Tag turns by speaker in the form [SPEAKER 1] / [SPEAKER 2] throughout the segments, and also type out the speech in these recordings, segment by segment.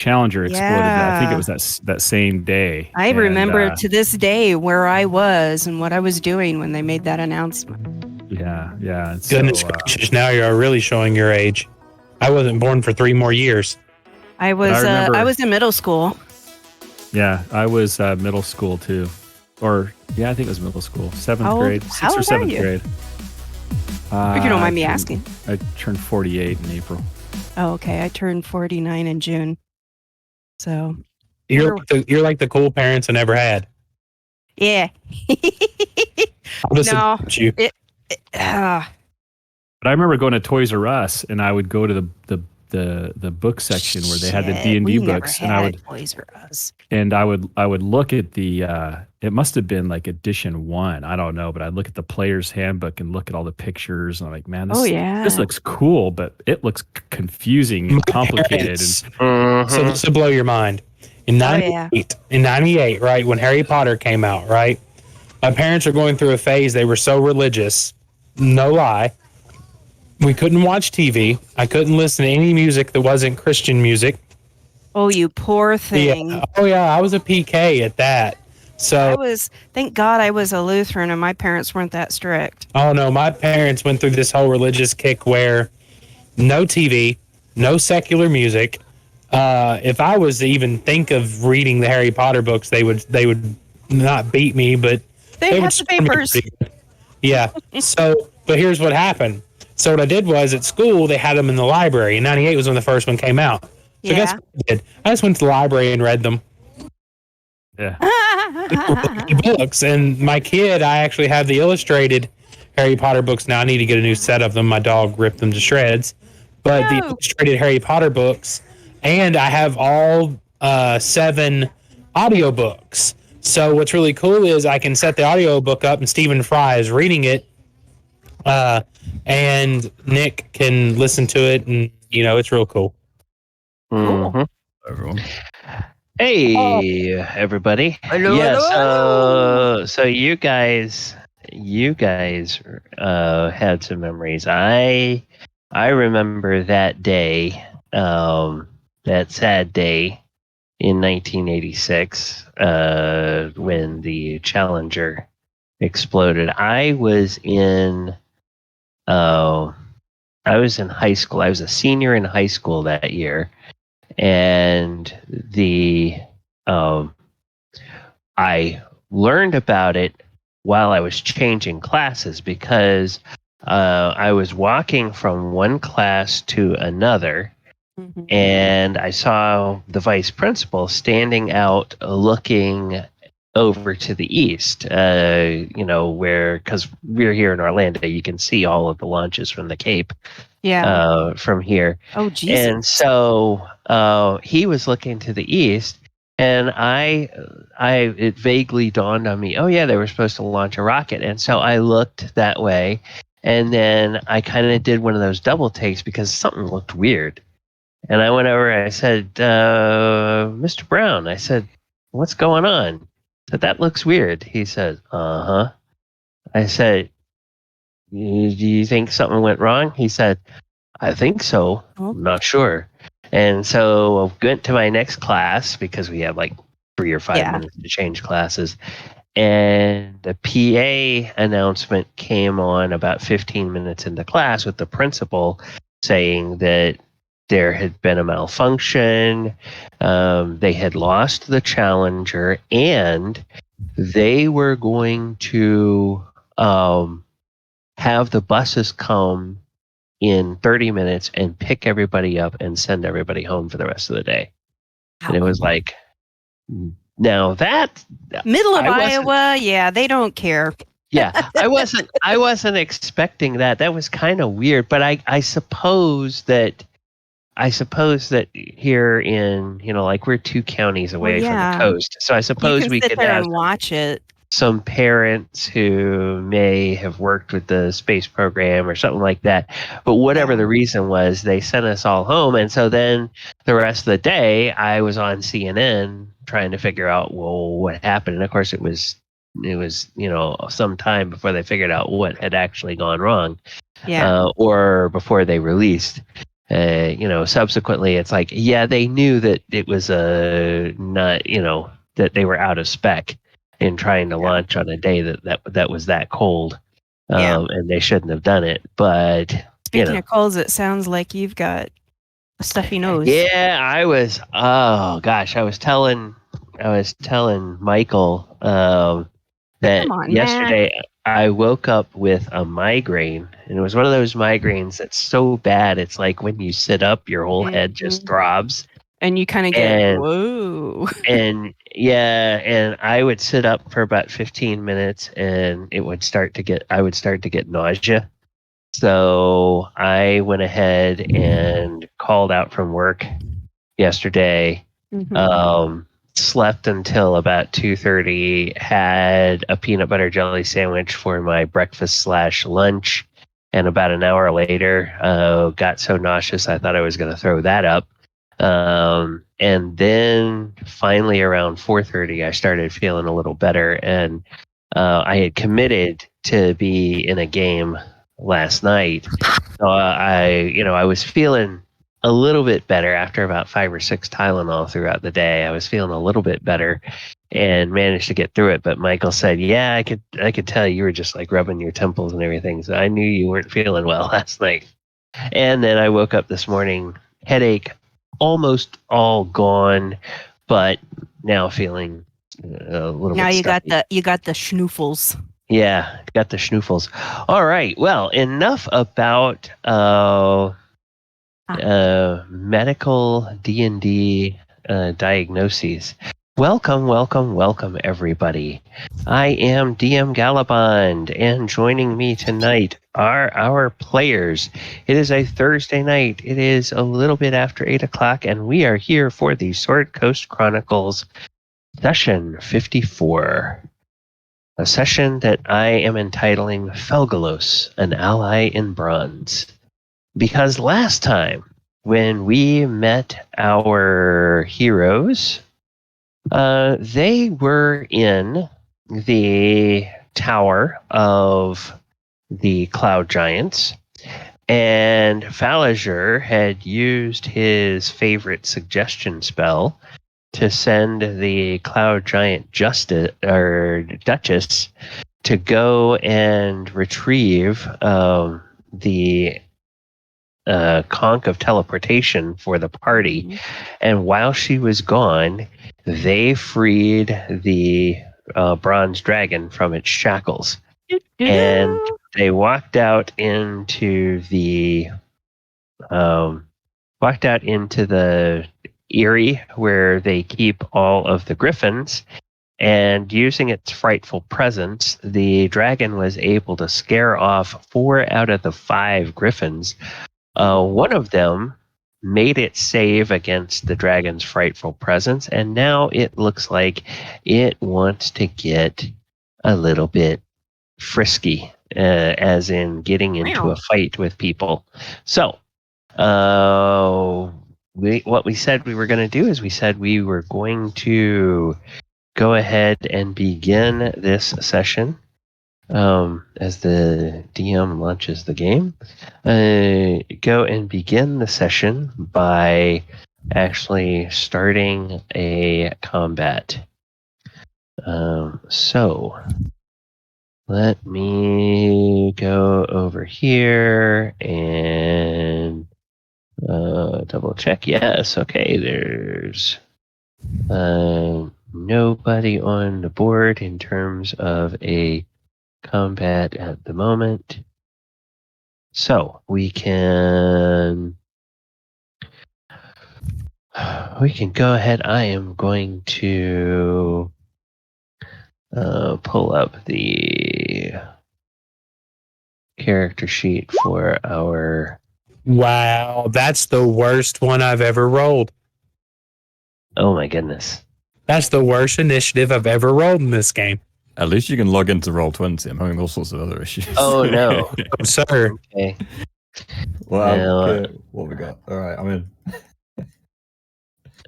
[SPEAKER 1] Challenger exploded. I think it was that same day.
[SPEAKER 2] I remember to this day where I was and what I was doing when they made that announcement.
[SPEAKER 1] Yeah.
[SPEAKER 3] Goodness gracious, now you're really showing your age. I wasn't born for 3 more years.
[SPEAKER 2] I was in middle school.
[SPEAKER 1] Yeah, I was middle school too. Or, I think it was middle school. 7th grade. 6th or 7th grade.
[SPEAKER 2] If you don't mind me asking.
[SPEAKER 1] I turned 48 in April.
[SPEAKER 2] Oh, okay. I turned 49 in June. So
[SPEAKER 3] you're like the cool parents I never had.
[SPEAKER 2] Yeah.
[SPEAKER 3] I'll just you.
[SPEAKER 1] But I remember going to Toys R Us, and I would go to the book section where they had the D&D books, and I would
[SPEAKER 2] Toys R Us.
[SPEAKER 1] And I would look at the it must have been like edition 1, I don't know, but I'd look at the player's handbook and look at all the pictures, and I'm like, man, this looks cool, but it looks confusing and complicated.
[SPEAKER 3] So this will blow your mind. In 98, right, when Harry Potter came out, right, my parents were going through a phase. They were so religious, no lie. We couldn't watch TV. I couldn't listen to any music that wasn't Christian music.
[SPEAKER 2] Oh, you poor thing.
[SPEAKER 3] Yeah. Oh, yeah, I was a PK at that. So
[SPEAKER 2] thank God I was a Lutheran and my parents weren't that strict.
[SPEAKER 3] Oh, no, my parents went through this whole religious kick where no TV, no secular music. If I was to even think of reading the Harry Potter books, they would not beat me, but
[SPEAKER 2] they had the papers.
[SPEAKER 3] Yeah. But here's what happened. So what I did was at school, they had them in the library. And 98 was when the first one came out. So guess what I did? I just went to the library and read them.
[SPEAKER 1] Yeah.
[SPEAKER 3] Books. And my kid, I actually have the illustrated Harry Potter books now. I need to get a new set of them. My dog ripped them to shreds. But the illustrated Harry Potter books, and I have all 7 audiobooks. So what's really cool is I can set the audiobook up and Stephen Fry is reading it. And Nick can listen to it, and it's real cool.
[SPEAKER 4] Mm-hmm.
[SPEAKER 1] Everyone.
[SPEAKER 4] Hey, everybody.
[SPEAKER 2] Hello,
[SPEAKER 4] hello. So you guys had some memories. I remember that day, that sad day in 1986, when the Challenger exploded. I was in high school. I was a senior in high school that year, and I learned about it while I was changing classes because I was walking from one class to another, and I saw the vice principal standing out looking over to the east, because we're here in Orlando, you can see all of the launches from the Cape, from here.
[SPEAKER 2] Oh, Jesus.
[SPEAKER 4] And so he was looking to the east, and it vaguely dawned on me, oh yeah, they were supposed to launch a rocket, and so I looked that way, and then I kind of did one of those double takes because something looked weird, and I went over and I said, Mr. Brown, I said, what's going on? That looks weird. He said, uh-huh. I said, do you think something went wrong? He said, I think so. I'm not sure. And so I went to my next class because we have like 3 or 5 minutes to change classes. And the PA announcement came on about 15 minutes into class with the principal saying that there had been a malfunction. They had lost the Challenger, and they were going to have the buses come in 30 minutes and pick everybody up and send everybody home for the rest of the day. And it was like, now that
[SPEAKER 2] middle of Iowa, they don't care.
[SPEAKER 4] Yeah, I wasn't expecting that. That was kind of weird, but I suppose that here in, like we're 2 counties away from the coast. So I suppose we could have
[SPEAKER 2] and watch it.
[SPEAKER 4] Some parents who may have worked with the space program or something like that. But whatever the reason was, they sent us all home. And so then the rest of the day, I was on CNN trying to figure out, well, what happened. And of course it was some time before they figured out what had actually gone wrong. Or before they released. subsequently it's like, yeah, they knew that it was not, that they were out of spec in trying to launch on a day that was that cold. And they shouldn't have done it. But
[SPEAKER 2] speaking of colds, it sounds like you've got a stuffy nose.
[SPEAKER 4] Yeah, I was. Oh gosh, I was telling Michael that yesterday I woke up with a migraine, and it was one of those migraines that's so bad. It's like when you sit up, your whole head just throbs,
[SPEAKER 2] and you kind of get whoa.
[SPEAKER 4] And and I would sit up for about 15 minutes, and I would start to get nausea. So I went ahead and called out from work yesterday. Slept until about 2:30. Had a peanut butter jelly sandwich for my breakfast / lunch, and about an hour later, got so nauseous I thought I was going to throw that up. And then finally around 4:30, I started feeling a little better, and I had committed to be in a game last night. So I was feeling a little bit better after about 5 or 6 Tylenol throughout the day. I was feeling a little bit better and managed to get through it. But Michael said, yeah, I could tell you were just like rubbing your temples and everything. So I knew you weren't feeling well last night. And then I woke up this morning, headache almost all gone, but now feeling a little bit
[SPEAKER 2] Now you
[SPEAKER 4] stuffy.
[SPEAKER 2] got the schnoofles.
[SPEAKER 4] Yeah, got the schnoofles. All right. Well, enough about medical D&D diagnoses. Welcome, everybody. I am DM Galabond, and joining me tonight are our players. It is a Thursday night. It is a little bit after 8 o'clock, and we are here for the Sword Coast Chronicles session 54. A session that I am entitling Felegos, an ally in bronze. Because last time, when we met our heroes, they were in the tower of the Cloud Giants, and Falager had used his favorite suggestion spell to send the Cloud Giant Duchess to go and retrieve the conch of teleportation for the party. And while she was gone, they freed the bronze dragon from its shackles. And they walked out into the eyrie where they keep all of the griffins. And using its frightful presence, the dragon was able to scare off 4 out of the 5 griffins. One of them made it save against the dragon's frightful presence, and now it looks like it wants to get a little bit frisky, as in getting into a fight with people. So, what we said we were going to do is we said we were going to go ahead and begin this session. As the DM launches the game, go and begin the session by actually starting a combat. So let me go over here and double check. Yes, okay, there's nobody on the board in terms of a combat at the moment. So we can go ahead. I am going to pull up the character sheet for our...
[SPEAKER 3] Wow, that's the worst one I've ever rolled.
[SPEAKER 4] Oh my goodness.
[SPEAKER 3] That's the worst initiative I've ever rolled in this game.
[SPEAKER 1] At least you can log into Roll20. I'm having all sorts of other issues.
[SPEAKER 4] Oh no.
[SPEAKER 3] Oh, sir.
[SPEAKER 4] Okay.
[SPEAKER 1] Well, okay. What we got? All right, I'm in.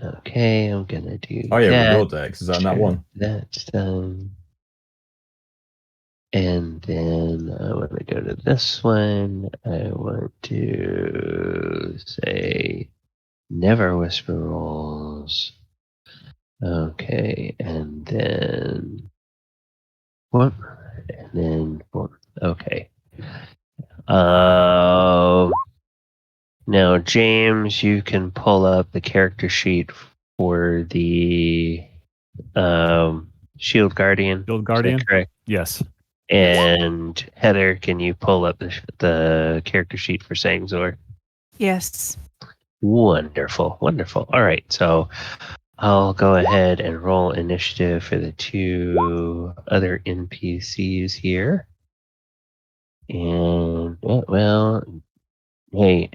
[SPEAKER 4] Okay, I'm gonna do.
[SPEAKER 1] Oh yeah, with your decks. Is that not one?
[SPEAKER 4] That's And then I want to go to this one. I want to say never whisper rolls. Okay, and then what? And then okay. Now, James, you can pull up the character sheet for the Shield Guardian.
[SPEAKER 1] Shield Guardian?
[SPEAKER 4] Is that correct?
[SPEAKER 1] Yes.
[SPEAKER 4] And Heather, can you pull up the character sheet for Sangzor?
[SPEAKER 2] Yes.
[SPEAKER 4] Wonderful, wonderful. All right, so I'll go ahead and roll initiative for the two other NPCs here. And well, hey,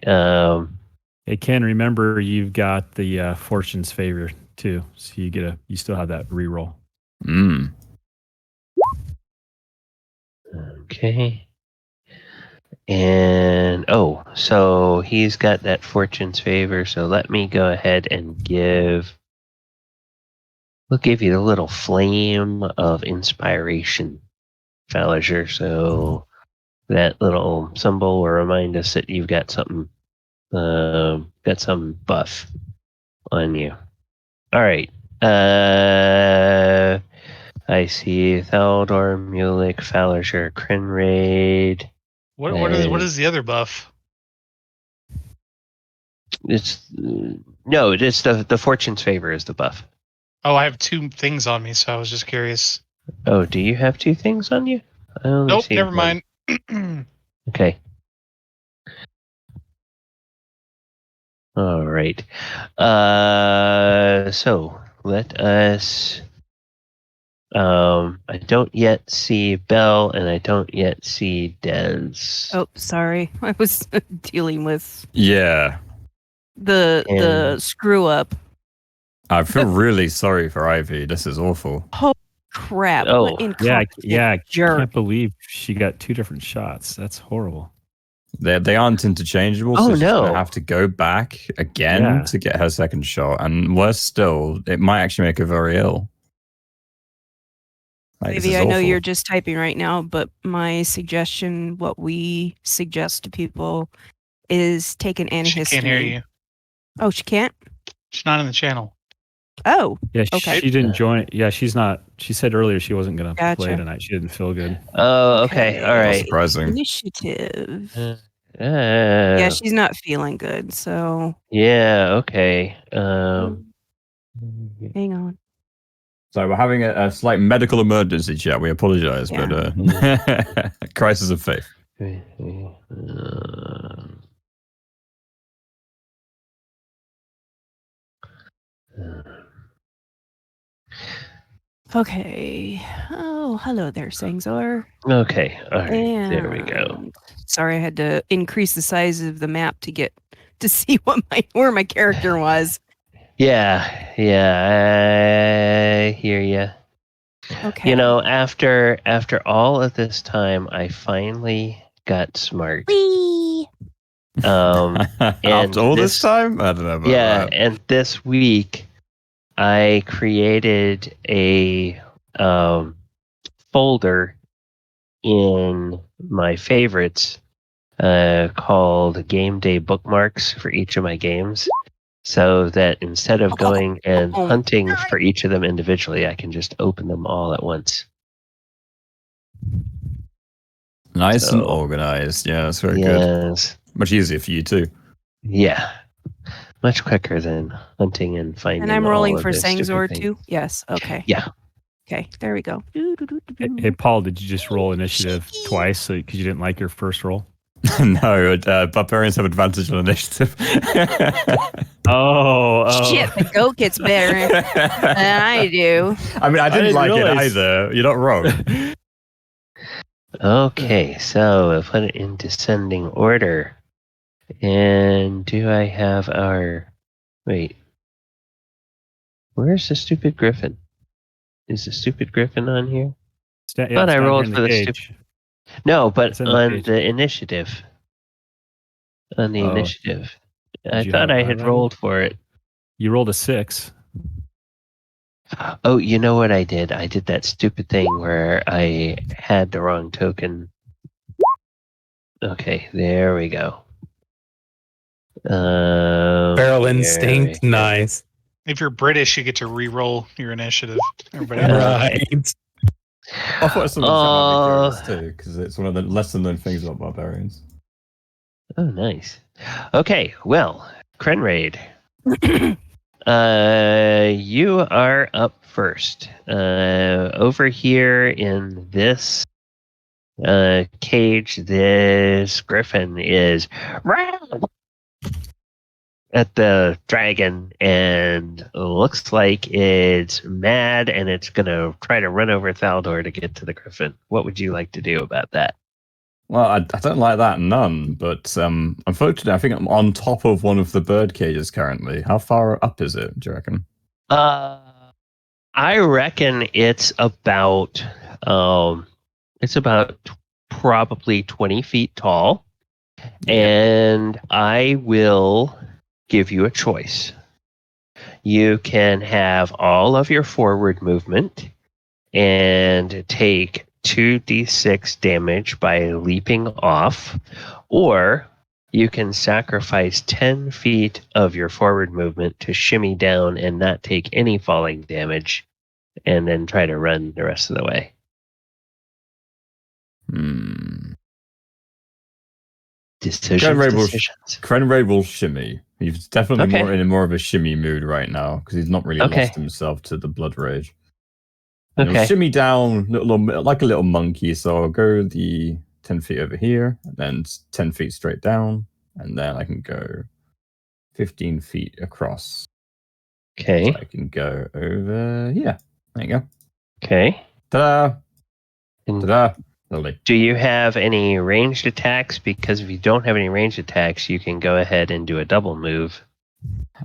[SPEAKER 1] Hey, Ken, remember you've got the Fortune's Favor too, so you still have that reroll.
[SPEAKER 4] Okay. And so he's got that Fortune's Favor. So let me go ahead and we'll give you the little flame of inspiration, Falager. So that little symbol will remind us that you've got some buff on you. All right. I see Thaldor, Mulik, Falager, Crinraid.
[SPEAKER 5] What is the other buff?
[SPEAKER 4] It's the Fortune's Favor is the buff.
[SPEAKER 5] Oh, I have two things on me, so I was just curious.
[SPEAKER 4] Oh, do you have two things on you?
[SPEAKER 5] Nope, never mind.
[SPEAKER 4] Okay. All right. So let us. I don't yet see Belle, and I don't yet see Dez.
[SPEAKER 2] Oh, sorry. I was dealing with
[SPEAKER 6] Yeah.
[SPEAKER 2] the screw up.
[SPEAKER 6] I feel really sorry for Ivy. This is awful.
[SPEAKER 2] Oh crap!
[SPEAKER 4] Oh,
[SPEAKER 2] What incompetent
[SPEAKER 1] I
[SPEAKER 2] jerk.
[SPEAKER 1] can't believe she got 2 different shots. That's horrible.
[SPEAKER 6] They aren't interchangeable, so she's going to have to go back again to get her second shot. And worse still, it might actually make her very ill.
[SPEAKER 2] Maybe I know you're just typing right now, but my suggestion, what we suggest to people, is take an antihistamine.
[SPEAKER 5] She can't hear you.
[SPEAKER 2] Oh, she can't?
[SPEAKER 5] She's not in the channel.
[SPEAKER 2] Oh,
[SPEAKER 1] yeah.
[SPEAKER 2] Okay.
[SPEAKER 1] She didn't join. Yeah, she's not. She said earlier she wasn't going to play
[SPEAKER 2] Gotcha.
[SPEAKER 1] tonight. She didn't feel good.
[SPEAKER 4] Oh, okay. All right.
[SPEAKER 6] Surprising.
[SPEAKER 2] Initiative. Yeah, she's not feeling good, so
[SPEAKER 4] Yeah. Okay.
[SPEAKER 2] hang on.
[SPEAKER 6] So we're having a slight medical emergency, chat. We apologize, but crisis of faith.
[SPEAKER 2] Okay. Oh, hello there, Sangzor.
[SPEAKER 4] Okay. All right. There we go.
[SPEAKER 2] Sorry, I had to increase the size of the map to see where my character was.
[SPEAKER 4] Yeah. I hear you.
[SPEAKER 2] Okay.
[SPEAKER 4] You know, after all of this time, I finally got smart.
[SPEAKER 2] Whee!
[SPEAKER 6] After all this time? I don't know about that.
[SPEAKER 4] And this week I created a folder in my favorites called Game Day Bookmarks for each of my games. So that instead of going and hunting for each of them individually, I can just open them all at once.
[SPEAKER 6] Nice and organized. Yeah, that's very good. Much easier for you too.
[SPEAKER 4] Yeah. Much quicker than hunting and finding.
[SPEAKER 2] And I'm rolling for Sangzor too? Yes. Okay.
[SPEAKER 4] Yeah.
[SPEAKER 2] Okay, there we go.
[SPEAKER 1] Hey, Paul, did you just roll initiative twice because you didn't like your first roll?
[SPEAKER 6] No, barbarians have advantage on initiative.
[SPEAKER 2] Shit, the goat gets better than I do.
[SPEAKER 6] I mean, I didn't like it either. You're not wrong.
[SPEAKER 4] Okay, so I'll put it in descending order. And do I have our... Wait. Where's the stupid griffin? Is the stupid griffin on here? I thought I rolled for the stupid... No, but on the initiative. On the initiative. I thought I had rolled for it.
[SPEAKER 1] You rolled a 6.
[SPEAKER 4] Oh, you know what I did? I did that stupid thing where I had the wrong token. Okay, there we go.
[SPEAKER 3] Feral instinct, nice.
[SPEAKER 5] If you're British, you get to re-roll your initiative. Everybody
[SPEAKER 3] right.
[SPEAKER 6] I thought someone might be curious too, because it's one of the lesser known things about barbarians.
[SPEAKER 4] Oh, nice. Okay, well, Krenraid. You are up first. Over here in this cage, this griffin is at the dragon and looks like it's mad and it's going to try to run over Thaldor to get to the griffin. What would you like to do about that?
[SPEAKER 6] Well, I don't like that none, but unfortunately, I think I'm on top of one of the bird cages currently. How far up is it, do you reckon?
[SPEAKER 4] I reckon it's about probably 20 feet tall, and I will give you a choice. You can have all of your forward movement and take 2d6 damage by leaping off, or you can sacrifice 10 feet of your forward movement to shimmy down and not take any falling damage, and then try to run the rest of the way. Decisions.
[SPEAKER 6] Krenraid will shimmy. He's definitely more of a shimmy mood right now because he's not really lost himself to the blood rage. And he'll shimmy down like a little monkey. So I'll go the 10 feet over here, and then 10 feet straight down, and then I can go 15 feet across.
[SPEAKER 4] Okay.
[SPEAKER 6] So I can go over here. There you go.
[SPEAKER 4] Okay.
[SPEAKER 6] Ta-da! Ta-da! Lovely.
[SPEAKER 4] Do you have any ranged attacks? Because if you don't have any ranged attacks, you can go ahead and do a double move.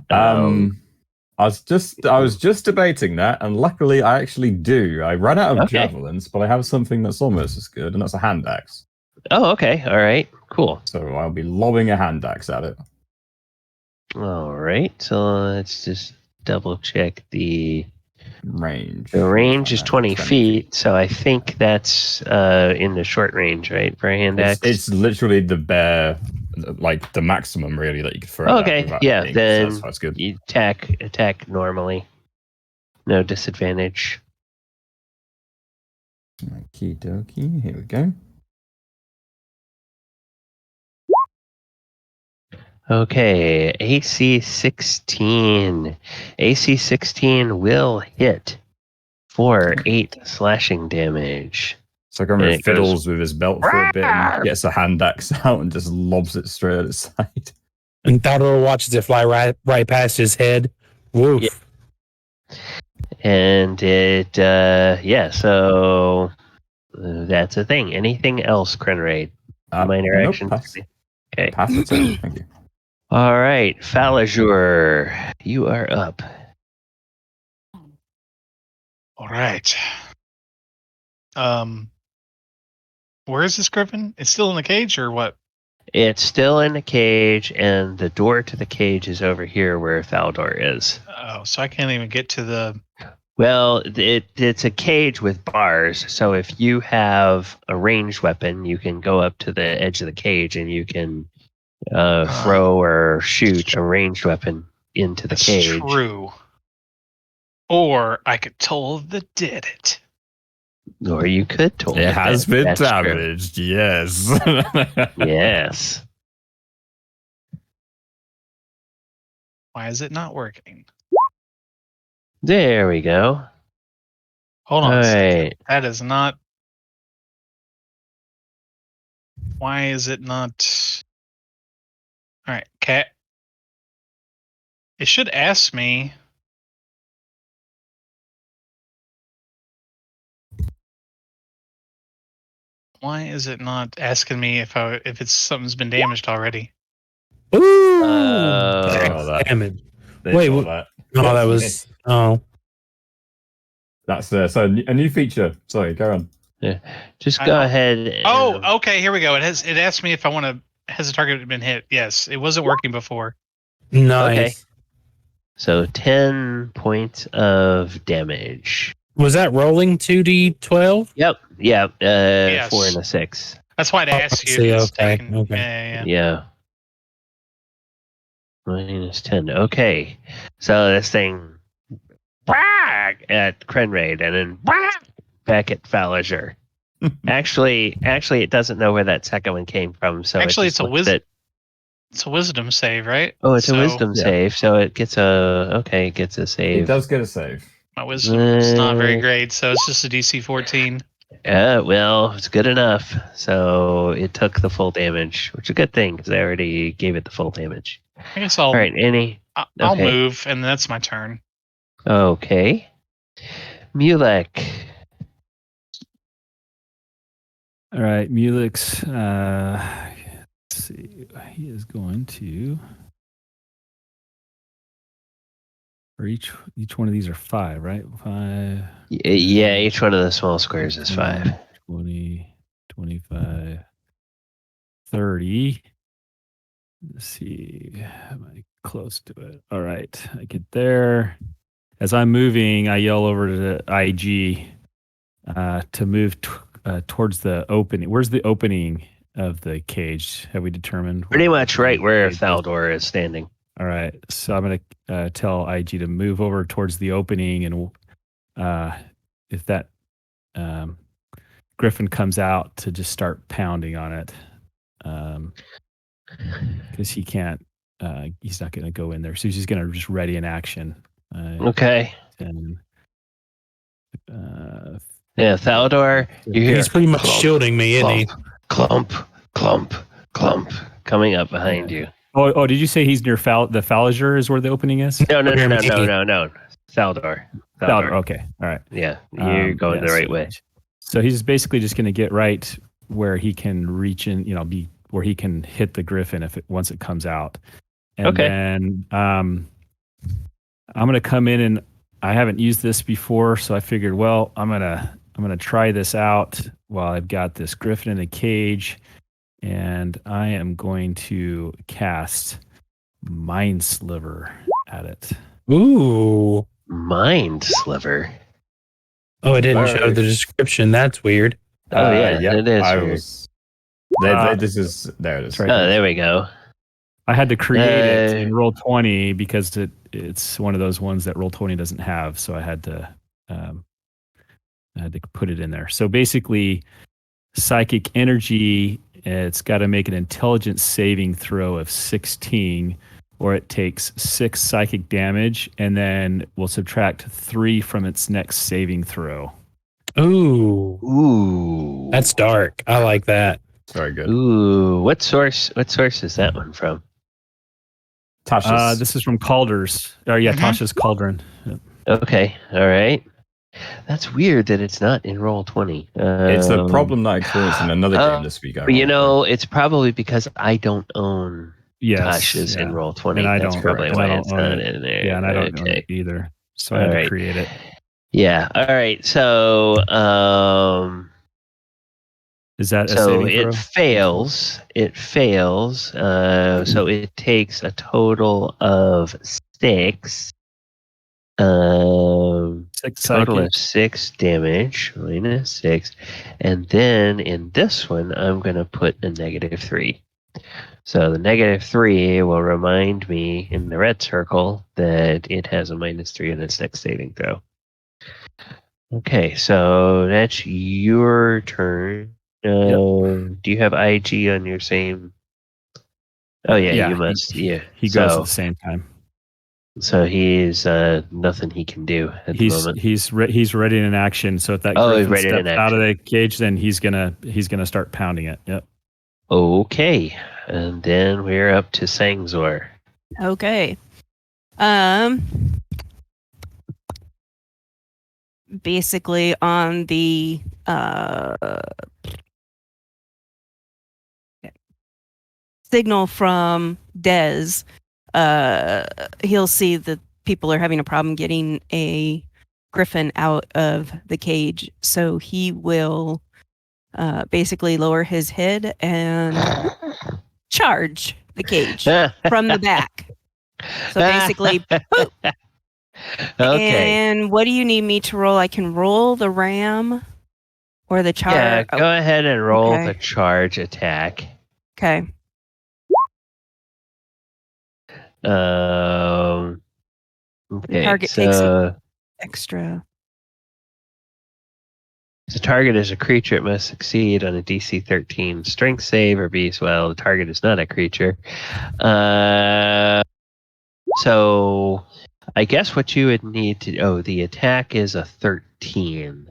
[SPEAKER 6] I was just debating that, and luckily I actually do. I ran out of javelins, but I have something that's almost as good, and that's a hand axe.
[SPEAKER 4] Oh, okay. All right. Cool.
[SPEAKER 6] So I'll be lobbing a hand axe at it.
[SPEAKER 4] All right. So let's just double check the
[SPEAKER 6] range.
[SPEAKER 4] The range is 20 feet, so I think that's in the short range, right, for a hand axe?
[SPEAKER 6] It's literally the bare, like the maximum, really, that you could throw.
[SPEAKER 4] Okay, yeah, then
[SPEAKER 6] so that's good.
[SPEAKER 4] You attack normally. No disadvantage.
[SPEAKER 6] Okie dokie, here we go.
[SPEAKER 4] Okay, AC 16. AC 16 will hit for 8 slashing damage.
[SPEAKER 6] So Grummer fiddles with his belt for a bit and gets a hand axe out and just lobs it straight at his side.
[SPEAKER 3] And Thaldor watches it fly right past his head. Woof.
[SPEAKER 4] Yeah. And it, so that's a thing. Anything else, Krenraid? Minor actions?
[SPEAKER 6] Okay. Pass the turn. Thank you.
[SPEAKER 4] All right, Falazur, you are up.
[SPEAKER 5] All right. Where is this griffin? It's still in the cage or what?
[SPEAKER 4] It's still in the cage, and the door to the cage is over here where Thaldor is.
[SPEAKER 5] Oh, so I can't even get to the...
[SPEAKER 4] Well, it's a cage with bars, so if you have a ranged weapon, you can go up to the edge of the cage and you can throw or shoot a ranged weapon into the cage.
[SPEAKER 5] That's true. Or I could toll the did it.
[SPEAKER 4] Or you could toll
[SPEAKER 6] it. It has been damaged, true. Yes.
[SPEAKER 4] Yes.
[SPEAKER 5] Why is it not working?
[SPEAKER 4] There we go.
[SPEAKER 5] Hold on a second. That is not... Why is it not... All right, cat. It should ask me. Why is it not asking me if something's been damaged already?
[SPEAKER 3] Ooh, damage. Wait, what? No, that was
[SPEAKER 6] That's so a new feature. Sorry, go on.
[SPEAKER 4] Yeah, just go ahead.
[SPEAKER 5] Oh, okay. Here we go. It asked me if I want to. Has the target been hit? Yes, it wasn't working before.
[SPEAKER 3] Nice.
[SPEAKER 4] Okay. So 10 points of damage.
[SPEAKER 3] Was that rolling 2d12?
[SPEAKER 4] Yep. Yeah.
[SPEAKER 5] Yes.
[SPEAKER 4] 4 and a 6.
[SPEAKER 5] That's why I asked you.
[SPEAKER 3] See,
[SPEAKER 5] If it's
[SPEAKER 3] okay,
[SPEAKER 5] taken.
[SPEAKER 3] okay.
[SPEAKER 4] Yeah. Minus 10. Okay. So this thing at Krenraid and then back at Fallager. Actually, it doesn't know where that second one came from. So
[SPEAKER 5] actually,
[SPEAKER 4] it's
[SPEAKER 5] a wisdom. It's a wisdom save, right?
[SPEAKER 4] Oh, it's a wisdom save, so it gets a save.
[SPEAKER 6] It does get a save.
[SPEAKER 5] My wisdom is not very great, so it's just a DC 14.
[SPEAKER 4] Well, it's good enough. So it took the full damage, which is a good thing because I already gave it the full damage.
[SPEAKER 5] I guess I'll.
[SPEAKER 4] All right,
[SPEAKER 5] I'll move, and that's my turn.
[SPEAKER 4] Okay. Mulek.
[SPEAKER 1] All right, Mulek's. Let's see. He is going to. For each one of these are 5, right? 5.
[SPEAKER 4] Yeah, each one of the small squares is 5.
[SPEAKER 1] 20, 25, 30. Let's see. Am I close to it? All right. I get there. As I'm moving, I yell over to IG to move towards the opening. Where's the opening of the cage? Have we determined?
[SPEAKER 4] Pretty much right where Thaldor is standing.
[SPEAKER 1] All right. So I'm going to tell IG to move over towards the opening. And if that Griffin comes out, to just start pounding on it. Because he can't, he's not going to go in there. So he's just going to just ready in action.
[SPEAKER 4] Okay.
[SPEAKER 1] And,
[SPEAKER 4] yeah, Thaldor, you hear.
[SPEAKER 3] He's pretty much
[SPEAKER 4] clump,
[SPEAKER 3] shielding me, isn't he?
[SPEAKER 4] Clump, clump, clump, coming up behind you.
[SPEAKER 1] Oh, did you say he's near the Fallager is where the opening is?
[SPEAKER 4] No. Thaldor.
[SPEAKER 1] Okay. All right.
[SPEAKER 4] Yeah, you're going the right way.
[SPEAKER 1] So he's basically just going to get right where he can reach in, be where he can hit the Griffin once it comes out. And then I'm going to come in, and I haven't used this before, so I figured, well, I'm going to try this out while I've got this Griffin in a cage, and I am going to cast Mind Sliver at it.
[SPEAKER 3] Ooh.
[SPEAKER 4] Mind Sliver.
[SPEAKER 3] Oh, it didn't show the description. That's weird.
[SPEAKER 4] Oh, yeah, it is weird.
[SPEAKER 6] This is there. It is.
[SPEAKER 1] Right.
[SPEAKER 4] Oh, there we go.
[SPEAKER 1] I had to create it in Roll20 because it's one of those ones that Roll20 doesn't have, so I had to put it in there. So basically, psychic energy. It's got to make an intelligence saving throw of 16, or it takes 6 psychic damage, and then we'll subtract 3 from its next saving throw.
[SPEAKER 3] Ooh. That's dark. I like that.
[SPEAKER 6] It's very good.
[SPEAKER 4] Ooh, what source is that one from?
[SPEAKER 6] Tasha's.
[SPEAKER 1] This is from Calder's. Tasha's Cauldron. Yep.
[SPEAKER 4] Okay, all right. That's weird that it's not in Roll20.
[SPEAKER 6] It's a problem that I experienced in another game this week.
[SPEAKER 4] It's probably because I don't own Tasha's in Roll20.
[SPEAKER 1] And
[SPEAKER 4] That's probably why it's not in there.
[SPEAKER 1] Yeah, and I don't own it either. So I had to create it.
[SPEAKER 4] Yeah, all right. So,
[SPEAKER 1] is that a
[SPEAKER 4] so
[SPEAKER 1] saving
[SPEAKER 4] it
[SPEAKER 1] throw?
[SPEAKER 4] fails. It fails. So it takes a total of 6. Total of 6 damage, minus 6. And then in this one, I'm going to put a -3. So the -3 will remind me in the red circle that it has a -3 in its next saving throw. Okay, so that's your turn. Do you have IG on your same? Oh, yeah, you must. He
[SPEAKER 1] goes at the same time.
[SPEAKER 4] So he's nothing he can do at the moment.
[SPEAKER 1] He's ready in action. So if that Griffin steps out of the cage, then he's gonna start pounding it. Yep.
[SPEAKER 4] Okay, and then we're up to Sangzor.
[SPEAKER 2] Okay. Basically on the signal from Dez, he'll see that people are having a problem getting a Griffin out of the cage, so he will basically lower his head and charge the cage from the back. So basically,
[SPEAKER 4] Okay.
[SPEAKER 2] And what do you need me to roll? I can roll the ram or the charge.
[SPEAKER 4] Yeah, go ahead and roll the charge attack.
[SPEAKER 2] Okay.
[SPEAKER 4] Okay,
[SPEAKER 2] the target takes extra.
[SPEAKER 4] The target is a creature. It must succeed on a DC 13 strength save or be well. The target is not a creature. So I guess what you would need to. Oh, the attack is a 13.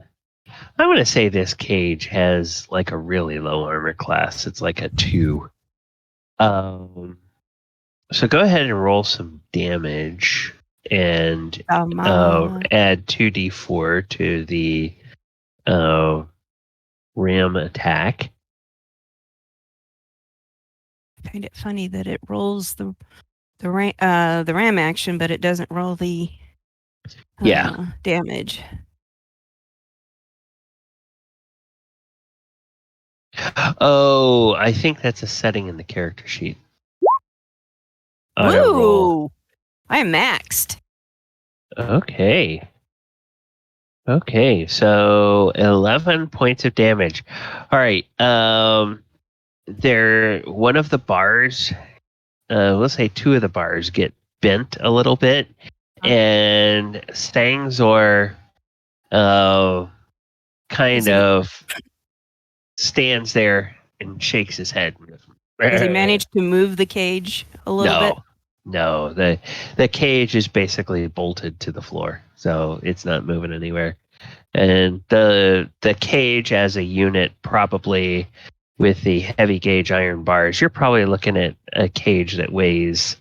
[SPEAKER 4] I'm going to say this cage has like a really low armor class. It's like a 2. So go ahead and roll some damage and add 2d4 to the ram attack.
[SPEAKER 2] I find it funny that it rolls the ram action, but it doesn't roll the damage.
[SPEAKER 4] Oh, I think that's a setting in the character sheet.
[SPEAKER 2] Woo! I am maxed.
[SPEAKER 4] Okay. Okay, so 11 points of damage. All right. One of the bars, let's say 2 of the bars get bent a little bit, and Stangzor kind of stands there and shakes his head.
[SPEAKER 2] Does he manage to move the cage a little bit?
[SPEAKER 4] No, the cage is basically bolted to the floor, so it's not moving anywhere. And the cage as a unit, probably with the heavy gauge iron bars, you're probably looking at a cage that weighs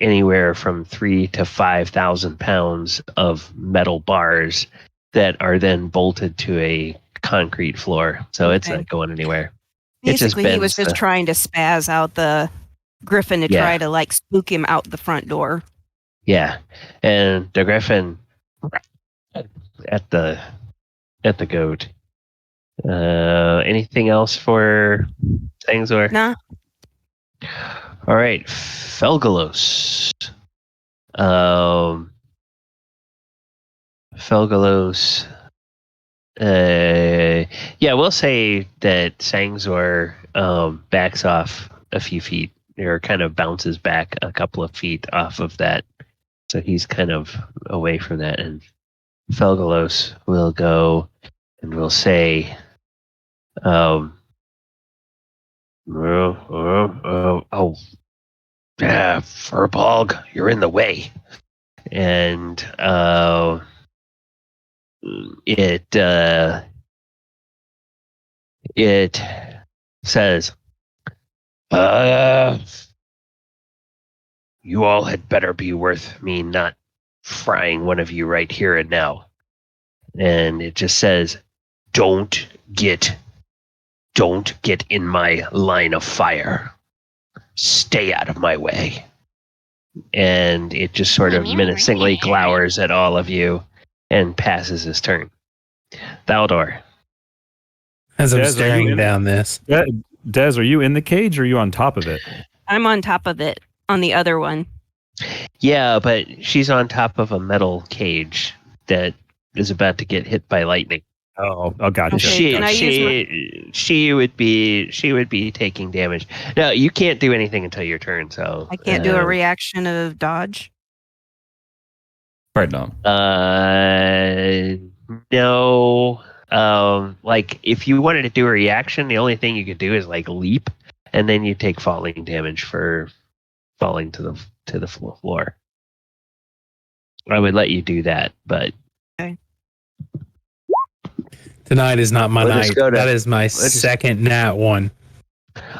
[SPEAKER 4] anywhere from 3,000 to 5,000 pounds of metal bars that are then bolted to a concrete floor. So it's not going anywhere.
[SPEAKER 2] Basically, he was just trying to spaz out the Griffin to try to like spook him out the front door.
[SPEAKER 4] Yeah, and the Griffin at the goat. Anything else for things or?
[SPEAKER 2] Nah.
[SPEAKER 4] All right, Felegos. Felegos. We'll say that Sangzor backs off a few feet, or kind of bounces back a couple of feet off of that. So he's kind of away from that, and Felegos will go and will say, Furbog, you're in the way. And it says, you all had better be worth me not frying one of you right here and now. And it just says, don't get in my line of fire. Stay out of my way. And it just sort of menacingly glowers at all of you and passes his turn. Thaldor.
[SPEAKER 3] As I'm staring down this.
[SPEAKER 1] Des, are you in the cage or are you on top of it?
[SPEAKER 2] I'm on top of it on the other one.
[SPEAKER 4] Yeah, but she's on top of a metal cage that is about to get hit by lightning.
[SPEAKER 1] Oh, gotcha.
[SPEAKER 2] Okay.
[SPEAKER 4] She would be taking damage. No, you can't do anything until your turn. So
[SPEAKER 2] I can't do a reaction of dodge.
[SPEAKER 6] Right now.
[SPEAKER 4] No. Like if you wanted to do a reaction, the only thing you could do is like leap, and then you take falling damage for falling to the floor. I would let you do that, but.
[SPEAKER 2] Okay.
[SPEAKER 3] Tonight is not my night. That is my second nat one.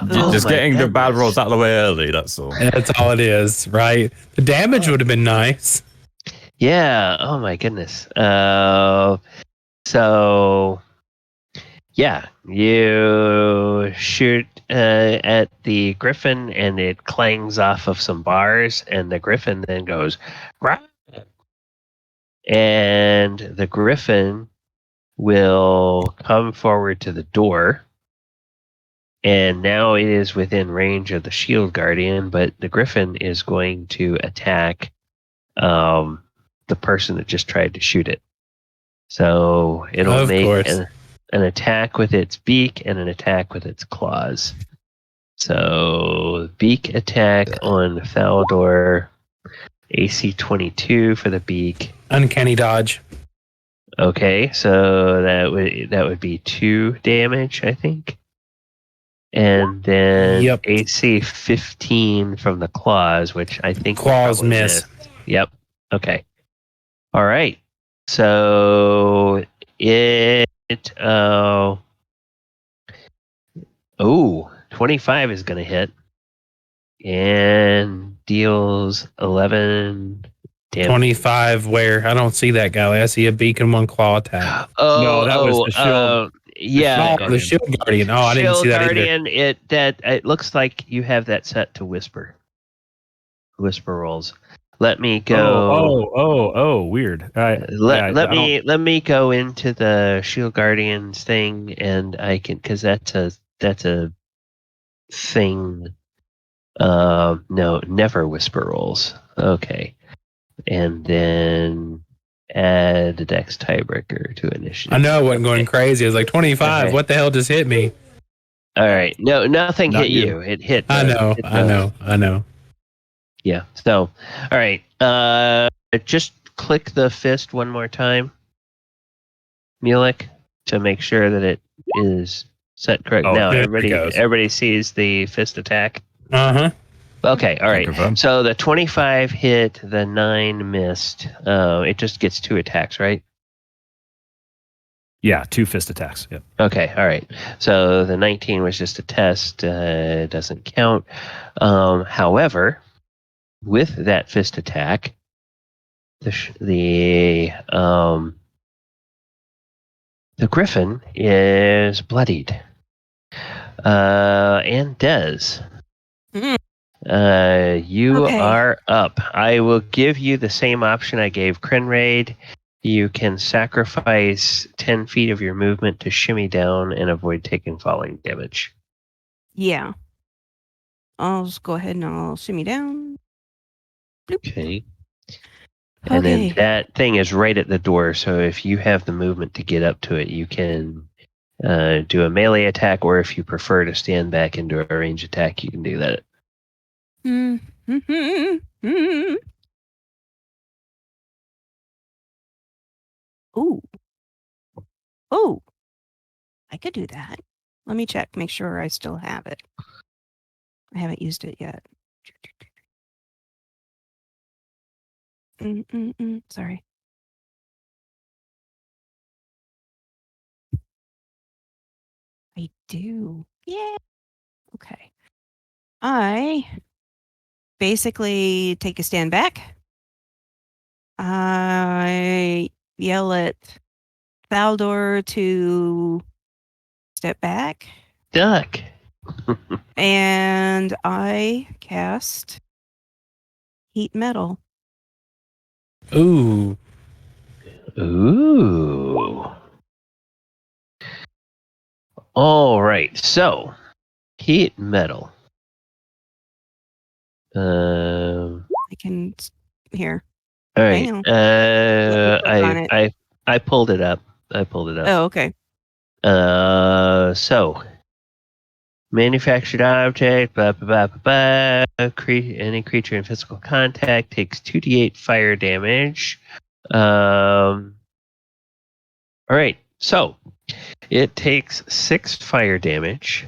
[SPEAKER 6] Just getting the bad rolls out of the way early, that's all.
[SPEAKER 3] That's all it is, right? The damage would have been nice.
[SPEAKER 4] Yeah. Oh my goodness. So yeah, you shoot at the Griffin and it clangs off of some bars, and the Griffin then goes, Rah! And the Griffin will come forward to the door and now it is within range of the shield guardian, but the griffin is going to attack the person that just tried to shoot it. So it'll make an attack with its beak and an attack with its claws. So beak attack on Faldor, AC 22 for the beak.
[SPEAKER 3] Uncanny dodge.
[SPEAKER 4] Okay, so that would be 2 damage, I think. And then AC 15 from the claws, which I think
[SPEAKER 3] claws miss.
[SPEAKER 4] Yep. Okay. All right. So it 25 is going to hit and deals 11 damage.
[SPEAKER 3] 25 where? I don't see that guy. I see a beak and 1 claw attack.
[SPEAKER 1] No, that was the shield.
[SPEAKER 3] The shield guardian. I didn't see that
[SPEAKER 4] guardian, either. It looks like you have that set to whisper rolls. Let me go.
[SPEAKER 1] Weird.
[SPEAKER 4] Let me go into the shield guardians thing, and I can, because that's a thing. No, never whisper rolls. Okay, and then add a dex tiebreaker to initiative.
[SPEAKER 3] I know I wasn't going crazy. I was like 25. Okay. What the hell just hit me?
[SPEAKER 4] All right, no, nothing hit you. It hit.
[SPEAKER 3] I know.
[SPEAKER 4] Yeah. So, all right. Just click the fist one more time, Mulek, to make sure that it is set correct. Now everybody sees the fist attack. Okay. All right. So the 25 hit, the 9 missed. It just gets 2 attacks, right?
[SPEAKER 1] Yeah, 2 fist attacks. Yep.
[SPEAKER 4] Okay. All right. So the 19 was just a test. Doesn't count. However, with that fist attack, the griffin is bloodied. And Des, you are up. I will give you the same option I gave Crenraid. You can sacrifice 10 feet of your movement to shimmy down and avoid taking falling damage.
[SPEAKER 2] Yeah. I'll just go ahead and I'll shimmy down. Bloop.
[SPEAKER 4] Okay. And then that thing is right at the door, so if you have the movement to get up to it, you can do a melee attack, or if you prefer to stand back and do a range attack, you can do that.
[SPEAKER 2] Oh, I could do that. Let me check, make sure I still have it. I haven't used it yet. Sorry. I do. Yeah. Okay. I basically take a stand back. I yell at Faldor to step back.
[SPEAKER 4] Duck.
[SPEAKER 2] And I cast Heat Metal.
[SPEAKER 3] Ooh.
[SPEAKER 4] All right. So, Heat Metal.
[SPEAKER 2] I can here.
[SPEAKER 4] All right. I pulled it up.
[SPEAKER 2] Oh, okay.
[SPEAKER 4] So manufactured object, any creature in physical contact takes 2d8 fire damage. All right. So it takes 6 fire damage.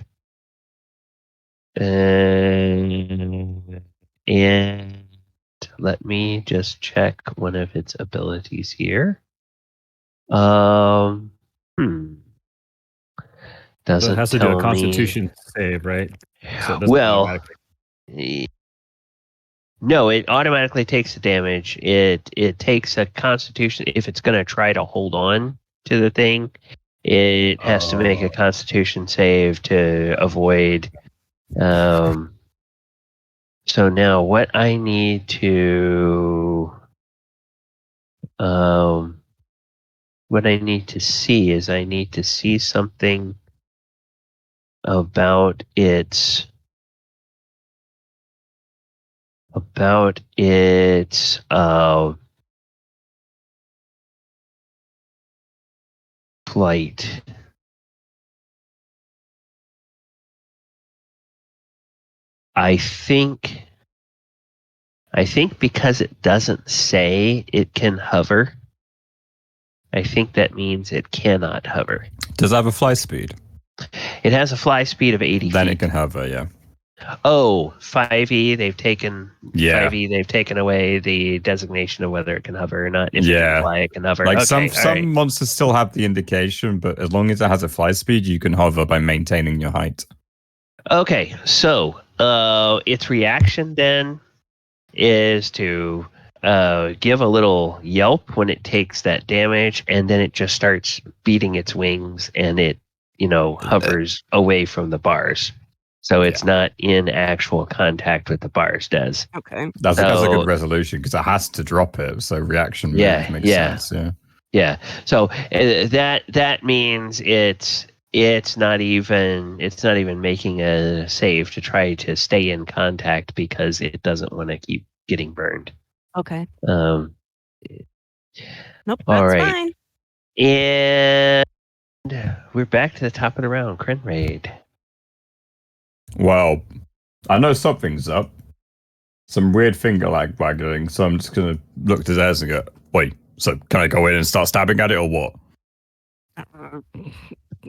[SPEAKER 4] And let me just check one of its abilities here. Doesn't
[SPEAKER 1] it has to do a Constitution save, right? So
[SPEAKER 4] no, it automatically takes the damage. It takes a Constitution if it's going to try to hold on to the thing. It has to make a Constitution save to avoid. So now what I need to see is I need to see something about its plight. I think because it doesn't say it can hover, I think that means it cannot hover.
[SPEAKER 6] Does it have a fly speed?
[SPEAKER 4] It has a fly speed of 80
[SPEAKER 6] Then
[SPEAKER 4] feet.
[SPEAKER 6] it can hover, yeah.
[SPEAKER 4] Oh, 5e, they've taken away the designation of whether it can hover or not. If it can fly, it can hover.
[SPEAKER 6] Like
[SPEAKER 4] okay,
[SPEAKER 6] some monsters still have the indication, but as long as it has a fly speed, you can hover by maintaining your height.
[SPEAKER 4] Okay, so its reaction then is to give a little yelp when it takes that damage, and then it just starts beating its wings, and it hovers away from the bars. So it's not in actual contact with the bars, Des.
[SPEAKER 2] Okay.
[SPEAKER 6] That's a good resolution because it has to drop it. So reaction makes sense.
[SPEAKER 4] Yeah. So that means it's not even making a save to try to stay in contact because it doesn't want to keep getting burned.
[SPEAKER 2] Okay.
[SPEAKER 4] Nope.
[SPEAKER 2] That's
[SPEAKER 4] right.
[SPEAKER 2] fine.
[SPEAKER 4] And we're back to the top of the round. Crenraid.
[SPEAKER 6] Well, I know something's up. Some weird finger waggling, so I'm just going to look at his ass and go, wait, so can I go in and start stabbing at it or what?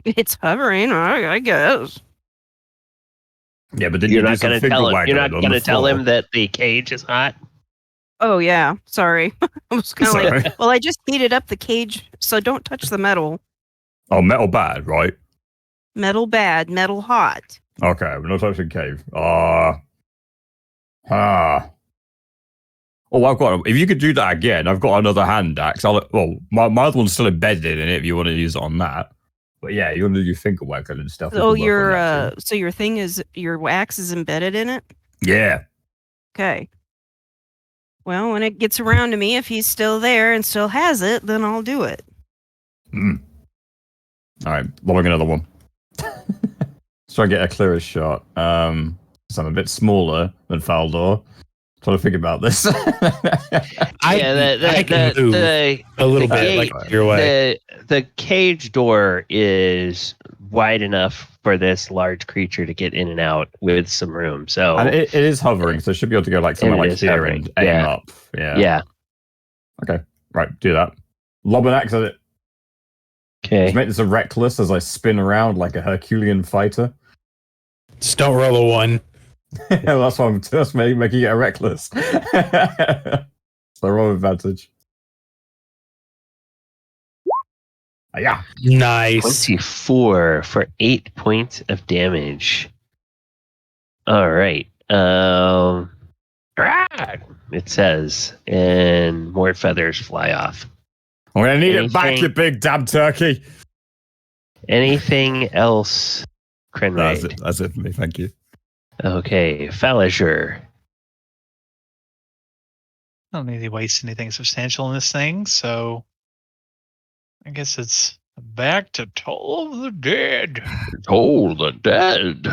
[SPEAKER 2] It's hovering, I guess.
[SPEAKER 6] Yeah, but then
[SPEAKER 4] you're not going to tell him. You're not going to tell him that the cage is hot.
[SPEAKER 2] Oh yeah, sorry. I was kind of like, well, I just heated up the cage, so don't touch the metal.
[SPEAKER 6] Oh, metal bad, right?
[SPEAKER 2] Metal bad, metal hot.
[SPEAKER 6] Okay, we're not touching cave. Oh, I've got. If you could do that again, I've got another hand axe. My other one's still embedded in it. If you want to use it on that, but yeah, you want to do your finger waggling and stuff.
[SPEAKER 2] So your thing is your axe is embedded in it.
[SPEAKER 6] Yeah.
[SPEAKER 2] Okay. Well, when it gets around to me, if he's still there and still has it, then I'll do it.
[SPEAKER 6] All right, rolling another one. So I get a clearer shot. So I'm a bit smaller than Faldor. Trying to think about this.
[SPEAKER 3] I can move a little bit like your way.
[SPEAKER 4] The cage door is wide enough for this large creature to get in and out with some room. So
[SPEAKER 6] and it is hovering, so it should be able to go somewhere like here hovering. And aim up. Yeah. Okay. Right. Do that. Lob an axe at it.
[SPEAKER 4] Okay.
[SPEAKER 6] Just make this a reckless as I spin around like a Herculean fighter.
[SPEAKER 3] Just don't roll a 1.
[SPEAKER 6] Yeah, that's why I'm just making it a reckless. So roll advantage. Yeah.
[SPEAKER 3] Nice.
[SPEAKER 4] 24 for 8 points of damage. All right. It says, and more feathers fly off.
[SPEAKER 6] I'm gonna need it back, you big damn turkey.
[SPEAKER 4] Anything else, Crenraid?
[SPEAKER 6] That's it for me. Thank you.
[SPEAKER 4] Okay, Falasher.
[SPEAKER 5] I don't need to waste anything substantial in this thing, so I guess it's back to Toll of the Dead.
[SPEAKER 4] Toll the Dead.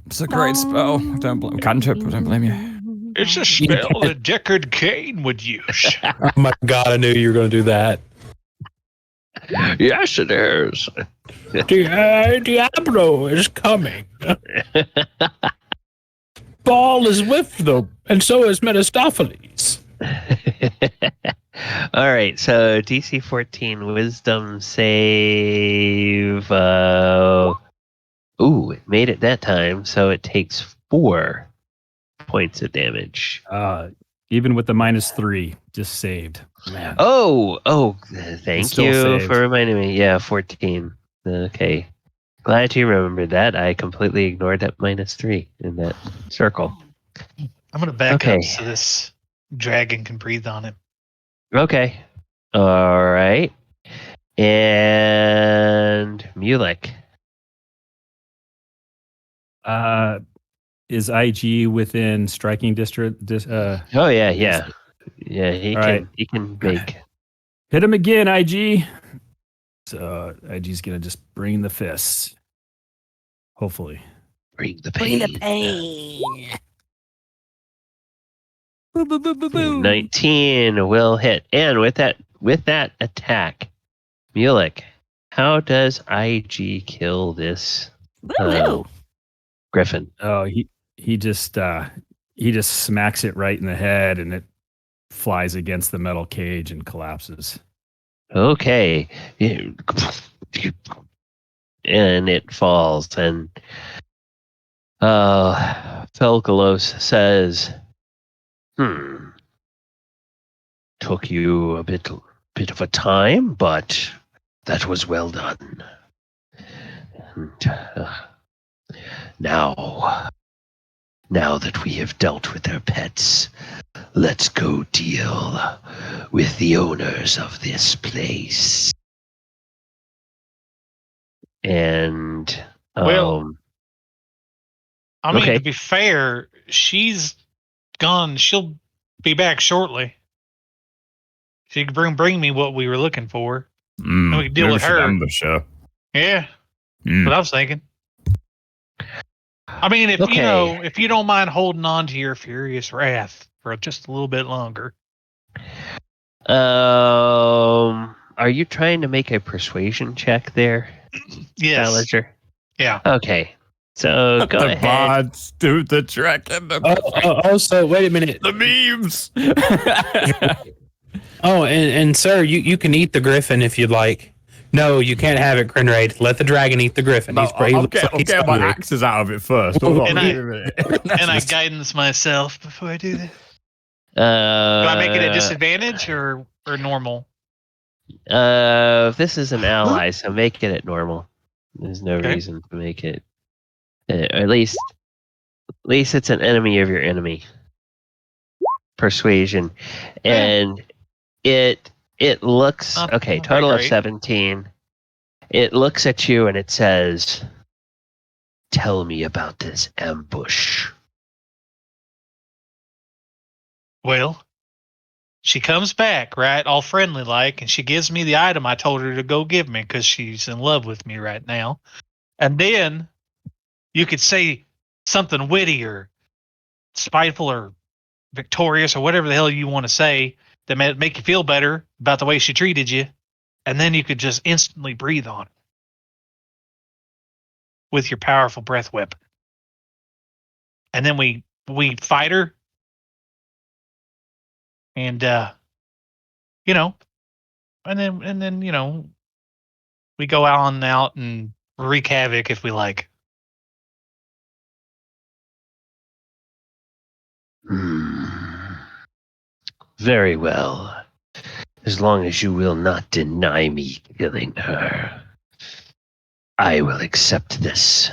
[SPEAKER 6] It's a great spell. Cantrip. I don't blame you.
[SPEAKER 5] It's a spell that Deckard Cain would use.
[SPEAKER 3] Oh my god, I knew you were going to do that.
[SPEAKER 4] Yes, it is.
[SPEAKER 3] Diablo is coming. Ball is with them, and so is Mephistopheles.
[SPEAKER 4] All right, so DC 14 Wisdom save. It made it that time, so it takes 4 points of damage.
[SPEAKER 1] Even with the -3, just saved. Man.
[SPEAKER 4] Thank you for reminding me. Yeah, 14. Okay. Glad you remembered that. I completely ignored that -3 in that circle.
[SPEAKER 5] I'm going to back up so this dragon can breathe on it.
[SPEAKER 4] Okay. All right. And Mulek.
[SPEAKER 1] Is IG within striking district?
[SPEAKER 4] Oh yeah. Yeah, he can make.
[SPEAKER 1] Hit him again, IG. So IG's gonna just bring the fists. Hopefully.
[SPEAKER 4] Bring the pain.
[SPEAKER 2] Bring the pain.
[SPEAKER 4] 19 will hit. And with that attack, Mulek, how does IG kill this Griffin?
[SPEAKER 1] Oh, he just smacks it right in the head, and it flies against the metal cage and collapses.
[SPEAKER 4] Okay. And it falls, and Felegos says, took you a bit of a time, but that was well done. And, now that we have dealt with their pets, let's go deal with the owners of this place. And
[SPEAKER 5] to
[SPEAKER 4] okay.
[SPEAKER 5] be fair, she's gone. She'll be back shortly. She can bring me what we were looking for. And we can deal with her.
[SPEAKER 6] Ambusher.
[SPEAKER 5] Yeah. What I was thinking. I mean, if you don't mind holding on to your furious wrath for just a little bit longer.
[SPEAKER 4] Are you trying to make a persuasion check there?
[SPEAKER 5] Yes.
[SPEAKER 4] Challenger? Yeah. Okay. So go ahead.
[SPEAKER 6] Bards do the track and
[SPEAKER 3] the so wait a minute.
[SPEAKER 6] The memes.
[SPEAKER 3] and sir, you can eat the griffin if you'd like. No, you can't have it, Grinraid. Let the dragon eat the griffin.
[SPEAKER 6] No, I'll get my axes out of it first.
[SPEAKER 5] And I guidance myself before I do that. Do I make it a disadvantage or normal?
[SPEAKER 4] This is an ally, so make it at normal. There's no reason to make it. At least it's an enemy of your enemy. Persuasion, and it looks okay. Total of 17. It looks at you and it says, "Tell me about this ambush."
[SPEAKER 5] Well, she comes back, right, all friendly like, and she gives me the item I told her to go give me because she's in love with me right now. And then you could say something witty or spiteful or victorious or whatever the hell you want to say that may make you feel better about the way she treated you. And then you could just instantly breathe on it with your powerful breath weapon. And then we fight her. And, and then, we go out and wreak havoc if we like.
[SPEAKER 4] Very well. As long as you will not deny me killing her, I will accept this.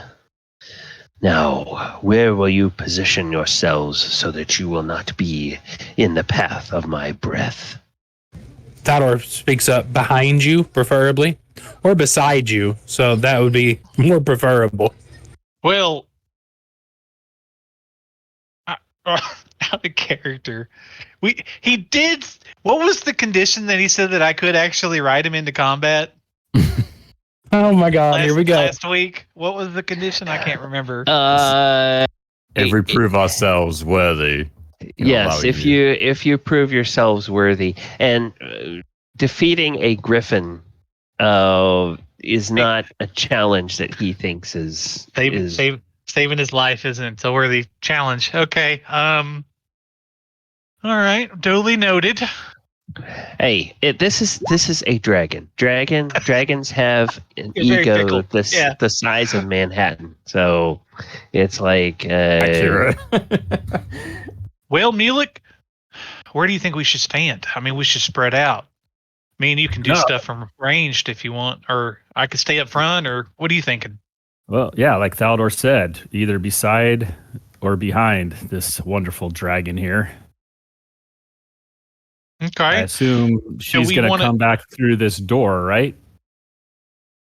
[SPEAKER 4] Now, where will you position yourselves so that you will not be in the path of my breath?
[SPEAKER 3] Thalor speaks up behind you, preferably, or beside you, so that would be more preferable.
[SPEAKER 5] Well, out of character. He did. What was the condition that he said that I could actually ride him into combat?
[SPEAKER 3] Oh my God! Here we go.
[SPEAKER 5] Last week, what was the condition? I can't remember.
[SPEAKER 6] If we prove ourselves worthy.
[SPEAKER 4] Yes, if you prove yourselves worthy, and defeating a griffin is not a challenge that he thinks is
[SPEAKER 5] saving his life isn't a worthy challenge. Okay. All right. Duly noted.
[SPEAKER 4] Hey, this is a dragon. Dragons have an ego the size of Manhattan. So it's like
[SPEAKER 6] accurate.
[SPEAKER 5] Well, Mulek, where do you think we should stand? I mean, we should spread out. I mean, you can do stuff from ranged if you want, or I could stay up front, or what are you thinking?
[SPEAKER 1] Well, yeah, like Thaldor said, either beside or behind this wonderful dragon here.
[SPEAKER 5] Okay.
[SPEAKER 1] I assume she's going to come back through this door, right?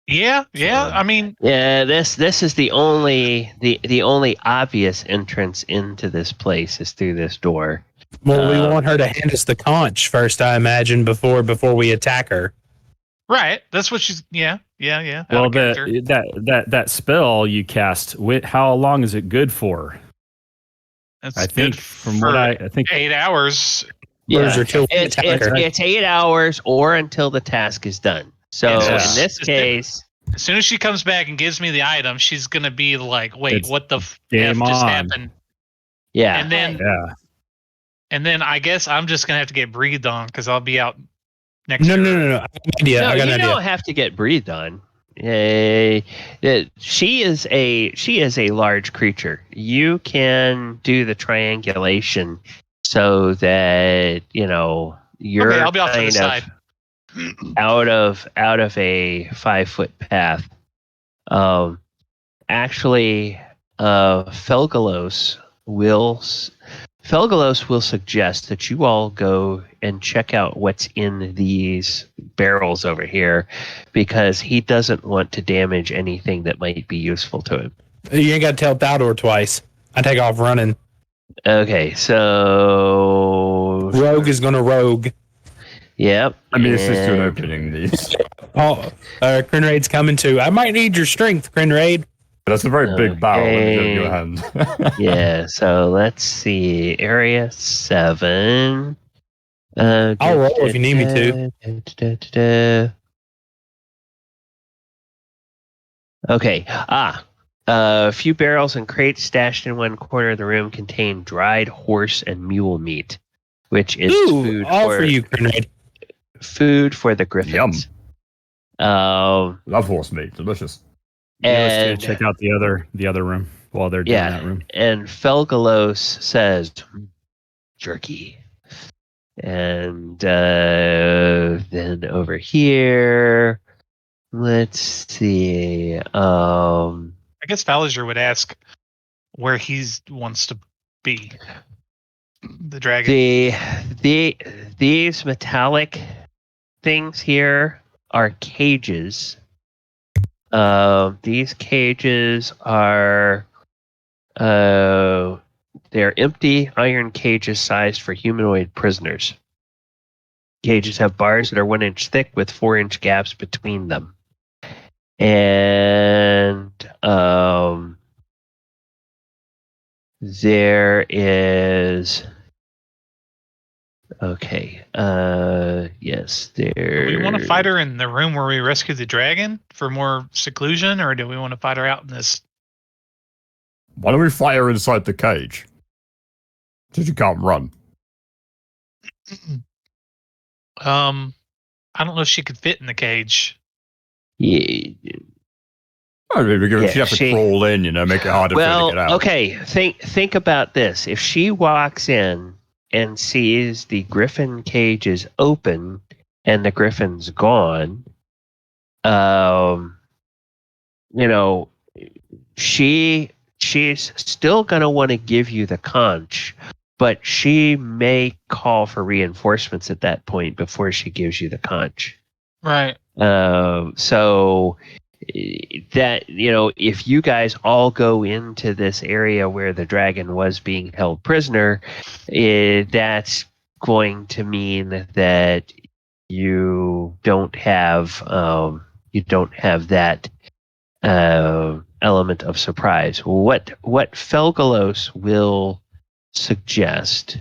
[SPEAKER 5] Yeah. I mean,
[SPEAKER 4] this is the only obvious entrance into this place is through this door.
[SPEAKER 3] Well, we want her to hand us the conch first, I imagine, before we attack her.
[SPEAKER 5] Right. That's what she's. Yeah.
[SPEAKER 1] Well, that spell you cast. How long is it good for?
[SPEAKER 5] That's
[SPEAKER 1] I think
[SPEAKER 5] good
[SPEAKER 1] from what I think
[SPEAKER 5] 8 hours.
[SPEAKER 4] Yeah,
[SPEAKER 3] it's
[SPEAKER 4] 8 hours or until the task is done. So in this case,
[SPEAKER 5] as soon as she comes back and gives me the item, she's gonna be like, "Wait, what the f just happened?"
[SPEAKER 4] Yeah,
[SPEAKER 5] and then I guess I'm just gonna have to get breathed on because I'll be out next.
[SPEAKER 3] No. I got an idea.
[SPEAKER 4] Don't have to get breathed on. She is a large creature. You can do the triangulation so that you're
[SPEAKER 5] I'll be off to the side.
[SPEAKER 4] out of a 5-foot path. Actually, Felegos will suggest that you all go and check out what's in these barrels over here, because he doesn't want to damage anything that might be useful to him.
[SPEAKER 3] You ain't got to tell Thaldor twice. I take off running.
[SPEAKER 4] Okay, so
[SPEAKER 3] Rogue is gonna rogue.
[SPEAKER 4] Yep.
[SPEAKER 6] I mean, it's just an opening these.
[SPEAKER 3] Crinraid's coming too. I might need your strength, Crinraid.
[SPEAKER 6] That's a very big barrel. Let me give you a hand.
[SPEAKER 4] Yeah, so let's see. Area 7.
[SPEAKER 3] I'll roll if you need me to.
[SPEAKER 4] Okay. A few barrels and crates stashed in one corner of the room contain dried horse and mule meat, which is food
[SPEAKER 3] for you, Crinraid.
[SPEAKER 4] Food for the griffins.
[SPEAKER 6] Yum. Love horse meat. Delicious.
[SPEAKER 1] And let's check out the other room while they're doing that room.
[SPEAKER 4] And Felegos says, jerky. And then over here, let's see.
[SPEAKER 5] I guess Falager would ask where he wants to be. The dragon.
[SPEAKER 4] These metallic things here are cages. These cages are they're empty iron cages sized for humanoid prisoners. Cages have bars that are 1 inch thick with 4-inch gaps between them. And there is yes, there.
[SPEAKER 5] Do we want to fight her in the room where we rescue the dragon for more seclusion, or do we want to fight her out in this?
[SPEAKER 6] Why don't we fight her inside the cage? Since you can't run.
[SPEAKER 5] I don't know if she could fit in the cage.
[SPEAKER 4] Yeah.
[SPEAKER 6] She'd have to crawl in, make it harder for her to get out.
[SPEAKER 4] Okay, think about this. If she walks in and sees the griffin cage is open and the griffin's gone, she's still going to want to give you the conch, but she may call for reinforcements at that point before she gives you the conch.
[SPEAKER 5] Right.
[SPEAKER 4] So that, if you guys all go into this area where the dragon was being held prisoner, that's going to mean that you don't have that element of surprise. What Felegos will suggest,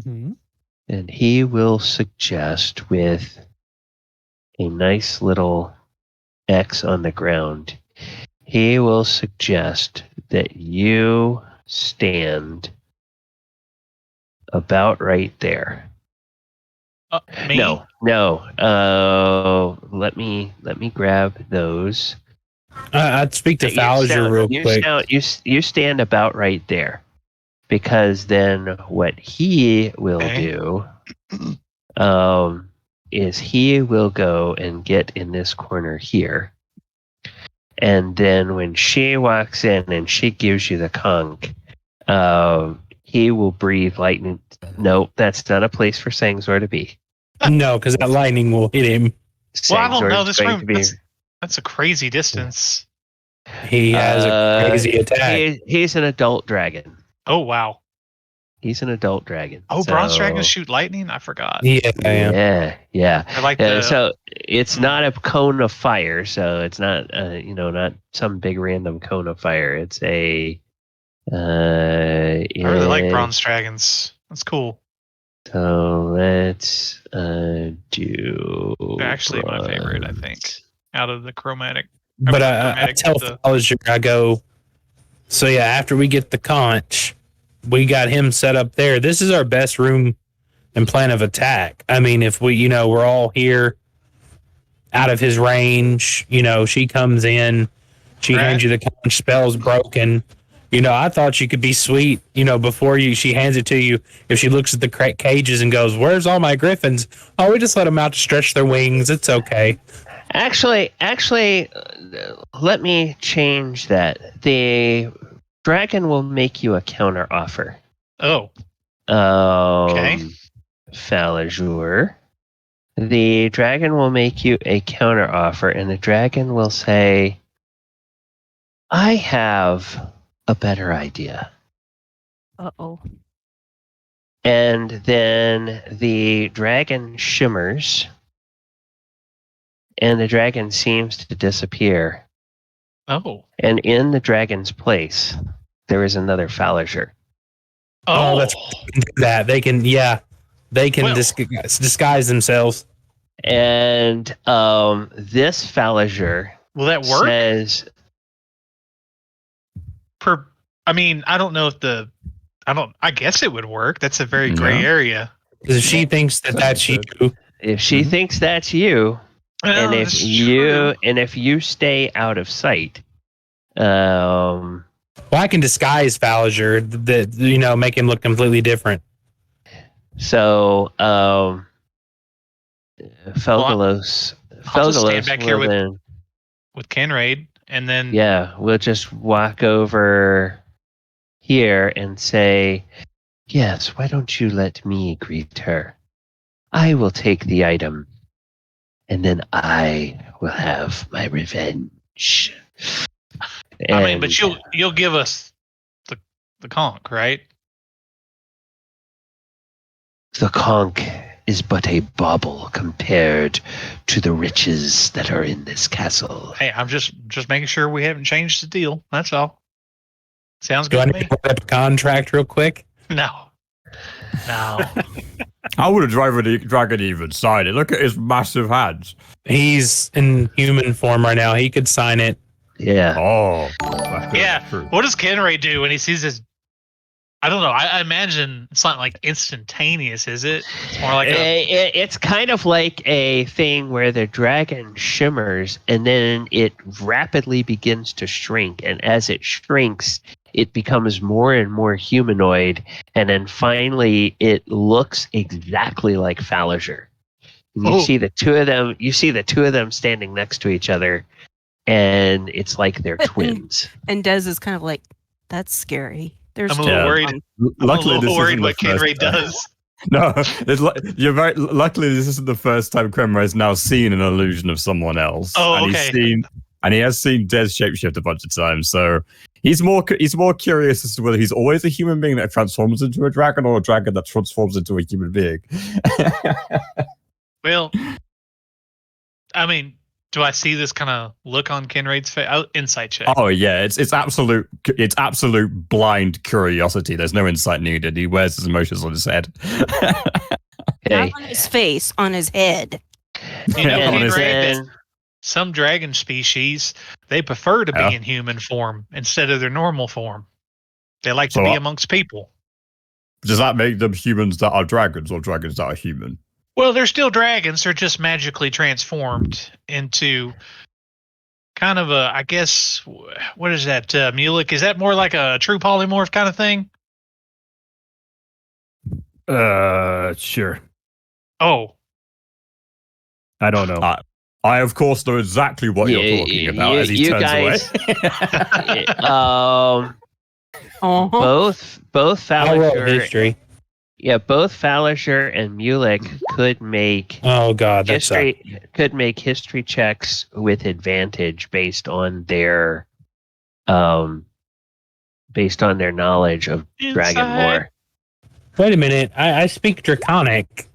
[SPEAKER 4] and he will suggest with a nice little X on the ground, he will suggest that you stand about right there.
[SPEAKER 5] Me?
[SPEAKER 4] No. Let me grab those.
[SPEAKER 3] I'd speak to Falager real quick.
[SPEAKER 4] You stand about right there, because then what he will do is he will go and get in this corner here. And then when she walks in and she gives you the conch, he will breathe lightning. No, that's not a place for Sangzor to be.
[SPEAKER 3] No, because that lightning will hit him.
[SPEAKER 5] Well, I don't know. This room, that's a crazy distance.
[SPEAKER 3] He has a crazy attack.
[SPEAKER 4] He's an adult dragon.
[SPEAKER 5] Oh, wow.
[SPEAKER 4] He's an adult dragon.
[SPEAKER 5] Oh, bronze dragons shoot lightning? I forgot.
[SPEAKER 4] Yeah.
[SPEAKER 5] I like
[SPEAKER 4] so it's not a cone of fire. So it's not, not some big random cone of fire. It's a.
[SPEAKER 5] I really like bronze dragons. That's cool.
[SPEAKER 4] So let's do.
[SPEAKER 5] They're actually my favorite, I think, out of the chromatic.
[SPEAKER 3] But I tell Felegos, I go. So yeah, after we get the conch, we got him set up there. This is our best room and plan of attack. I mean, if we, we're all here out of his range, she comes in, she hands you the conch, spell's broken. I thought she could be sweet, before she hands it to you. If she looks at the cages and goes, "Where's all my griffins?" Oh, we just let them out to stretch their wings. It's okay.
[SPEAKER 4] Actually, let me change that. The dragon will make you a counter offer.
[SPEAKER 5] Oh.
[SPEAKER 4] Okay. Falegos. The dragon will make you a counter offer, and the dragon will say, "I have a better idea."
[SPEAKER 2] Uh-oh.
[SPEAKER 4] And then the dragon shimmers, and the dragon seems to disappear.
[SPEAKER 5] Oh.
[SPEAKER 4] And in the dragon's place, there is another Falegos.
[SPEAKER 3] Oh, that's that. They can disguise themselves.
[SPEAKER 4] And this Falegos
[SPEAKER 5] will that work?
[SPEAKER 4] Says,
[SPEAKER 5] I don't know if I guess it would work. That's a very gray area.
[SPEAKER 3] If she thinks that's you.
[SPEAKER 4] If she thinks that's you, and if you stay out of sight,
[SPEAKER 3] well, I can disguise Falegos, make him look completely different.
[SPEAKER 4] So, Felegos
[SPEAKER 5] I'll just stand back here with Kenraid, and then
[SPEAKER 4] we'll just walk over here and say, "Yes, why don't you let me greet her? I will take the item, and then I will have my revenge."
[SPEAKER 5] But you'll give us the conch, right?
[SPEAKER 4] The conch is but a bauble compared to the riches that are in this castle.
[SPEAKER 5] Hey, I'm just making sure we haven't changed the deal. That's all. Sounds good
[SPEAKER 3] to me.
[SPEAKER 5] Do I need
[SPEAKER 3] to put up a contract real quick?
[SPEAKER 5] No.
[SPEAKER 6] I would have driven the dragon even sign it. Look at his massive hands.
[SPEAKER 3] He's in human form right now. He could sign it.
[SPEAKER 4] Yeah.
[SPEAKER 6] Oh.
[SPEAKER 5] Yeah. True. What does Kenray do when he sees his? I don't know. I imagine it's not like instantaneous, is it? It's more like
[SPEAKER 4] it's kind of like a thing where the dragon shimmers and then it rapidly begins to shrink. And as it shrinks, it becomes more and more humanoid. And then finally, it looks exactly like Falegos. You see the two of them standing next to each other, and it's like they're twins.
[SPEAKER 2] And Des is kind of like, that's scary.
[SPEAKER 5] I'm a little worried.
[SPEAKER 6] Luckily,
[SPEAKER 5] I'm a little worried what Kenray does.
[SPEAKER 6] No, you're very. Luckily, this isn't the first time Kenray has now seen an illusion of someone else.
[SPEAKER 5] Oh, okay.
[SPEAKER 6] And he has seen Des shapeshift a bunch of times, so he's more curious as to whether he's always a human being that transforms into a dragon or a dragon that transforms into a human being.
[SPEAKER 5] Well, do I see this kind of look on Kenraid's face? Insight check.
[SPEAKER 6] Oh yeah, it's absolute blind curiosity. There's no insight needed. He wears his emotions on his head.
[SPEAKER 2] Not on his face, on his head.
[SPEAKER 5] Kenraid, some dragon species, they prefer to be in human form instead of their normal form. They like to be amongst people.
[SPEAKER 6] Does that make them humans that are dragons or dragons that are human?
[SPEAKER 5] Well, they're still dragons. They're just magically transformed into kind of a, I guess, what is that, Mulek? Is that more like a true polymorph kind of thing?
[SPEAKER 1] Sure.
[SPEAKER 5] Oh.
[SPEAKER 1] I don't know.
[SPEAKER 6] I, of course, know exactly what you're talking about as he turns away.
[SPEAKER 4] Both Falegos
[SPEAKER 3] history.
[SPEAKER 4] Yeah, both Falegos and Mulek could make history checks with advantage based on their knowledge of dragon lore.
[SPEAKER 3] Wait a minute. I speak Draconic.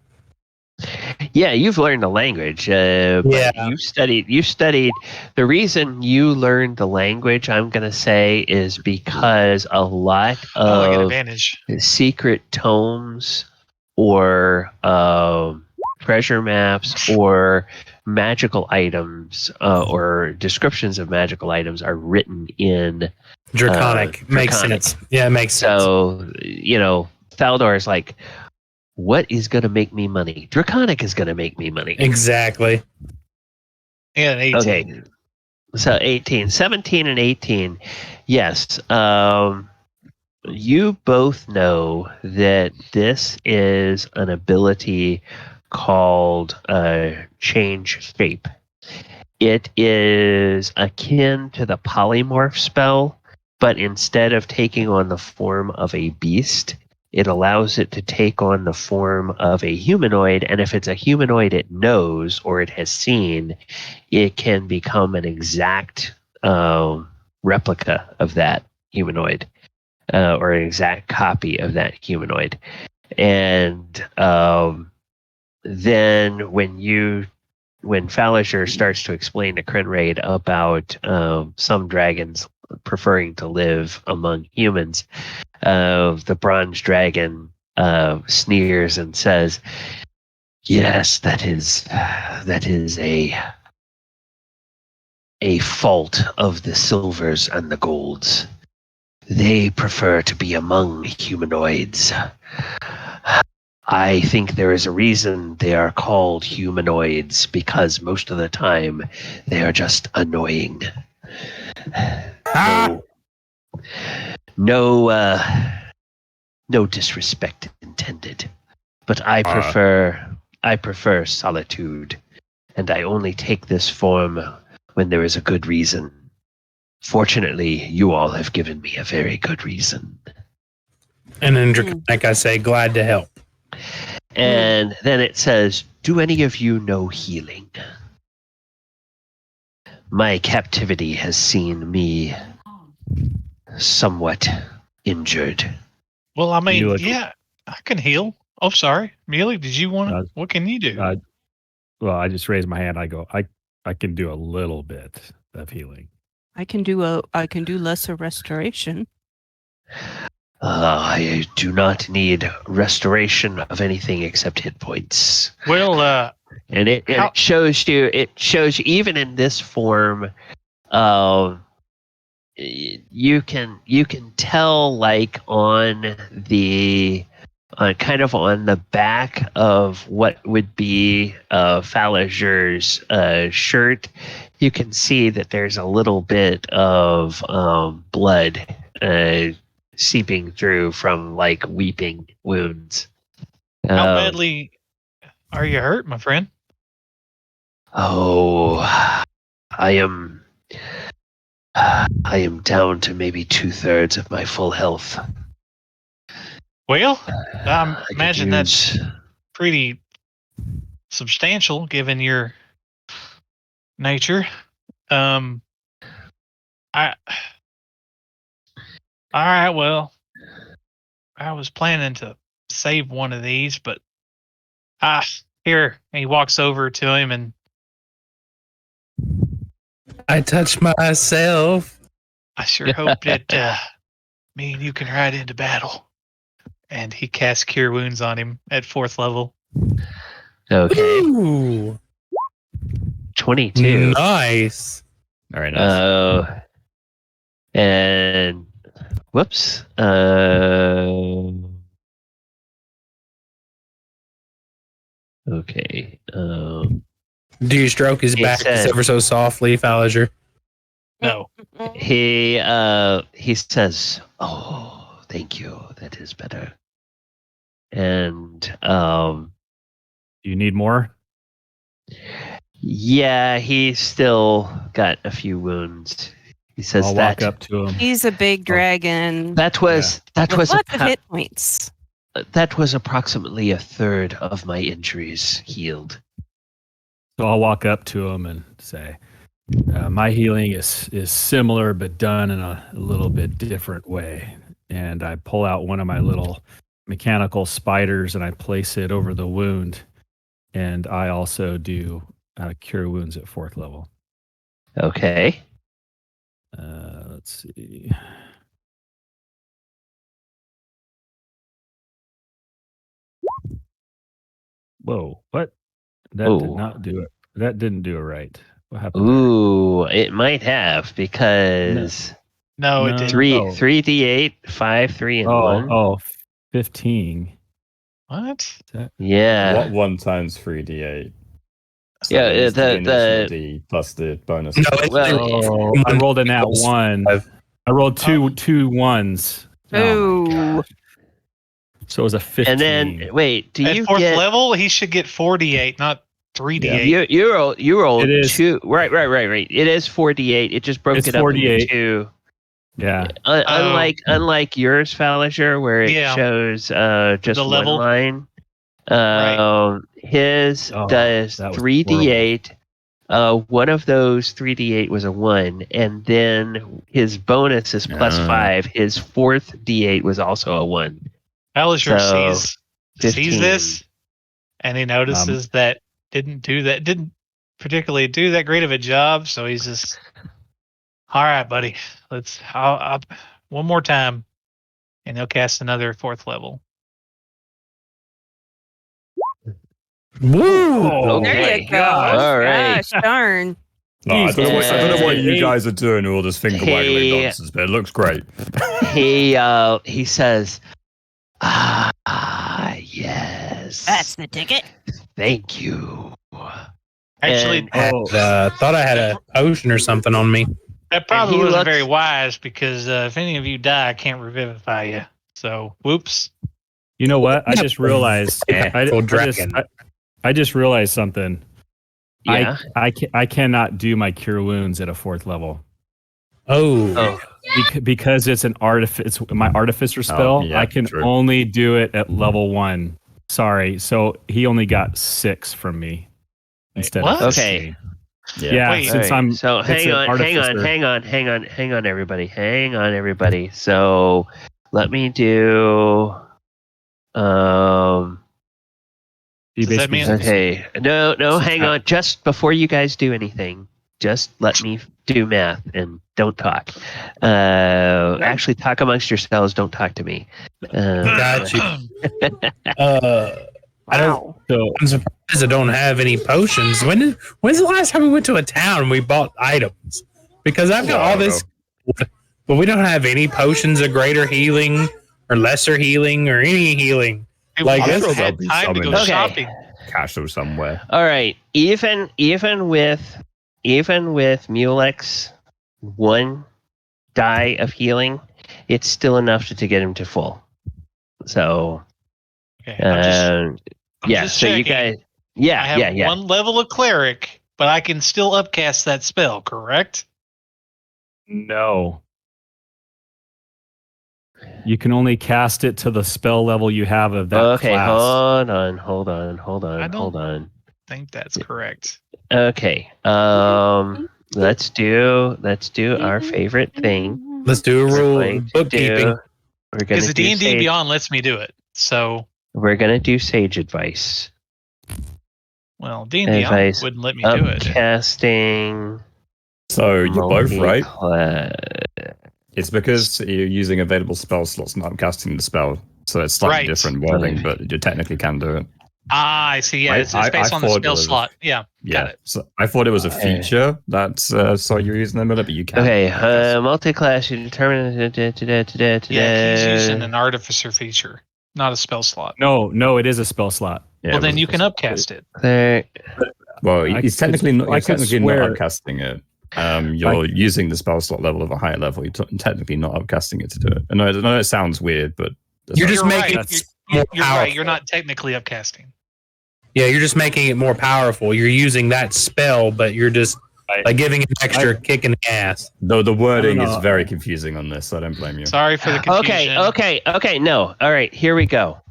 [SPEAKER 4] Yeah, you've learned the language. But you studied. The reason you learned the language, I'm going to say, is because a lot
[SPEAKER 5] I get
[SPEAKER 4] of
[SPEAKER 5] advantage.
[SPEAKER 4] secret tomes or treasure maps or magical items or descriptions of magical items are written in
[SPEAKER 3] Draconic. Makes sense. Yeah, it makes sense.
[SPEAKER 4] So, Thaldor is like, what is going to make me money? Draconic is going to make me money.
[SPEAKER 3] Exactly.
[SPEAKER 5] And 18.
[SPEAKER 4] Okay. So 18, 17 and 18. Yes. You both know that this is an ability called change shape. It is akin to the polymorph spell, but instead of taking on the form of a beast, it allows it to take on the form of a humanoid, and if it's a humanoid it knows or it has seen, it can become an exact replica of that humanoid or an exact copy of that humanoid. And then when Falasher starts to explain to Krenraid about some dragons preferring to live among humans, the bronze dragon sneers and says, "Yes, that is a fault of the silvers and the golds. They prefer to be among humanoids. I think there is a reason they are called humanoids, because most of the time they are just annoying. No disrespect intended, but I prefer solitude, and I only take this form when there is a good reason. Fortunately, you all have given me a very good reason."
[SPEAKER 3] And in Draconic, I say, glad to help.
[SPEAKER 4] And then it says, "Do any of you know healing? My captivity has seen me somewhat injured."
[SPEAKER 5] Well, I mean, yeah, I can heal. Oh, sorry. Mealy, did you want to? What can you do?
[SPEAKER 1] Well, I just raised my hand. I go, I can do a little bit of healing.
[SPEAKER 2] I can do lesser restoration.
[SPEAKER 4] I do not need restoration of anything except hit points.
[SPEAKER 5] Well,
[SPEAKER 4] and it shows you. It shows you even in this form. You can tell, like, on the kind of on the back of what would be Falasher's shirt, you can see that there's a little bit of blood seeping through from, like, weeping wounds.
[SPEAKER 5] How badly are you hurt, my friend?
[SPEAKER 4] Oh, I am down to maybe 2/3 of my full health.
[SPEAKER 5] Well, I imagine that's pretty substantial given your nature. All right, well, I was planning to save one of these, but here. And he walks over to him and
[SPEAKER 3] I touch myself.
[SPEAKER 5] I sure hope that me and you can ride into battle. And he casts Cure Wounds on him at 4th level.
[SPEAKER 4] Okay.
[SPEAKER 3] Ooh.
[SPEAKER 4] 22.
[SPEAKER 3] Nice.
[SPEAKER 1] All right. Nice.
[SPEAKER 4] And whoops. Okay.
[SPEAKER 3] Do you stroke his back ever so softly, Falasher?
[SPEAKER 5] No.
[SPEAKER 4] He says, "Oh, thank you. That is better." And
[SPEAKER 1] do you need more?
[SPEAKER 4] Yeah, he's still got a few wounds. He says,
[SPEAKER 1] I'll walk up to him.
[SPEAKER 2] He's a big dragon.
[SPEAKER 4] That was
[SPEAKER 2] lots of hit points.
[SPEAKER 4] That was approximately 1/3 of my injuries healed.
[SPEAKER 1] So I'll walk up to him and say, my healing is similar, but done in a little bit different way. And I pull out one of my little mechanical spiders and I place it over the wound. And I also do cure wounds at 4th level.
[SPEAKER 4] Okay.
[SPEAKER 1] Let's see. Whoa, what? That did not do it. That didn't do it right. What happened?
[SPEAKER 4] Ooh, it might have because
[SPEAKER 5] no, it didn't.
[SPEAKER 4] 3d8, 5, 3, and 1.
[SPEAKER 1] Oh, 15.
[SPEAKER 5] What?
[SPEAKER 4] Yeah.
[SPEAKER 6] What 1 times 3d8?
[SPEAKER 4] So yeah, the
[SPEAKER 6] D plus the bonus.
[SPEAKER 3] No,
[SPEAKER 1] I rolled a nat 1. I rolled two ones.
[SPEAKER 2] Oh.
[SPEAKER 1] So it was a 15.
[SPEAKER 4] And then wait, do
[SPEAKER 5] at
[SPEAKER 4] you
[SPEAKER 5] 4th
[SPEAKER 4] get
[SPEAKER 5] level? He should get 4d8, not 3d8.
[SPEAKER 4] You roll
[SPEAKER 1] It is,
[SPEAKER 4] 2. Right. It is 4d8. It just broke
[SPEAKER 1] it's
[SPEAKER 4] it up
[SPEAKER 1] 48.
[SPEAKER 4] into 2.
[SPEAKER 1] Yeah.
[SPEAKER 4] Unlike yours, Falager, where it shows just
[SPEAKER 5] the
[SPEAKER 4] one
[SPEAKER 5] level
[SPEAKER 4] line.
[SPEAKER 5] Right.
[SPEAKER 4] His does 3d8. One of those 3d8 was a 1, and then his bonus is plus 5. His 4th d8 was also a 1.
[SPEAKER 5] Falager
[SPEAKER 4] So,
[SPEAKER 5] sees this, and he notices that didn't particularly do that great of a job. So he's just, all right, buddy, I'll one more time, and he'll cast another 4th level.
[SPEAKER 3] Woo!
[SPEAKER 4] Okay.
[SPEAKER 2] There you go.
[SPEAKER 4] All right.
[SPEAKER 2] Gosh darn.
[SPEAKER 6] I don't know what you guys are doing, all this finger waggling nonsense, but it looks great.
[SPEAKER 4] He says, yes.
[SPEAKER 2] That's the ticket.
[SPEAKER 4] Thank you.
[SPEAKER 5] Actually,
[SPEAKER 3] thought I had a potion or something on me.
[SPEAKER 5] That probably wasn't very wise because if any of you die, I can't revivify you. So, whoops.
[SPEAKER 1] You know what? I just realized. I just realized something.
[SPEAKER 4] Yeah.
[SPEAKER 1] I cannot do my cure wounds at a 4th level.
[SPEAKER 3] Oh.
[SPEAKER 1] Because it's it's my artificer spell. I can only do it at level 1. Sorry. So he only got 6 from me instead of 15.
[SPEAKER 4] Okay.
[SPEAKER 1] Yeah.
[SPEAKER 5] Wait,
[SPEAKER 1] since I'm
[SPEAKER 4] so hang on, everybody. So let me do.
[SPEAKER 5] Does that mean
[SPEAKER 4] okay? No, hang on. Just before you guys do anything, just let me do math and don't talk. Actually, talk amongst yourselves. Don't talk to me.
[SPEAKER 3] Got you. I don't. I'm surprised I don't have any potions. When's the last time we went to a town and we bought items? Because I've got all this, but we don't have any potions of greater healing or lesser healing or any healing.
[SPEAKER 5] Like I'm sure there'll be time to go shopping.
[SPEAKER 6] Castle somewhere.
[SPEAKER 4] All right. Even with Mulex 1 die of healing, it's still enough to get him to full. So.
[SPEAKER 5] Okay, I'm just
[SPEAKER 4] so
[SPEAKER 5] checking.
[SPEAKER 4] you guys,
[SPEAKER 5] I have 1 level of cleric, but I can still upcast that spell, correct?
[SPEAKER 1] No. You can only cast it to the spell level you have of that class.
[SPEAKER 4] Hold on.
[SPEAKER 5] I think that's correct.
[SPEAKER 4] Okay. Let's do our favorite thing.
[SPEAKER 3] Let's do a rule bookkeeping.
[SPEAKER 5] Because the D&D Beyond lets me do it. So
[SPEAKER 4] we're gonna do sage advice.
[SPEAKER 5] Well, D&D Beyond wouldn't let me do it.
[SPEAKER 4] Casting.
[SPEAKER 6] So you're both right. It's because you're using available spell slots, not casting the spell. So it's slightly different wording, but you technically can do it.
[SPEAKER 5] I see. Yeah, it's based on the spell slot. Got it.
[SPEAKER 6] So I thought it was a feature that so you're using them, but you can.
[SPEAKER 4] Okay, multiclass. You determine.
[SPEAKER 5] Yeah, he's using an artificer feature, not a spell slot.
[SPEAKER 1] No, it is a spell slot.
[SPEAKER 5] Yeah, well, then you can upcast it.
[SPEAKER 6] Well, he's technically not upcasting it. You're using the spell slot level of a higher level. You're technically not upcasting it to do it. I know it sounds weird, but
[SPEAKER 3] you're just making it more powerful.
[SPEAKER 5] Right. You're not technically upcasting.
[SPEAKER 3] Yeah, you're just making it more powerful. You're using that spell, but you're just like giving an extra kick in the ass.
[SPEAKER 6] Though the wording is very confusing on this, so I don't blame you.
[SPEAKER 5] Sorry for the confusion.
[SPEAKER 4] Okay. No. All right, here we go.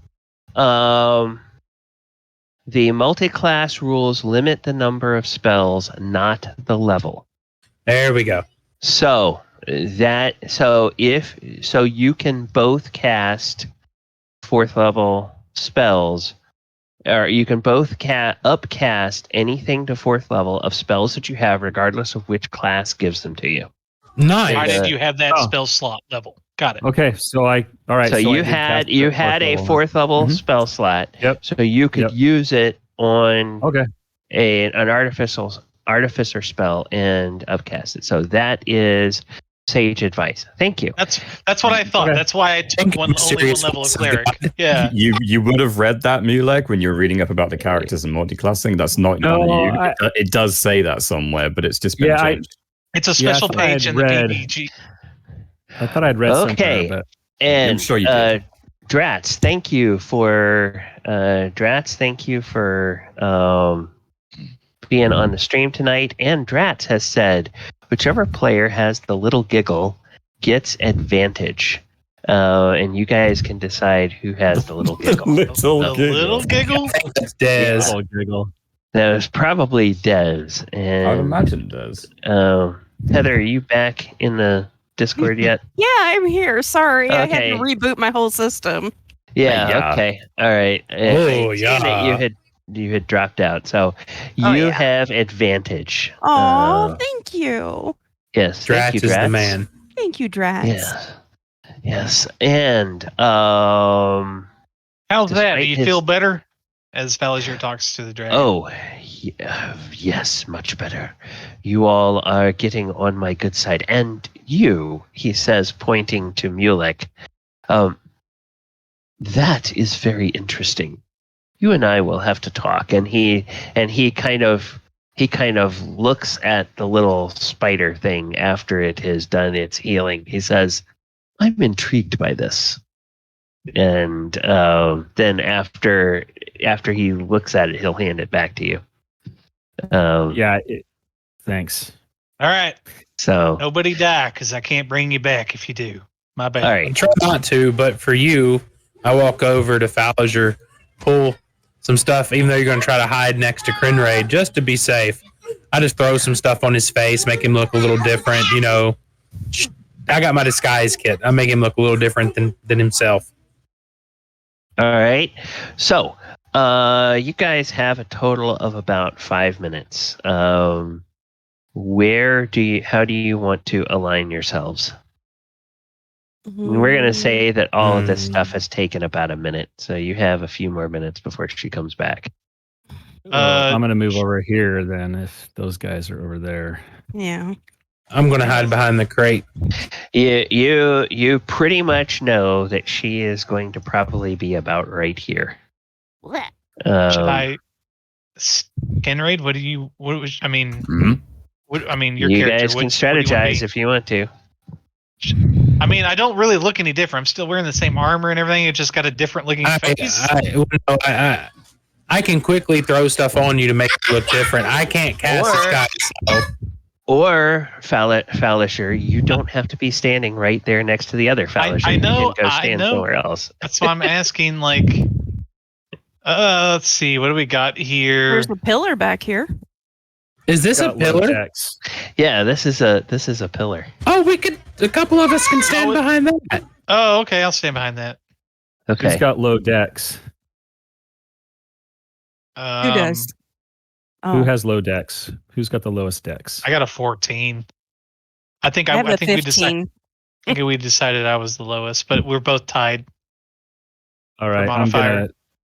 [SPEAKER 4] The multi-class rules limit the number of spells, not the level.
[SPEAKER 3] There we go.
[SPEAKER 4] So you can both cast 4th level spells, or you can both upcast anything to 4th level of spells that you have, regardless of which class gives them to you.
[SPEAKER 3] Nice.
[SPEAKER 5] Why did you have that spell slot level? Got it.
[SPEAKER 1] Okay, so all right.
[SPEAKER 4] So you had a 4th level spell slot.
[SPEAKER 1] Yep.
[SPEAKER 4] So you could use it on an artificer spell and upcast it. So that is sage advice. Thank you.
[SPEAKER 5] That's what I thought.
[SPEAKER 1] Okay.
[SPEAKER 5] That's why I took only one level of cleric. Yeah.
[SPEAKER 6] You would have read that, Mulek, when you were reading up about the characters and multiclassing. That's not you. It does say that somewhere, but it's just been changed.
[SPEAKER 5] It's a special page in the BBG.
[SPEAKER 1] I thought I'd read somewhere, but
[SPEAKER 4] and
[SPEAKER 6] I'm sure you did.
[SPEAKER 4] Dratz, thank you for being on the stream tonight. And Dratz has said, whichever player has the little giggle gets advantage. And you guys can decide who has the little giggle.
[SPEAKER 5] Little giggle?
[SPEAKER 3] That's Dez.
[SPEAKER 1] Little giggle.
[SPEAKER 4] That was probably Dez. And,
[SPEAKER 6] I would imagine Dez.
[SPEAKER 4] Heather, are you back in the Discord yet?
[SPEAKER 2] Yeah, I'm here. Sorry,
[SPEAKER 4] Okay.
[SPEAKER 2] I had to reboot my whole system.
[SPEAKER 4] Yeah. Okay. All right.
[SPEAKER 3] Yeah.
[SPEAKER 4] You had dropped out, so you have advantage.
[SPEAKER 2] Oh, thank you.
[SPEAKER 4] Yes,
[SPEAKER 3] Dratz
[SPEAKER 4] thank you,
[SPEAKER 3] is
[SPEAKER 4] Dratz.
[SPEAKER 3] the man.
[SPEAKER 2] Thank you, Dratz.
[SPEAKER 4] Yes. And
[SPEAKER 5] how's that? Do you feel better as Falasure talks to the dragon?
[SPEAKER 4] Oh, yes, much better. You all are getting on my good side, and you, he says, pointing to Mulek. That is very interesting. You and I will have to talk. And he kind of looks at the little spider thing after it has done its healing. He says, I'm intrigued by this. And then after he looks at it, he'll hand it back to you.
[SPEAKER 1] Thanks.
[SPEAKER 5] All right.
[SPEAKER 4] So
[SPEAKER 5] nobody die, because I can't bring you back if you do. My bad.
[SPEAKER 4] All right.
[SPEAKER 3] I try not to, but for you, I walk over to Falasure, pull some stuff, even though you're going to try to hide next to Crinraid, just to be safe. I just throw some stuff on his face, make him look a little different. You know, I got my disguise kit. I make him look a little different than himself.
[SPEAKER 4] All right. So, you guys have a total of about 5 minutes. How do you want to align yourselves? We're going to say that all of this stuff has taken about a minute, so you have a few more minutes before she comes back.
[SPEAKER 1] I'm going to move over here then if those guys are over there.
[SPEAKER 2] Yeah.
[SPEAKER 3] I'm going to hide behind the crate.
[SPEAKER 4] You pretty much know that she is going to probably be about right here.
[SPEAKER 5] Should I skin raid? What was? I mean, your
[SPEAKER 4] you
[SPEAKER 5] character.
[SPEAKER 4] Guys can strategize if you want to.
[SPEAKER 5] I mean, I don't really look any different. I'm still wearing the same armor and everything. It just got a different looking face.
[SPEAKER 3] I can quickly throw stuff on you to make it look different. I can't cast disguise.
[SPEAKER 4] Or Falasure, you don't have to be standing right there next to the other Falasure.
[SPEAKER 5] I know.
[SPEAKER 4] You can go stand somewhere else.
[SPEAKER 5] That's why I'm asking. Like, let's see. What do we got here?
[SPEAKER 2] There's a pillar back here.
[SPEAKER 3] Is this a pillar?
[SPEAKER 4] Yeah, this is a pillar.
[SPEAKER 3] Oh, a couple of us can stand behind that.
[SPEAKER 5] Oh, okay. I'll stand behind that.
[SPEAKER 4] Okay.
[SPEAKER 1] Who's got low dex?
[SPEAKER 2] Who does?
[SPEAKER 1] Who has low dex? Who's got the lowest dex?
[SPEAKER 5] I got a 14. I think
[SPEAKER 2] I have a
[SPEAKER 5] 15. I think we decided I was the lowest, but we're both tied.
[SPEAKER 1] All right,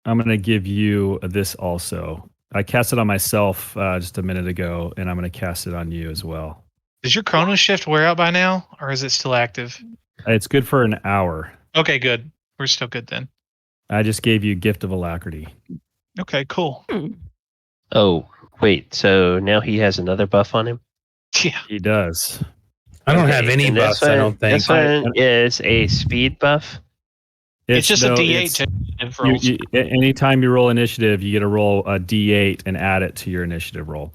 [SPEAKER 1] I'm gonna give you this also. I cast it on myself just a minute ago, and I'm gonna cast it on you as well.
[SPEAKER 5] Does your Chrono Shift wear out by now, or is it still active?
[SPEAKER 1] It's good for an hour.
[SPEAKER 5] Okay, good. We're still good then.
[SPEAKER 1] I just gave you Gift of Alacrity.
[SPEAKER 5] Okay, cool.
[SPEAKER 4] Oh, wait. So now he has another buff on him?
[SPEAKER 5] Yeah.
[SPEAKER 1] He does.
[SPEAKER 3] I don't have any buffs, I don't think.
[SPEAKER 4] This one is a speed buff.
[SPEAKER 5] It's just a D8.
[SPEAKER 1] Anytime you roll initiative, you get to roll a D8 and add it to your initiative roll.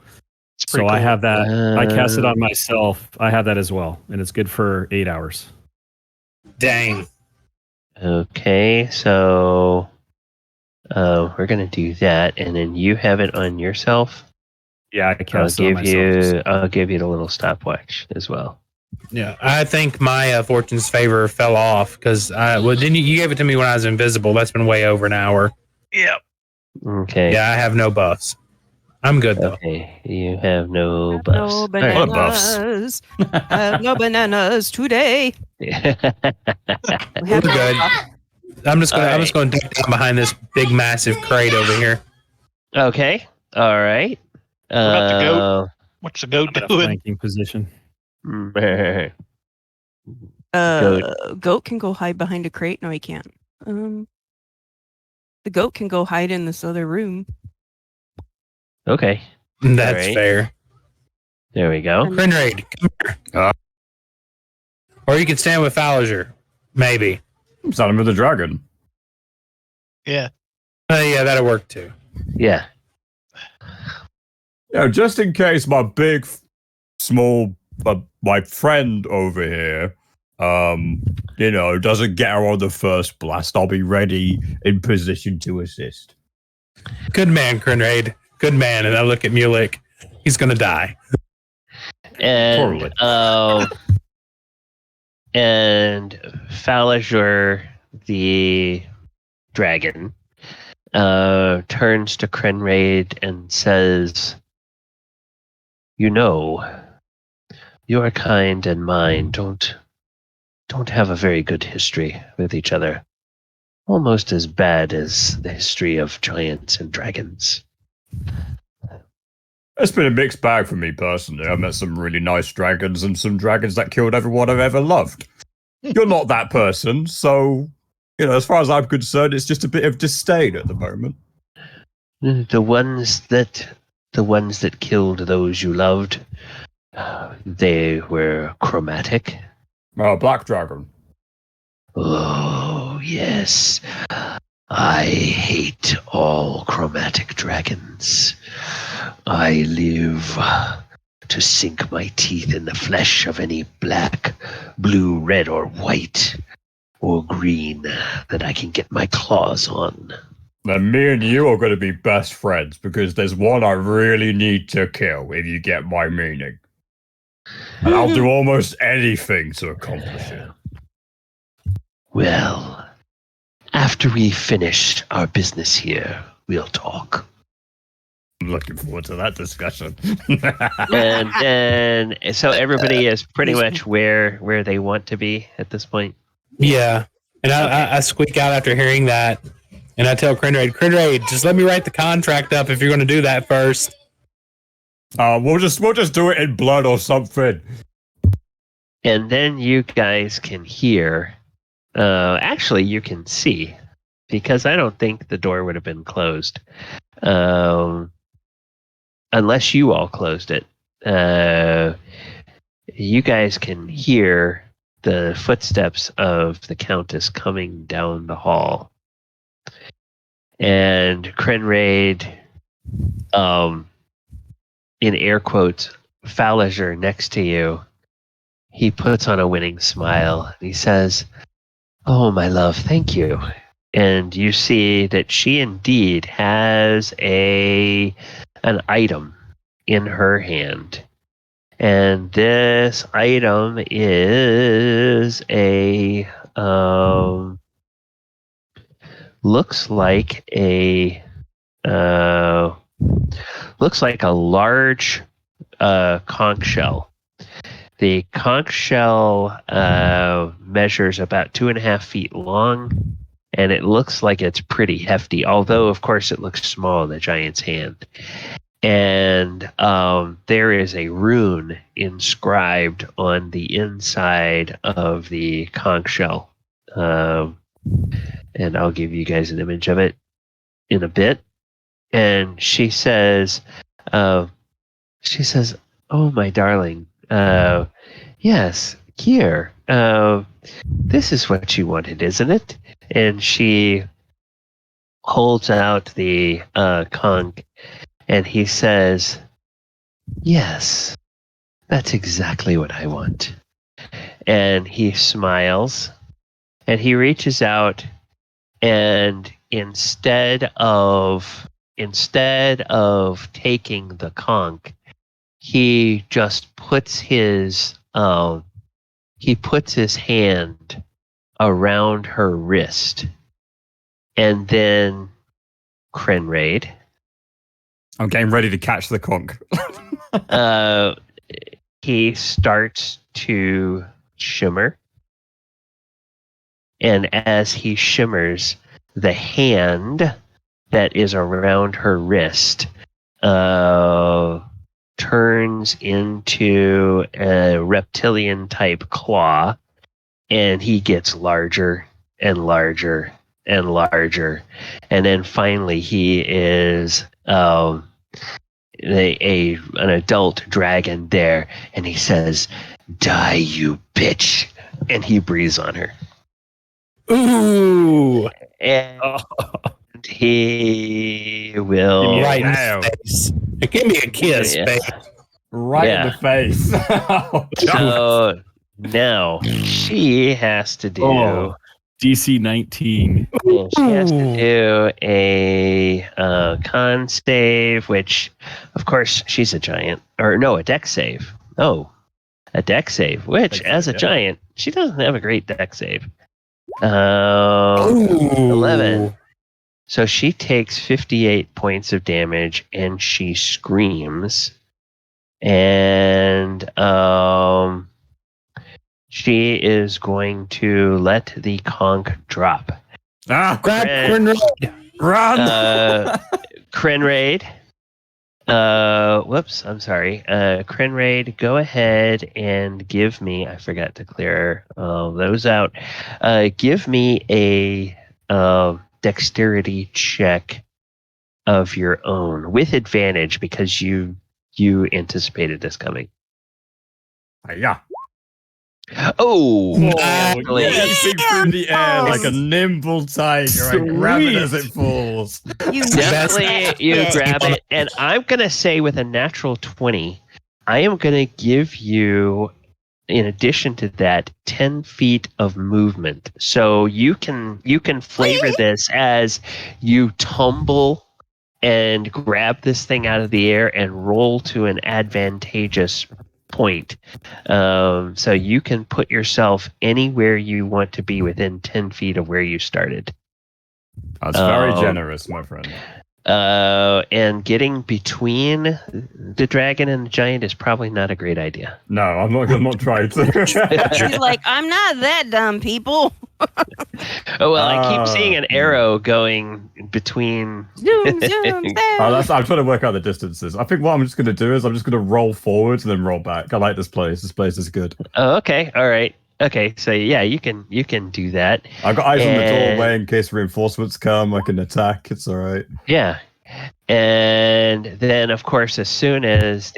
[SPEAKER 1] So cool. I have that. I cast it on myself. I have that as well, and it's good for 8 hours.
[SPEAKER 3] Dang.
[SPEAKER 4] Okay, so we're gonna do that, and then you have it on yourself.
[SPEAKER 1] Yeah, I cast it on myself.
[SPEAKER 4] I'll give you the little stopwatch as well.
[SPEAKER 3] Yeah, I think my fortune's favor fell off because didn't you gave it to me when I was invisible? That's been way over an hour.
[SPEAKER 5] Yep.
[SPEAKER 4] Okay.
[SPEAKER 3] Yeah, I have no buffs. I'm good though.
[SPEAKER 4] Okay, you have no buffs.
[SPEAKER 2] No bananas. No bananas today.
[SPEAKER 3] We're good. I'm just gonna duck down behind this big massive crate over here.
[SPEAKER 4] Okay. All right.
[SPEAKER 5] What about the goat? What's the goat
[SPEAKER 1] I'm in a
[SPEAKER 5] doing?
[SPEAKER 1] flanking position.
[SPEAKER 2] Goat can go hide behind a crate. No, he can't. The goat can go hide in this other room.
[SPEAKER 4] Okay.
[SPEAKER 3] That's fair.
[SPEAKER 4] There we go.
[SPEAKER 3] Crinraid, come here. Or you can stand with Falager. Maybe.
[SPEAKER 6] I'm standing with the dragon.
[SPEAKER 5] Yeah.
[SPEAKER 3] Yeah, that'll work too.
[SPEAKER 4] Yeah.
[SPEAKER 6] Yeah, just in case my big, small, my friend over here, doesn't get her on the first blast, I'll be ready in position to assist.
[SPEAKER 3] Good man, Crinraid. Good man. And I look at Mulek. He's gonna die.
[SPEAKER 4] And and Falager, the dragon, turns to Crinraid and says, your kind and mine don't have a very good history with each other. Almost as bad as the history of giants and dragons.
[SPEAKER 6] It's been a mixed bag for me personally. I met some really nice dragons and some dragons that killed everyone I've ever loved. You're not that person, so, as far as I'm concerned, it's just a bit of disdain at the moment.
[SPEAKER 4] The ones that killed those you loved, they were chromatic.
[SPEAKER 6] Black dragon.
[SPEAKER 4] Oh, yes. I hate all chromatic dragons. I live to sink my teeth in the flesh of any black, blue, red, or white, or green that I can get my claws on.
[SPEAKER 6] Then me and you are going to be best friends, because there's one I really need to kill, if you get my meaning. And I'll do almost anything to accomplish it.
[SPEAKER 4] Well, after we finish our business here, we'll talk.
[SPEAKER 6] I'm looking forward to that discussion.
[SPEAKER 4] and so everybody is pretty much where they want to be at this point.
[SPEAKER 3] Yeah. And I squeak out after hearing that. And I tell Crinraid, just let me write the contract up if you're going to do that first.
[SPEAKER 6] We'll just do it in blood or something.
[SPEAKER 4] And then you guys can hear. Actually, you can see, because I don't think the door would have been closed, unless you all closed it. You guys can hear the footsteps of the Countess coming down the hall. And Crinraid, in air quotes, Falager next to you, he puts on a winning smile. And he says, "Oh, my love, thank you." And you see that she indeed has an item in her hand. And this item is looks like a large conch shell. The conch shell measures about 2.5 feet long, and it looks like it's pretty hefty, although, of course, it looks small in the giant's hand. And there is a rune inscribed on the inside of the conch shell. And I'll give you guys an image of it in a bit. And she says, "Oh, my darling, yes, here. This is what you wanted, isn't it?" And she holds out the conch, and he says, "Yes, that's exactly what I want." And he smiles, and he reaches out, and instead of taking the conch, he just puts his he puts his hand around her wrist, and then Krenraid.
[SPEAKER 6] I'm getting ready to catch the conch.
[SPEAKER 4] He starts to shimmer, and as he shimmers, the hand that is around her wrist turns into a reptilian type claw, and he gets larger and larger and larger, and then finally he is an adult dragon there, and he says, "Die, you bitch," and he breathes on her.
[SPEAKER 3] Ooh,
[SPEAKER 4] And he will
[SPEAKER 3] right in the face. Give me a kiss, babe.
[SPEAKER 6] Right in the face.
[SPEAKER 4] So now she has to do
[SPEAKER 1] DC 19.
[SPEAKER 4] She has to do a con save, which, of course, she's a giant. Or no, a dex save. Oh, a dex save, which, as a giant, she doesn't have a great dex save. 11. So she takes 58 points of damage, and she screams. And she is going to let the conch drop.
[SPEAKER 3] Grab Krenraid.
[SPEAKER 6] Run!
[SPEAKER 4] Krenraid. Whoops, I'm sorry. Krenraid, go ahead and give me, I forgot to clear those out. Give me a dexterity check of your own with advantage because you anticipated this coming.
[SPEAKER 6] Yeah.
[SPEAKER 4] Oh,
[SPEAKER 6] racing through the air like a nimble tiger and grab it as it falls.
[SPEAKER 2] You
[SPEAKER 4] grab it, and I'm gonna say with a natural 20, I am gonna give you, in addition to that, 10 feet of movement. So you can flavor this as you tumble and grab this thing out of the air and roll to an advantageous point. So you can put yourself anywhere you want to be within 10 feet of where you started.
[SPEAKER 6] That's very generous, my friend.
[SPEAKER 4] And getting between the dragon and the giant is probably not a great idea.
[SPEAKER 6] No, I'm not trying to.
[SPEAKER 2] She's like, I'm not that dumb, people.
[SPEAKER 4] I keep seeing an arrow going between.
[SPEAKER 2] Zoom, zoom,
[SPEAKER 6] I'm trying to work out the distances. I think what I'm just going to do is I'm just going to roll forwards and then roll back. I like this place. This place is good.
[SPEAKER 4] Oh, okay. All right. Okay. So yeah, you can do that.
[SPEAKER 6] I've got eyes on the doorway in case reinforcements come. I can attack. It's all right.
[SPEAKER 4] Yeah. And then, of course, as soon as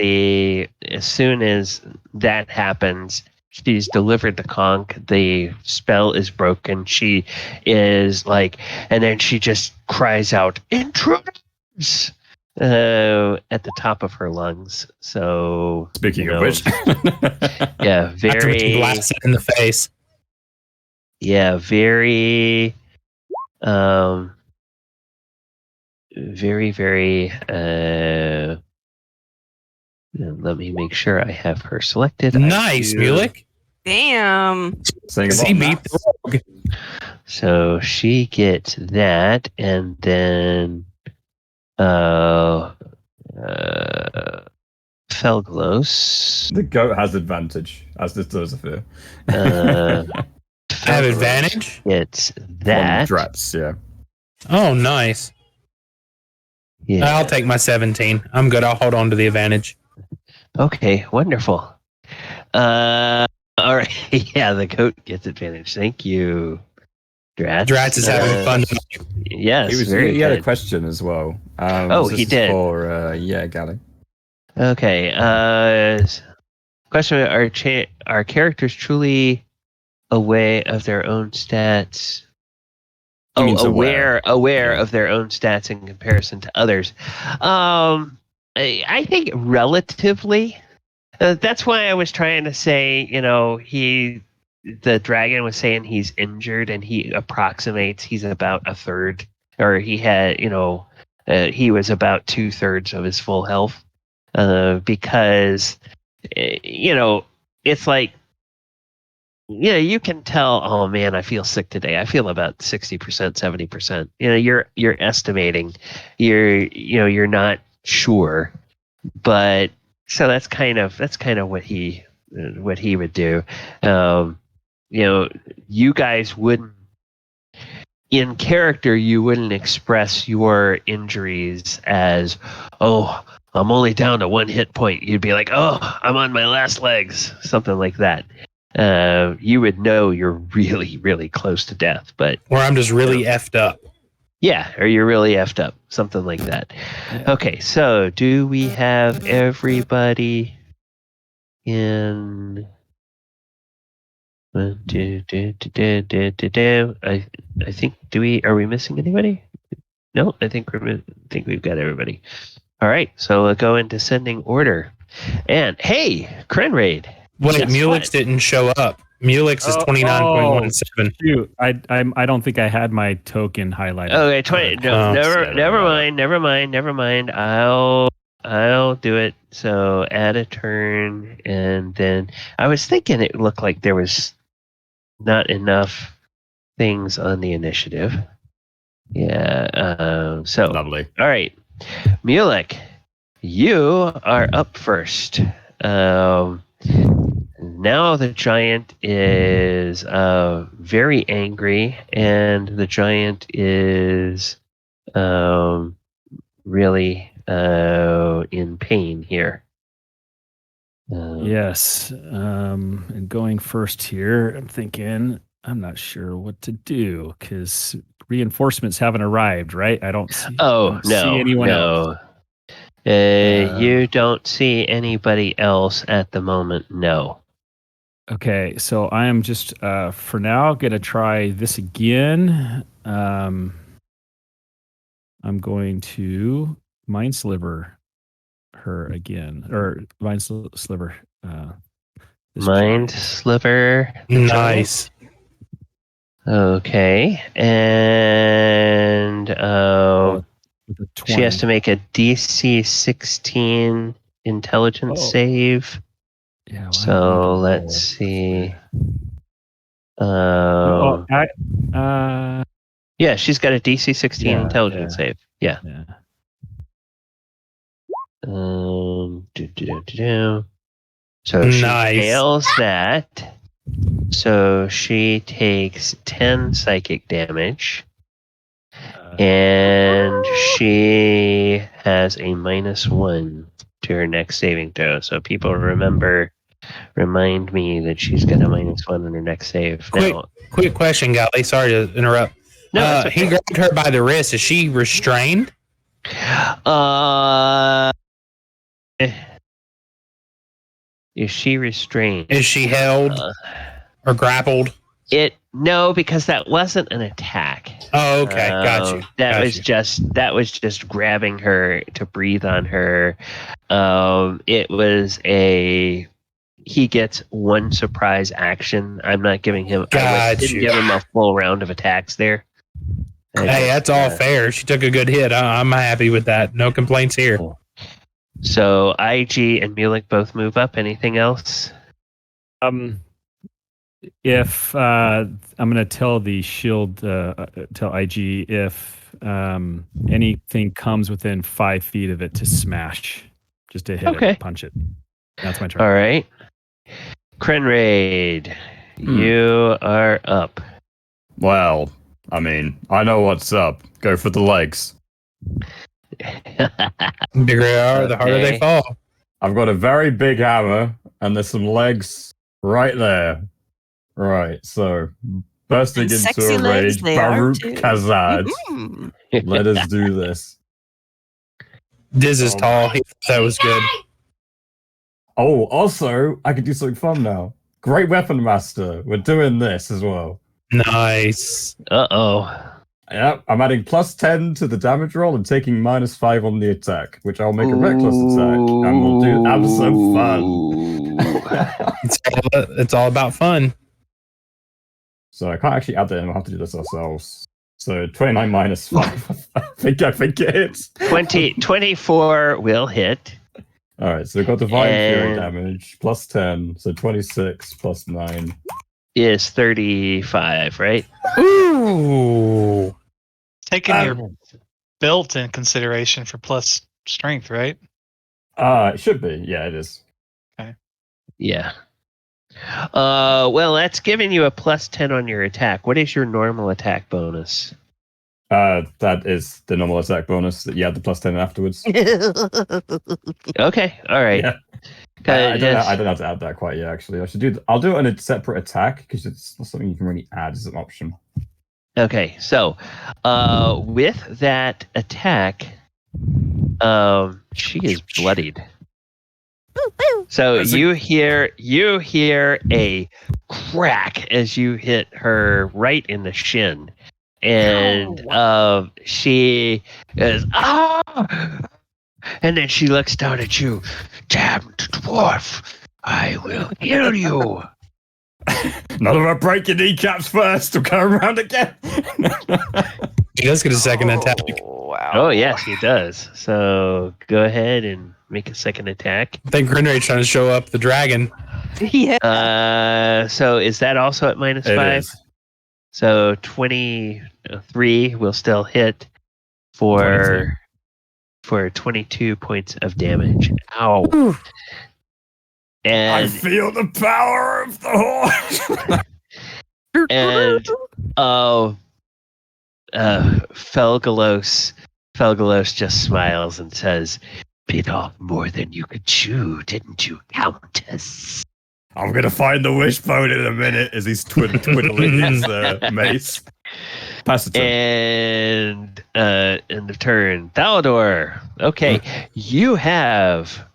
[SPEAKER 4] that happens, she's delivered the conch. The spell is broken. She is like, and then she just cries out, "Intruders!" At the top of her lungs. So
[SPEAKER 6] speaking of which,
[SPEAKER 4] yeah, very
[SPEAKER 3] blasted in the face.
[SPEAKER 4] Yeah, very. Very, very. Let me make sure I have her selected.
[SPEAKER 3] Nice, Mulek.
[SPEAKER 2] Damn.
[SPEAKER 4] So she gets that, and then Felegos.
[SPEAKER 6] The goat has advantage, as does Fear.
[SPEAKER 3] Have advantage?
[SPEAKER 4] It's that.
[SPEAKER 6] Drats, yeah.
[SPEAKER 3] Oh, nice.
[SPEAKER 4] Yeah.
[SPEAKER 3] I'll take my 17. I'm good. I'll hold on to the advantage.
[SPEAKER 4] Okay, wonderful. All right. Yeah, the goat gets advantage. Thank you, Drats.
[SPEAKER 3] Drats is having fun.
[SPEAKER 4] Yes,
[SPEAKER 6] he had a question as well.
[SPEAKER 4] He did.
[SPEAKER 6] For Gally.
[SPEAKER 4] Okay. Question: Are characters truly aware of their own stats? Aware of their own stats in comparison to others. I think relatively. That's why I was trying to say, the dragon was saying he's injured, and he approximates he's about a third, or he had, he was about 2/3 of his full health, because, it's like you can tell, oh man, I feel sick today. I feel about 60%, 70%. You're estimating. You're not sure. But so that's kind of what he would do. You guys wouldn't, in character, you wouldn't express your injuries as, oh, I'm only down to 1 hit point. You'd be like, oh, I'm on my last legs, something like that. You would know you're really, really close to death, but
[SPEAKER 3] or I'm just really effed up.
[SPEAKER 4] Yeah, or you're really effed up, something like that. Yeah. Okay, so do we have everybody in? I think. Are we missing anybody? No, I think we've got everybody. All right, so we'll go into sending order. And hey, Krenraid.
[SPEAKER 3] Wait, Mulix didn't show up. Mulix is 29.17.
[SPEAKER 1] Shoot, I don't think I had my token highlighted.
[SPEAKER 4] Okay, 20. No, never mind. I'll do it. So add a turn, and then I was thinking it looked like there was not enough things on the initiative. Yeah. So
[SPEAKER 6] lovely.
[SPEAKER 4] All right, Mulek, you are up first. Now the giant is very angry, and the giant is really in pain here.
[SPEAKER 1] Yes. And going first here, I'm thinking I'm not sure what to do because reinforcements haven't arrived, right? I don't see. See anyone else.
[SPEAKER 4] You don't see anybody else at the moment. No.
[SPEAKER 1] Okay, so I am just for now gonna try this again. I'm going to Mind Sliver her again, or Mind Sliver.
[SPEAKER 4] Mind Sliver.
[SPEAKER 3] Nice.
[SPEAKER 4] Okay, and she has to make a DC 16 intelligence save.
[SPEAKER 1] Yeah. Well,
[SPEAKER 4] so let's see. Yeah, she's got a DC 16 intelligence save. Yeah. So she fails that. So she takes 10 psychic damage. And she has a -1 to her next saving throw. So people remind me that she's got a -1 on her next save.
[SPEAKER 3] Quick question, Golly. Sorry to interrupt. No, he grabbed her by the wrist. Is she restrained?
[SPEAKER 4] Is she restrained?
[SPEAKER 3] Is she held or grappled?
[SPEAKER 4] No, because that wasn't an attack.
[SPEAKER 3] Oh, okay, got you.
[SPEAKER 4] That was just grabbing her to breathe on her. It was he gets 1 surprise action. I'm not giving him. I didn't give him a full round of attacks there.
[SPEAKER 3] Hey, that's all fair. She took a good hit. I'm happy with that. No complaints here.
[SPEAKER 4] Cool. So IG and Mulek both move up. Anything else?
[SPEAKER 1] If I'm going to tell the shield, tell IG if anything comes within 5 feet of it to smash, just to hit it, punch it. That's my turn.
[SPEAKER 4] All right. Krenraid, you are up.
[SPEAKER 6] Well, I mean, I know what's up. Go for the legs.
[SPEAKER 3] Bigger they are, the harder they fall.
[SPEAKER 6] I've got a very big hammer, and there's some legs right there. Right, so bursting into a rage, Baruch Kazad. Let us do this.
[SPEAKER 3] Diz is tall. That was good.
[SPEAKER 6] Oh, also, I can do something fun now. Great Weapon Master. We're doing this as well.
[SPEAKER 3] Nice.
[SPEAKER 4] Uh-oh.
[SPEAKER 6] Yep, I'm adding +10 to the damage roll and taking -5 on the attack, which I'll make a reckless attack, and we'll have some fun.
[SPEAKER 3] It's all about fun.
[SPEAKER 6] So I can't actually add that in. We'll have to do this ourselves. So 29 -5. I think it hits.
[SPEAKER 4] 24 will hit.
[SPEAKER 6] All right, so we've got Divine Fury damage +10, so 26 +9.
[SPEAKER 4] is 35, right?
[SPEAKER 3] Ooh.
[SPEAKER 5] Taking your belt in consideration for plus strength, right?
[SPEAKER 6] It should be. Yeah, it is.
[SPEAKER 5] Okay.
[SPEAKER 4] Yeah. Well, that's giving you a plus 10 on your attack. What is your normal attack bonus?
[SPEAKER 6] That is the normal attack bonus that you add the plus 10 afterwards.
[SPEAKER 4] Okay, all right.
[SPEAKER 6] Yeah. I don't have to add that quite yet, actually. I'll do it on a separate attack because it's not something you can really add as an option.
[SPEAKER 4] Okay, so with that attack, she is bloodied. So you hear a crack as you hit her right in the shin, and she is and then she looks down at you. Damned dwarf, I will heal you.
[SPEAKER 6] Not if I break your kneecaps first. I'm going around again.
[SPEAKER 3] He does get a second attack.
[SPEAKER 2] Wow.
[SPEAKER 4] Oh yes, he does. So go ahead and make a second attack.
[SPEAKER 3] I think Grinrage's trying to show up the dragon.
[SPEAKER 2] Yeah.
[SPEAKER 4] So is that also at minus 5?
[SPEAKER 6] Is.
[SPEAKER 4] So 23 will still hit for 22 points of damage. Ow.
[SPEAKER 2] Ooh.
[SPEAKER 6] I
[SPEAKER 4] And
[SPEAKER 6] feel the power of the horse.
[SPEAKER 4] and Felegos just smiles and says, "Bit off more than you could chew, didn't you, Countess?"
[SPEAKER 6] I'm gonna find the wishbone in a minute as he's twiddling his mace. Pass the turn.
[SPEAKER 4] And end of turn, Thalador. Okay, you have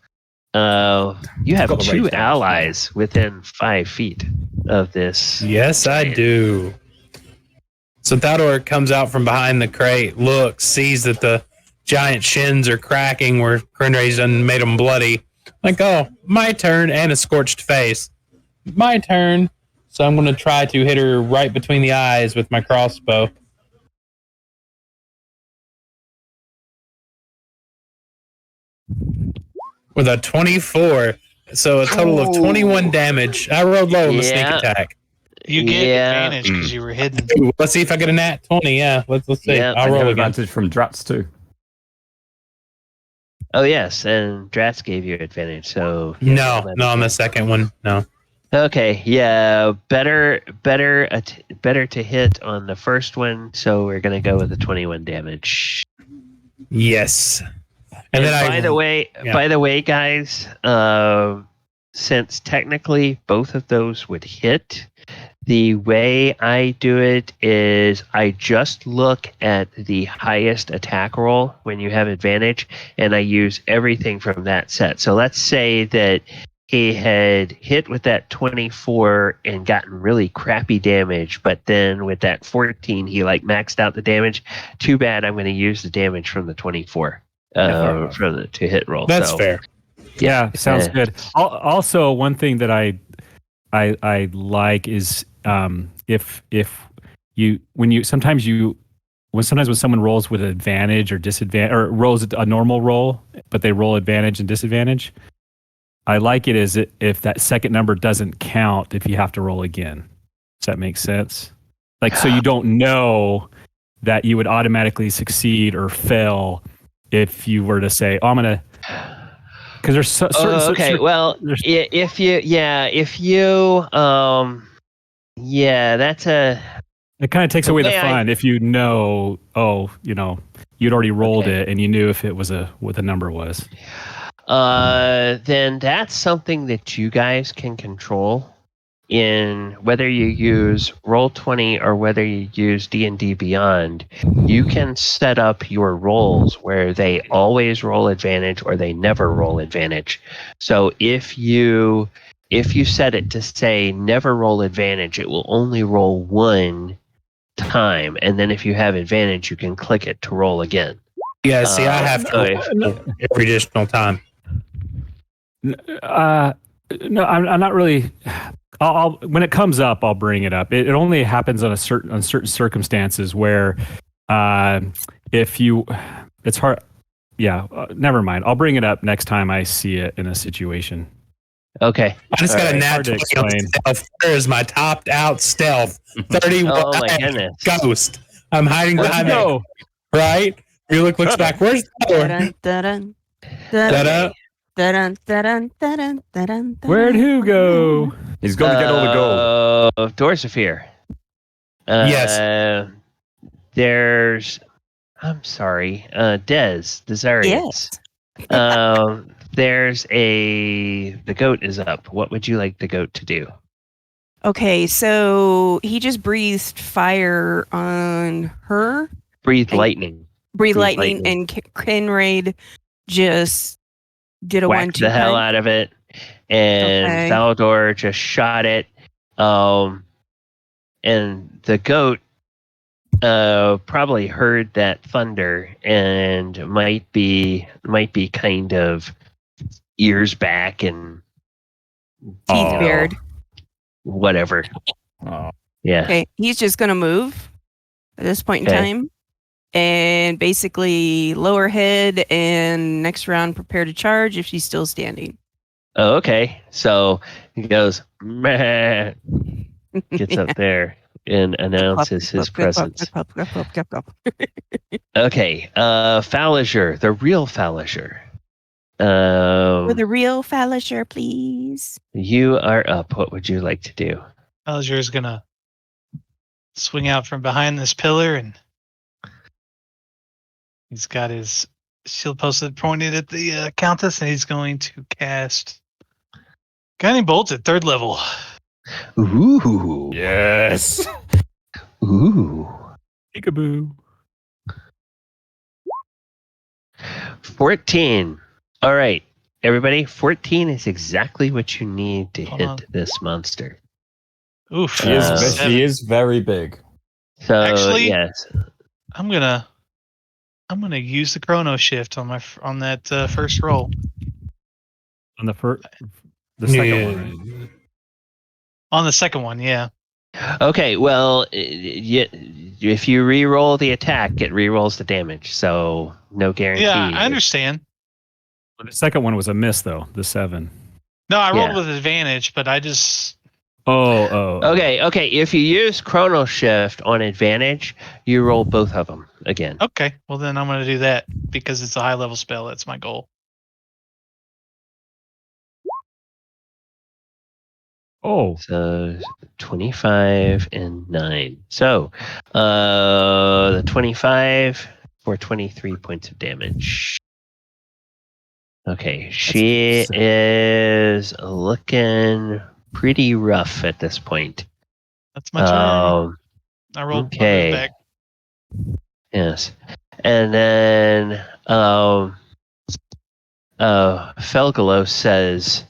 [SPEAKER 6] got the
[SPEAKER 4] 2
[SPEAKER 6] range
[SPEAKER 4] allies within 5 feet of this.
[SPEAKER 3] Yes, I do. So Thalador comes out from behind the crate, looks, sees that the giant shins are cracking where Grinrage done made them bloody. Like, oh, my turn, and a scorched face. My turn. So I'm going to try to hit her right between the eyes with my crossbow. With a 24. So a total of 21 damage. I rolled low on the sneak attack.
[SPEAKER 5] You get advantage because you were hidden.
[SPEAKER 3] Ooh, let's see if I get a nat 20. Yeah, let's see.
[SPEAKER 4] Yep.
[SPEAKER 3] I'll roll again.
[SPEAKER 6] Advantage from Drats too.
[SPEAKER 4] Oh yes, and Drats gave you advantage. So
[SPEAKER 3] No, on the second one. No.
[SPEAKER 4] Okay, yeah, better to hit on the first one. So we're gonna go with the 21 damage.
[SPEAKER 3] Yes. And then
[SPEAKER 4] by the way, guys, since technically both of those would hit, the way I do it is I just look at the highest attack roll when you have advantage, and I use everything from that set. So let's say that he had hit with that 24 and gotten really crappy damage, but then with that 14, he like maxed out the damage. Too bad. I'm going to use the damage from the 24 to hit roll.
[SPEAKER 3] That's fair.
[SPEAKER 1] Yeah, sounds good. Also, one thing that I like is if you when someone rolls with advantage or disadvantage, or rolls a normal roll but they roll advantage and disadvantage, I like it as if that second number doesn't count if you have to roll again. Does that make sense? Like, so you don't know that you would automatically succeed or fail if you were to say, "Oh, I'm gonna." Because there's certain.
[SPEAKER 4] Okay, well, if you, that's a.
[SPEAKER 1] It kind of takes away the fun if you know. Oh, you'd already rolled it and you knew if it was what the number was.
[SPEAKER 4] Then that's something that you guys can control in whether you use Roll20 or whether you use D&D Beyond. You can set up your rolls where they always roll advantage or they never roll advantage. So if you set it to say never roll advantage, it will only roll one time, and then if you have advantage, you can click it to roll again.
[SPEAKER 3] Yeah, see, I have to every additional time.
[SPEAKER 1] No, I'm not really. I'll when it comes up, I'll bring it up. It only happens on certain circumstances where, it's hard. Yeah, never mind. I'll bring it up next time I see it in a situation.
[SPEAKER 4] Okay.
[SPEAKER 3] I just got a
[SPEAKER 1] Hard to
[SPEAKER 3] natural
[SPEAKER 1] explain.
[SPEAKER 3] stealth. Where is my topped out stealth? 31.
[SPEAKER 4] Oh my goodness.
[SPEAKER 3] Ghost. I'm hiding
[SPEAKER 1] Where'd
[SPEAKER 3] behind
[SPEAKER 1] you
[SPEAKER 3] that.
[SPEAKER 1] go?
[SPEAKER 3] Right? You looks back. Where's the door?
[SPEAKER 2] Dun, dun,
[SPEAKER 3] Da-da.
[SPEAKER 2] dun, dun, dun, dun,
[SPEAKER 1] Where'd who go?
[SPEAKER 6] He's got to get all the gold.
[SPEAKER 4] Doors of Fear.
[SPEAKER 3] Yes.
[SPEAKER 4] There's. I'm sorry. Desarians.
[SPEAKER 2] Yes.
[SPEAKER 4] There's the goat is up. What would you like the goat to do?
[SPEAKER 2] Okay, so he just breathed fire on her.
[SPEAKER 4] Breathe lightning.
[SPEAKER 2] Breathe lightning, and Kinraid just did a
[SPEAKER 4] Whacked
[SPEAKER 2] 1-2
[SPEAKER 4] the hell
[SPEAKER 2] punch.
[SPEAKER 4] out of it, and Thaldor just shot it. And the goat probably heard that thunder and might be kind of ears back and
[SPEAKER 2] Teeth bared.
[SPEAKER 4] Whatever.
[SPEAKER 6] Oh.
[SPEAKER 4] Yeah.
[SPEAKER 2] Okay, he's just gonna move at this point in time, and basically lower head. And next round, prepare to charge if she's still standing.
[SPEAKER 4] Oh, okay. So he goes, meh, gets up there and announces his presence. Okay. Falisher, the real Falisher.
[SPEAKER 2] For the real Falisher, please.
[SPEAKER 4] You are up. What would you like to do?
[SPEAKER 5] Falisher's gonna swing out from behind this pillar, and he's got his shield posted pointed at the Countess, and he's going to cast Guiding Bolts at 3rd level.
[SPEAKER 4] Ooh.
[SPEAKER 6] Yes.
[SPEAKER 4] Ooh.
[SPEAKER 1] Peekaboo.
[SPEAKER 4] 14. All right, everybody. 14 is exactly what you need to hit this monster.
[SPEAKER 5] Oof.
[SPEAKER 6] She is very big.
[SPEAKER 4] So
[SPEAKER 5] actually,
[SPEAKER 4] yes,
[SPEAKER 5] I'm gonna use the chrono shift on that first roll.
[SPEAKER 1] On the second one, right?
[SPEAKER 5] On the second one, yeah.
[SPEAKER 4] Okay, well, if you re-roll the attack, it re-rolls the damage, so no guarantee.
[SPEAKER 5] Yeah, I understand.
[SPEAKER 1] The second one was a miss, though. The 7.
[SPEAKER 5] No, I rolled with advantage, but I just.
[SPEAKER 1] Oh.
[SPEAKER 4] Okay. If you use Chrono Shift on advantage, you roll both of them again.
[SPEAKER 5] Okay, well then I'm going to do that because it's a high level spell. That's my goal.
[SPEAKER 1] Oh.
[SPEAKER 4] So 25 and 9. So the 25 for 23 points of damage. Okay, she is looking pretty rough at this point.
[SPEAKER 5] That's my turn. I rolled back.
[SPEAKER 4] Yes. And then Felegos says,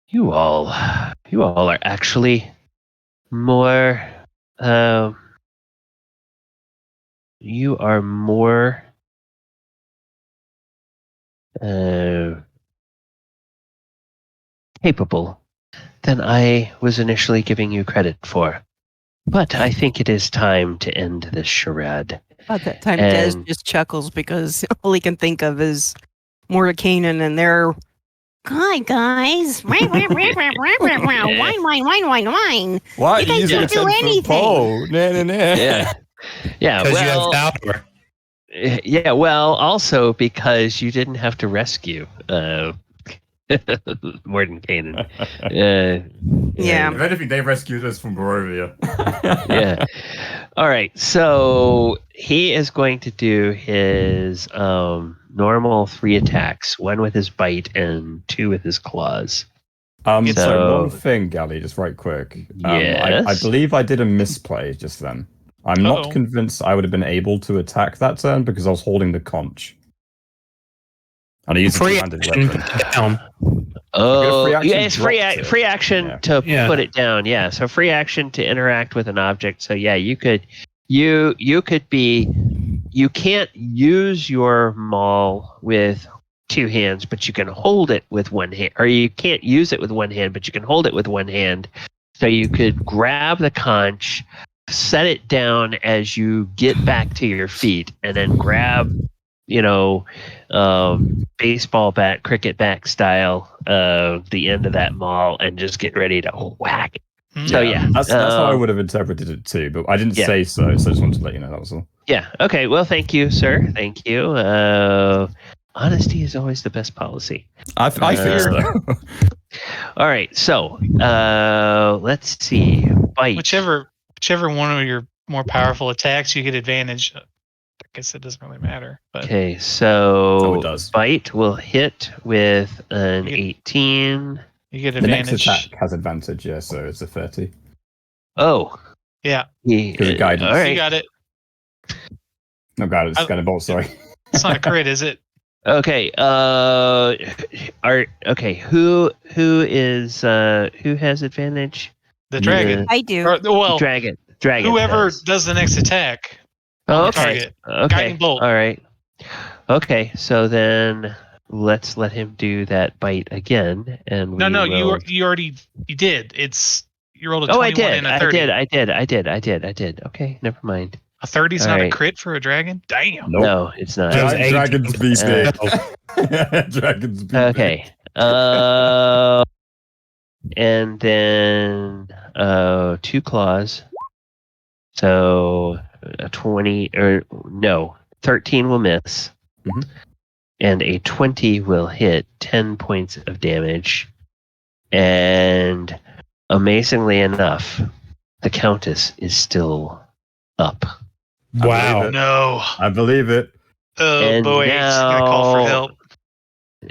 [SPEAKER 4] You all are actually more you are more capable than I was initially giving you credit for. But I think it is time to end this charade.
[SPEAKER 2] About that time, Des just chuckles because all he can think of is Mordekainen and their hi guys, wine. Why
[SPEAKER 6] Why
[SPEAKER 2] you guys don't do anything?
[SPEAKER 4] Yeah.
[SPEAKER 3] Because you have power.
[SPEAKER 4] Yeah, well, also because you didn't have to rescue Mordekainen.
[SPEAKER 2] Yeah.
[SPEAKER 6] If anything, they rescued us from Barovia.
[SPEAKER 4] Yeah. All right. So he is going to do his normal 3 attacks, 1 with his bite and 2 with his claws.
[SPEAKER 6] So one thing, Gally, just right quick.
[SPEAKER 4] Yes?
[SPEAKER 6] I believe I did a misplay just then. I'm not convinced I would have been able to attack that turn because I was holding the conch. And I used a two-handed weapon.
[SPEAKER 4] Oh, yeah, it's free action to put it down. Yeah, so free action to interact with an object. So yeah, you could be. You can't use your maul with 2 hands, but you can hold it with 1 hand. Or you can't use it with 1 hand, but you can hold it with 1 hand. So you could grab the conch, set it down as you get back to your feet, and then grab baseball bat, cricket bat style, the end of that maul and just get ready to whack. So
[SPEAKER 6] that's how I would have interpreted it too, but I didn't say so. So I just wanted to let you know that was all.
[SPEAKER 4] Yeah. Okay. Well, thank you, sir. Thank you. Honesty is always the best policy.
[SPEAKER 6] I think so.
[SPEAKER 4] All right. So let's see. Bite.
[SPEAKER 5] Whichever one of your more powerful attacks, you get advantage. I guess it doesn't really matter. But.
[SPEAKER 4] Okay. So
[SPEAKER 6] it does.
[SPEAKER 4] Bite will hit with an 18.
[SPEAKER 5] You get advantage.
[SPEAKER 6] The next attack has advantage, yeah, so it's a 30.
[SPEAKER 4] Oh.
[SPEAKER 5] Yeah.
[SPEAKER 6] Because of guidance.
[SPEAKER 5] All right. You got it.
[SPEAKER 6] No guidance, it's kind of bolt, sorry.
[SPEAKER 5] It's not a crit, is it?
[SPEAKER 4] Okay. Who has advantage?
[SPEAKER 5] The dragon.
[SPEAKER 2] I do.
[SPEAKER 4] Dragon.
[SPEAKER 5] Whoever does the next attack.
[SPEAKER 4] Okay.
[SPEAKER 5] Guiding bolt.
[SPEAKER 4] All right. Okay. So then let's let him do that bite again, and
[SPEAKER 5] you already did. You rolled a 21 and a 30.
[SPEAKER 4] I did. Okay, never mind.
[SPEAKER 5] A 30 is not a crit for a dragon? Damn.
[SPEAKER 6] Nope.
[SPEAKER 4] No, it's not.
[SPEAKER 6] Dragons be big. Dragons be
[SPEAKER 4] okay. And then 2 claws. So a 20 13 will miss.
[SPEAKER 6] Mm-hmm.
[SPEAKER 4] And a 20 will hit 10 points of damage. And amazingly enough, the Countess is still up.
[SPEAKER 3] Wow.
[SPEAKER 5] No.
[SPEAKER 6] I believe it.
[SPEAKER 5] Oh,
[SPEAKER 4] and
[SPEAKER 5] boy. She's going to call for help.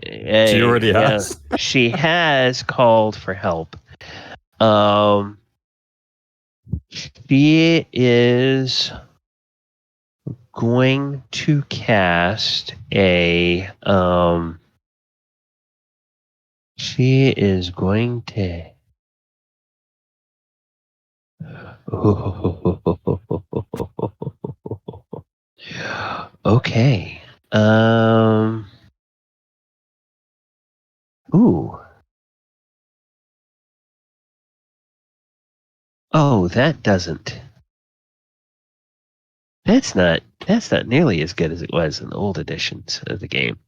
[SPEAKER 6] She already has.
[SPEAKER 4] She has called for help. She is going to cast a she is going to okay. Ooh. Oh, that doesn't. That's not nearly as good as it was in the old editions of the game.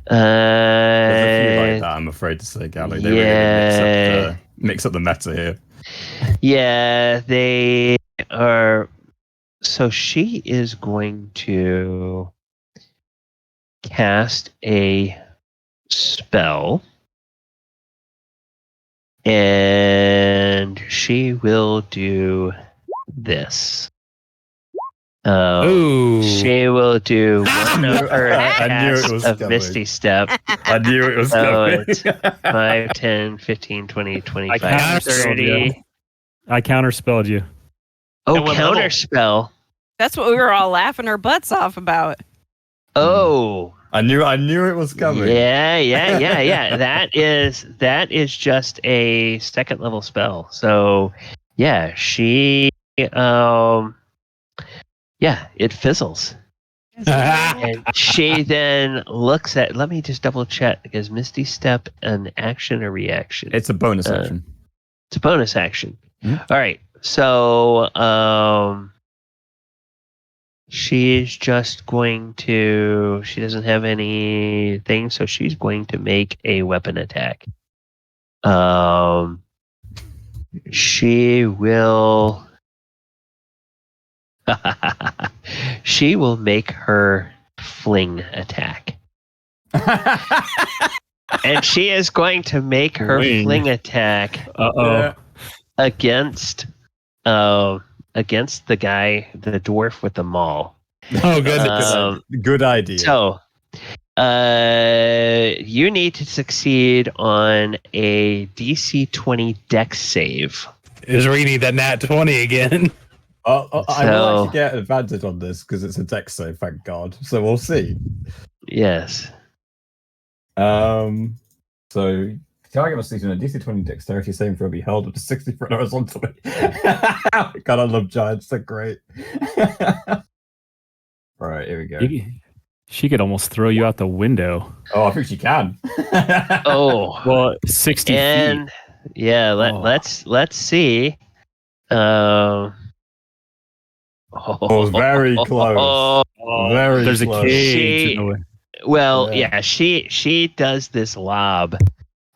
[SPEAKER 6] There's a few like that, I'm afraid to say, Gally. They really mix up the meta here.
[SPEAKER 4] Yeah, they are. So she is going to cast a spell, and she will do this. She will do one of her casts of Misty Step.
[SPEAKER 6] I knew it was coming.
[SPEAKER 4] It's 5, 10, 15, 20, 25, 30.
[SPEAKER 1] I counterspelled you.
[SPEAKER 4] Oh, counterspell.
[SPEAKER 2] That's what we were all laughing our butts off about.
[SPEAKER 4] Oh.
[SPEAKER 6] I knew it was coming.
[SPEAKER 4] Yeah. That is just a 2nd level spell. So yeah, she it fizzles. And she then looks at, let me just double check, is Misty Step an action or reaction?
[SPEAKER 6] It's a bonus action.
[SPEAKER 4] It's a bonus action.
[SPEAKER 6] Mm-hmm.
[SPEAKER 4] All right. So she's just going to, she doesn't have anything, so she's going to make a weapon attack. She will she will make her fling attack. And she is going to make her fling attack against the guy, the dwarf with the maul.
[SPEAKER 3] Oh, goodness.
[SPEAKER 6] Good idea.
[SPEAKER 4] So, you need to succeed on a DC 20 Dex save.
[SPEAKER 3] Is reading that nat 20 again.
[SPEAKER 6] I will actually get advantage on this because it's a dex save, thank God. So we'll see.
[SPEAKER 4] Yes.
[SPEAKER 6] So target must succeed on a DC 20 dexterity saving throw be held up to 60 foot horizontally. God, I love giants. They're great. Right, here we go.
[SPEAKER 1] She could almost throw you out the window.
[SPEAKER 6] Oh, I think she can.
[SPEAKER 1] Well, 60 feet.
[SPEAKER 4] Yeah, let's see.
[SPEAKER 6] Very close. Very
[SPEAKER 1] There's
[SPEAKER 6] close.
[SPEAKER 1] a cage.
[SPEAKER 4] She does this lob.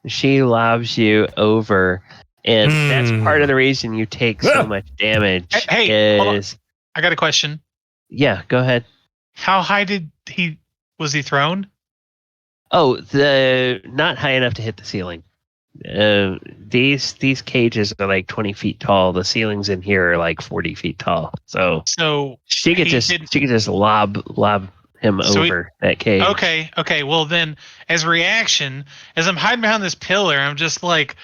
[SPEAKER 4] She lobs you over, and that's part of the reason you take so much damage.
[SPEAKER 5] Hey, hold on. I got a question.
[SPEAKER 4] Yeah, go ahead.
[SPEAKER 5] How high was he thrown?
[SPEAKER 4] Oh, not high enough to hit the ceiling. These cages are like 20 feet tall. The ceilings in here are like 40 feet tall. So she could just lob him over that cage.
[SPEAKER 5] Okay. Well, then, as a reaction, as I'm hiding behind this pillar, I'm just like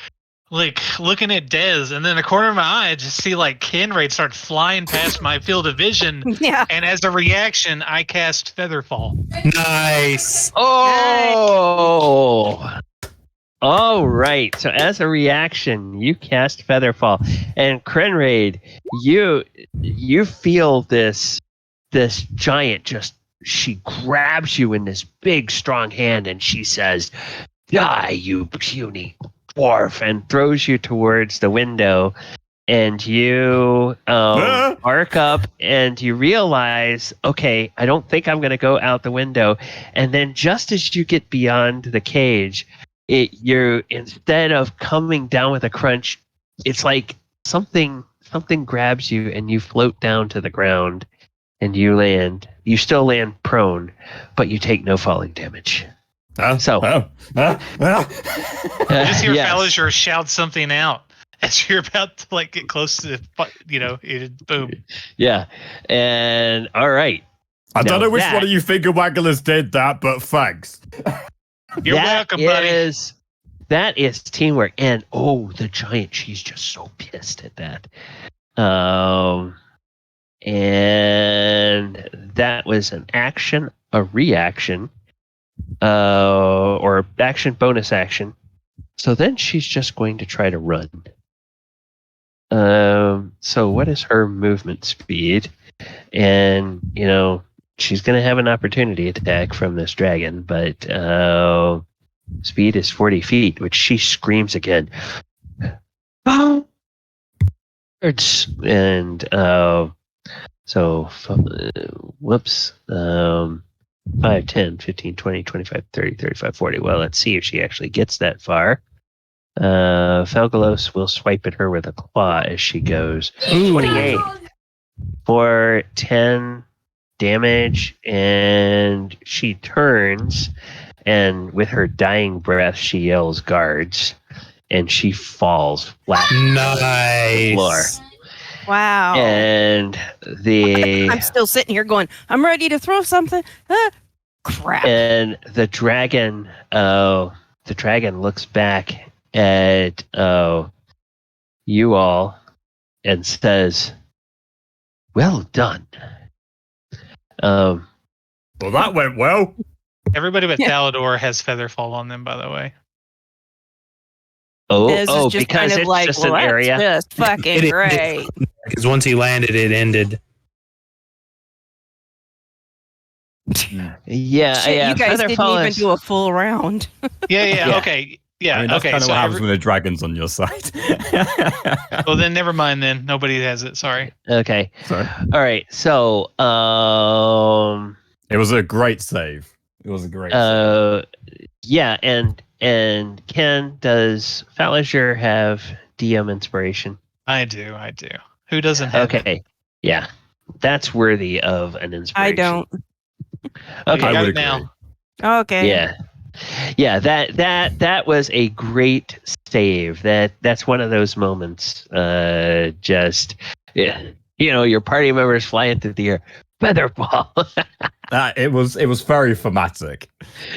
[SPEAKER 5] looking at Dez, and then the corner of my eye, I just see like Kenraid start flying past my field of vision.
[SPEAKER 2] Yeah.
[SPEAKER 5] And as a reaction, I cast Featherfall.
[SPEAKER 3] Nice.
[SPEAKER 4] Oh. All right. So as a reaction, you cast Featherfall, and Kenraid, you feel this giant she grabs you in this big strong hand, and she says, "Die, you puny dwarf," and throws you towards the window. And you arc up, and you realize, okay, I don't think I'm going to go out the window. And then just as you get beyond the cage, you're, instead of coming down with a crunch, it's like something grabs you, and you float down to the ground, and you still land prone, but you take no falling damage.
[SPEAKER 5] You just hear Faerun shout something out as you're about to like get close to boom.
[SPEAKER 4] Yeah. And all right.
[SPEAKER 6] I don't know which one of you finger wagglers did that, but thanks.
[SPEAKER 5] You're welcome, buddy.
[SPEAKER 4] That is teamwork. And the giant, she's just so pissed at that. And that was an action, a reaction, or action, bonus action. So then she's just going to try to run. So what is her movement speed? And, she's going to have an opportunity attack from this dragon, but speed is 40 feet, which she screams again. And so, whoops, 5, 10, 15, 20, 25, 30, 35, 40. Well, let's see if she actually gets that far. Felegos will swipe at her with a claw as she goes. 28 for 10 damage, and she turns, and with her dying breath, she yells, "Guards!" and she falls flat on the floor.
[SPEAKER 2] Wow.
[SPEAKER 4] And
[SPEAKER 2] I'm still sitting here going, I'm ready to throw something. Crap.
[SPEAKER 4] And the dragon looks back at you all and says, "Well done."
[SPEAKER 6] Well, that went well.
[SPEAKER 5] Everybody but Thalador has Featherfall on them, by the way.
[SPEAKER 4] Because
[SPEAKER 2] kind of
[SPEAKER 4] it's
[SPEAKER 2] like,
[SPEAKER 4] just an area.
[SPEAKER 2] That's just fucking great.
[SPEAKER 3] Because once he landed, it ended.
[SPEAKER 4] Yeah,
[SPEAKER 2] Shit,
[SPEAKER 4] yeah.
[SPEAKER 2] you guys didn't even do a full round.
[SPEAKER 5] Yeah. Okay. Yeah.
[SPEAKER 6] I mean, that's
[SPEAKER 5] okay.
[SPEAKER 6] kind of
[SPEAKER 5] So
[SPEAKER 6] what happens when the dragon's on your side.
[SPEAKER 5] Well, then never mind. Then nobody has it. Sorry.
[SPEAKER 4] Okay.
[SPEAKER 6] Sorry.
[SPEAKER 4] All right. So,
[SPEAKER 6] it was a great save. It was a great save.
[SPEAKER 4] Yeah, and Ken, does Faerun have DM inspiration?
[SPEAKER 5] I do. Who doesn't have it?
[SPEAKER 4] Okay. Yeah. That's worthy of an inspiration.
[SPEAKER 2] I don't.
[SPEAKER 4] Okay.
[SPEAKER 6] I would agree.
[SPEAKER 5] now.
[SPEAKER 2] Okay.
[SPEAKER 4] Yeah. Yeah, that was a great save. That's one of those moments. Your party members fly into the air. Featherball.
[SPEAKER 6] It was very thematic.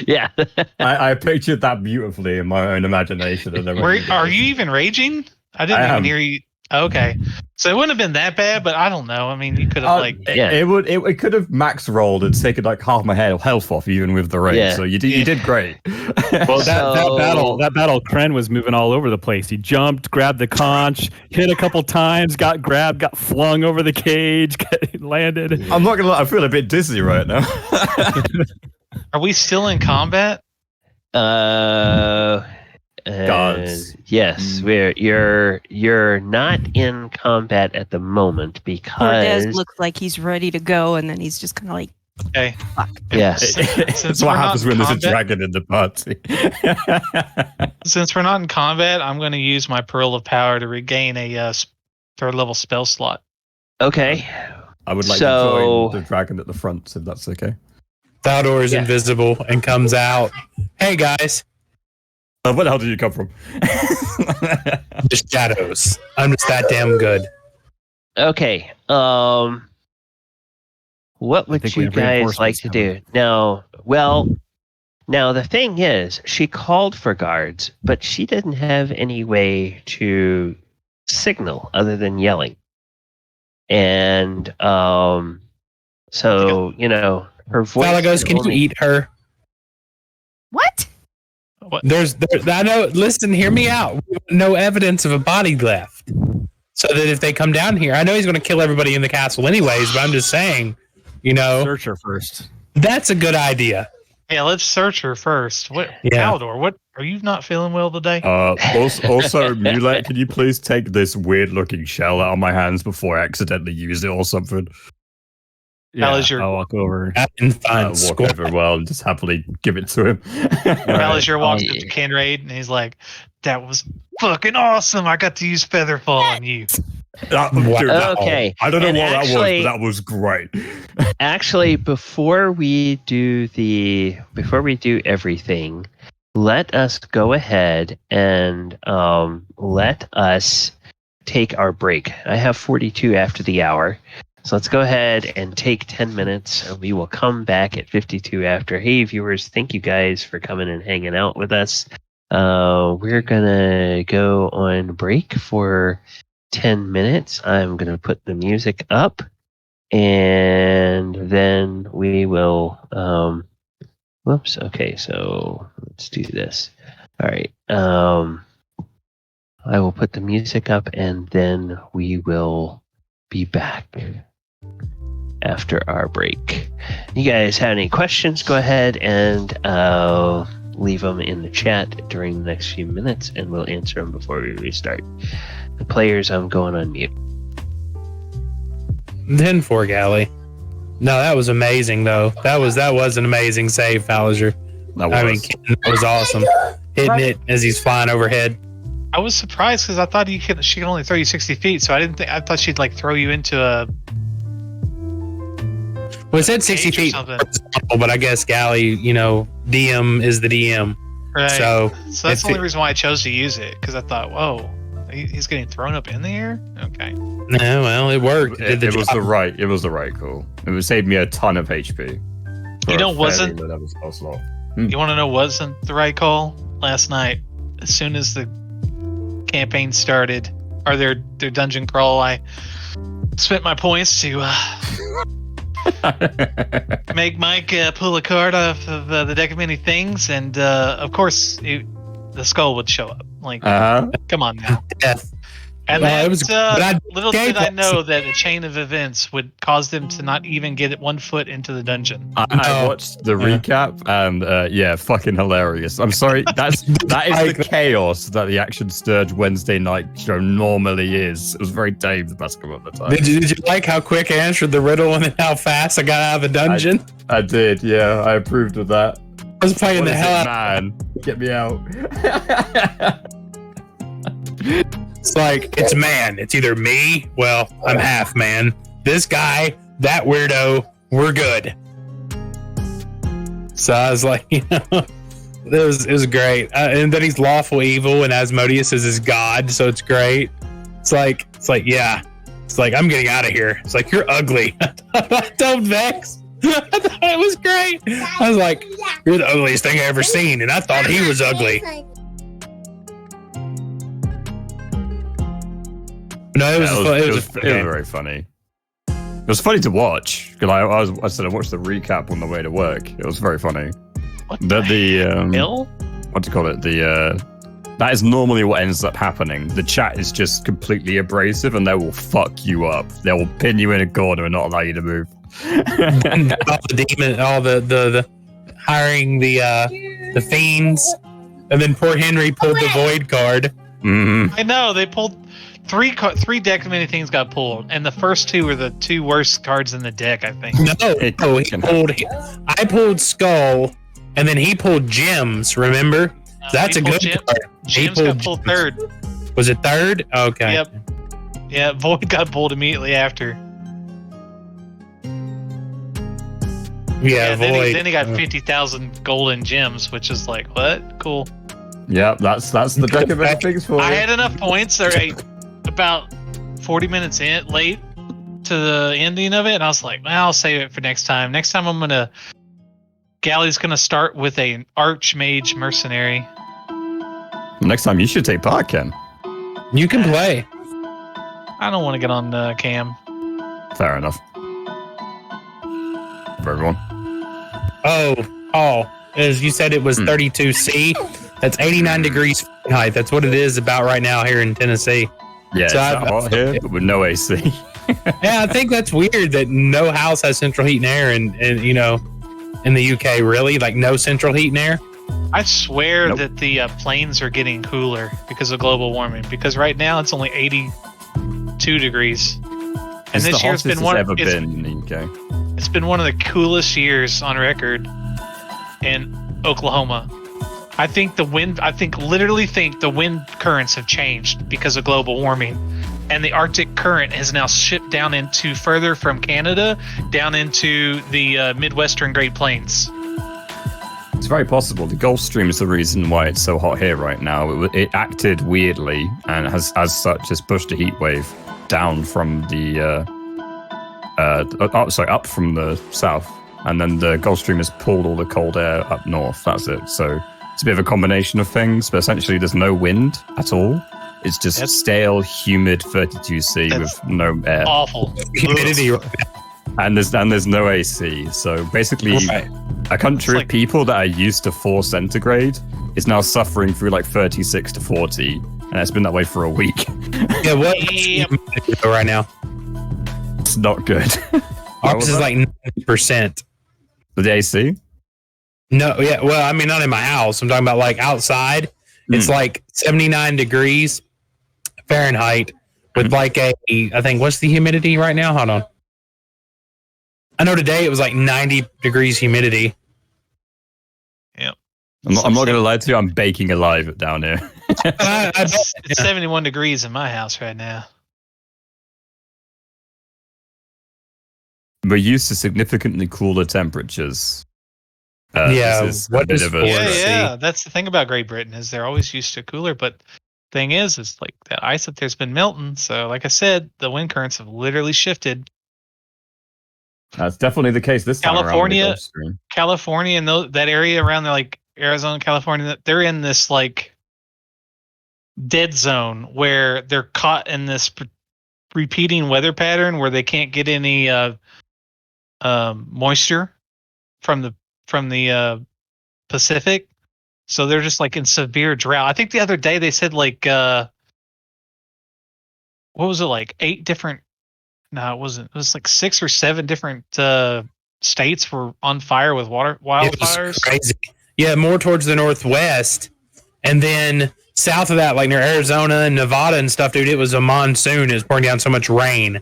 [SPEAKER 4] Yeah.
[SPEAKER 6] I pictured that beautifully in my own imagination.
[SPEAKER 5] Are you even raging? I didn't even hear you. Okay, so it wouldn't have been that bad, but I don't know. I mean, you could have
[SPEAKER 6] it could have max rolled and taken like half my health off even with the rage.
[SPEAKER 4] Yeah.
[SPEAKER 6] So you did great.
[SPEAKER 1] Well, that battle, Kren was moving all over the place. He jumped, grabbed the conch, hit a couple times, got grabbed, got flung over the cage, landed.
[SPEAKER 6] I'm not gonna lie, I feel a bit dizzy right now.
[SPEAKER 5] Are we still in combat?
[SPEAKER 6] Gods.
[SPEAKER 4] Yes, you're not in combat at the moment because
[SPEAKER 2] Dez looks like he's ready to go, and then he's just kind of like
[SPEAKER 5] Okay.
[SPEAKER 4] Yeah.
[SPEAKER 1] That's what happens when there's a dragon in the party.
[SPEAKER 5] Since we're not in combat, I'm going to use my Pearl of Power to regain a third level spell slot.
[SPEAKER 4] Okay.
[SPEAKER 6] I would like to join the dragon at the front, if that's okay.
[SPEAKER 3] Thaldor is invisible and comes out. Hey, guys.
[SPEAKER 6] Where the hell did you come from?
[SPEAKER 3] The shadows. I'm just that damn good.
[SPEAKER 4] Okay. What would you guys like to do? Now, the thing is, she called for guards, but she didn't have any way to signal other than yelling. And so, her voice.
[SPEAKER 3] Felegos, can you eat her?
[SPEAKER 2] What?
[SPEAKER 3] I know. Listen, hear me out. No evidence of a body left. So that if they come down here, I know he's going to kill everybody in the castle anyways, but I'm just saying,
[SPEAKER 1] search her first.
[SPEAKER 3] That's a good idea.
[SPEAKER 5] Yeah, let's search her first. Haldor, what are you not feeling well today?
[SPEAKER 6] Also, Mulet, can you please take this weird-looking shell out of my hands before I accidentally use it or something?
[SPEAKER 1] Yeah, I'll walk over.
[SPEAKER 6] Walk over well and just happily give it to him.
[SPEAKER 5] Balazar walks up to Kinraid and he's like, "That was fucking awesome! I got to use Featherfall on you."
[SPEAKER 4] Okay.
[SPEAKER 6] I don't know what that was, but that was great.
[SPEAKER 4] Actually, before we do everything, let us go ahead and let us take our break. I have 42 after the hour. So let's go ahead and take 10 minutes, and we will come back at 52 after. Hey, viewers, thank you guys for coming and hanging out with us. We're going to go on break for 10 minutes. I'm going to put the music up, and then we will... whoops. Okay, so let's do this. All right. I will put the music up, and then we will be back after our break. You guys have any questions, go ahead and leave them in the chat during the next few minutes, and we'll answer them before we restart. The players, I'm going on mute.
[SPEAKER 3] 10-4 Galley. No, that was amazing, though. That was an amazing save, Balazar. That was awesome. Hitting it as he's flying overhead.
[SPEAKER 5] I was surprised because I thought she could only throw you 60 feet, so I thought she'd throw you into a.
[SPEAKER 3] Well, it said 60 feet, but I guess Galley, DM is the DM.
[SPEAKER 5] Right. So that's the only reason why I chose to use it, because I thought, whoa, he's getting thrown up in the air? Okay.
[SPEAKER 3] No, well, it worked.
[SPEAKER 6] It was the right call. It would save me a ton of HP.
[SPEAKER 5] Wasn't. You want to know wasn't the right call? Last night, as soon as the campaign started, or their dungeon crawl, I spent my points to make Mike pull a card off of the deck of many things, and of course the skull would show up. Come on now. And then little did I know that a chain of events would cause them to not even get 1 foot into the dungeon.
[SPEAKER 6] I watched the recap, and fucking hilarious. I'm sorry, that is the chaos that the Action Sturge Wednesday night show normally is. It was very tame the past couple of the time.
[SPEAKER 3] Did you like how quick I answered the riddle and how fast I got out of the dungeon?
[SPEAKER 6] I did, yeah. I approved of that.
[SPEAKER 3] I was playing the hell out.
[SPEAKER 6] Man, get me out.
[SPEAKER 3] It's it's man. It's either me. Well, I'm half man. This guy, that weirdo, we're good. So I was it was great. And then he's lawful evil, and Asmodeus is his god, so it's great. It's yeah. It's I'm getting out of here. It's you're ugly. Don't vex. I thought it was great. I was you're the ugliest thing I ever seen, and I thought he was ugly. No, it was
[SPEAKER 6] very funny. It was funny to watch because I watched the recap on the way to work. It was very funny.
[SPEAKER 5] What what do
[SPEAKER 6] you call it? That is normally what ends up happening. The chat is just completely abrasive, and they will fuck you up. They will pin you in a corner and not allow you to move.
[SPEAKER 3] All the demon, all the hiring the fiends, and then poor Henry pulled the void card.
[SPEAKER 6] Mm-hmm.
[SPEAKER 5] I know they pulled Three deck many things got pulled, and the first two were the two worst cards in the deck, I think.
[SPEAKER 3] I pulled Skull, and then he pulled Gems. Remember? That's a good card.
[SPEAKER 5] Gems got pulled third.
[SPEAKER 3] Was it third? Okay.
[SPEAKER 5] Yep. Yeah, Void got pulled immediately after.
[SPEAKER 3] Yeah, Void.
[SPEAKER 5] Then he got 50,000 golden gems, which is like, what? Cool.
[SPEAKER 6] Yeah, that's the deck of things for you.
[SPEAKER 5] I had enough points. About 40 minutes late to the ending of it, and I was like, well, I'll save it for next time. Next time Galley's gonna start with an Archmage Mercenary.
[SPEAKER 6] Next time you should take part, Ken.
[SPEAKER 3] You can play.
[SPEAKER 5] I don't want to get on cam.
[SPEAKER 6] Fair enough. For everyone.
[SPEAKER 3] Oh, as you said, it was 32C. That's 89 degrees Fahrenheit. That's what it is about right now here in Tennessee.
[SPEAKER 6] Yeah, so it's hot here, but with no AC.
[SPEAKER 3] Yeah, I think that's weird that no house has central heat and air, and in the UK, really, like no central heat and air.
[SPEAKER 5] I swear that the plains are getting cooler because of global warming. Because right now it's only 82 degrees, and this year's been one
[SPEAKER 6] ever been in the UK.
[SPEAKER 5] It's been one of the coolest years on record in Oklahoma. I literally think the wind currents have changed because of global warming. And the Arctic current has now shipped down into further from Canada, down into the Midwestern Great Plains.
[SPEAKER 6] It's very possible. The Gulf Stream is the reason why it's so hot here right now. It acted weirdly and has just pushed a heat wave down from up from the south. And then the Gulf Stream has pulled all the cold air up north. That's it. So it's a bit of a combination of things, but essentially there's no wind at all. It's just stale, humid 32C with no air.
[SPEAKER 5] Awful.
[SPEAKER 3] Humidity.
[SPEAKER 6] And there's no AC. So basically, a country of people that are used to 4 centigrade is now suffering through like 36 to 40. And it's been that way for a week.
[SPEAKER 3] Yeah, what right now?
[SPEAKER 6] It's not good.
[SPEAKER 3] Ours is like 90%.
[SPEAKER 6] The AC?
[SPEAKER 3] No, yeah. Well, I mean, not in my house. I'm talking about like outside. It's like 79 degrees Fahrenheit with like I think, what's the humidity right now? Hold on. I know today it was like 90 degrees humidity.
[SPEAKER 5] Yep.
[SPEAKER 6] I'm not going to lie to you. I'm baking alive down here.
[SPEAKER 5] It's 71 degrees in my house right now.
[SPEAKER 6] We're used to significantly cooler temperatures.
[SPEAKER 5] That's the thing about Great Britain is they're always used to cooler, but thing is like that ice up there's been melting. So like I said, the wind currents have literally shifted.
[SPEAKER 6] That's definitely the case this time
[SPEAKER 5] California and that area around there, like Arizona, California, they're in this like dead zone where they're caught in this repeating weather pattern where they can't get any moisture from the Pacific, so they're just like in severe drought. I think the other day they said like what was it, like 8 different? No, it wasn't. It was like 6 or 7 different states were on fire with wildfires.
[SPEAKER 3] It was crazy. Yeah, more towards the northwest, and then south of that, like near Arizona and Nevada and stuff, dude. It was a monsoon. It was pouring down so much rain.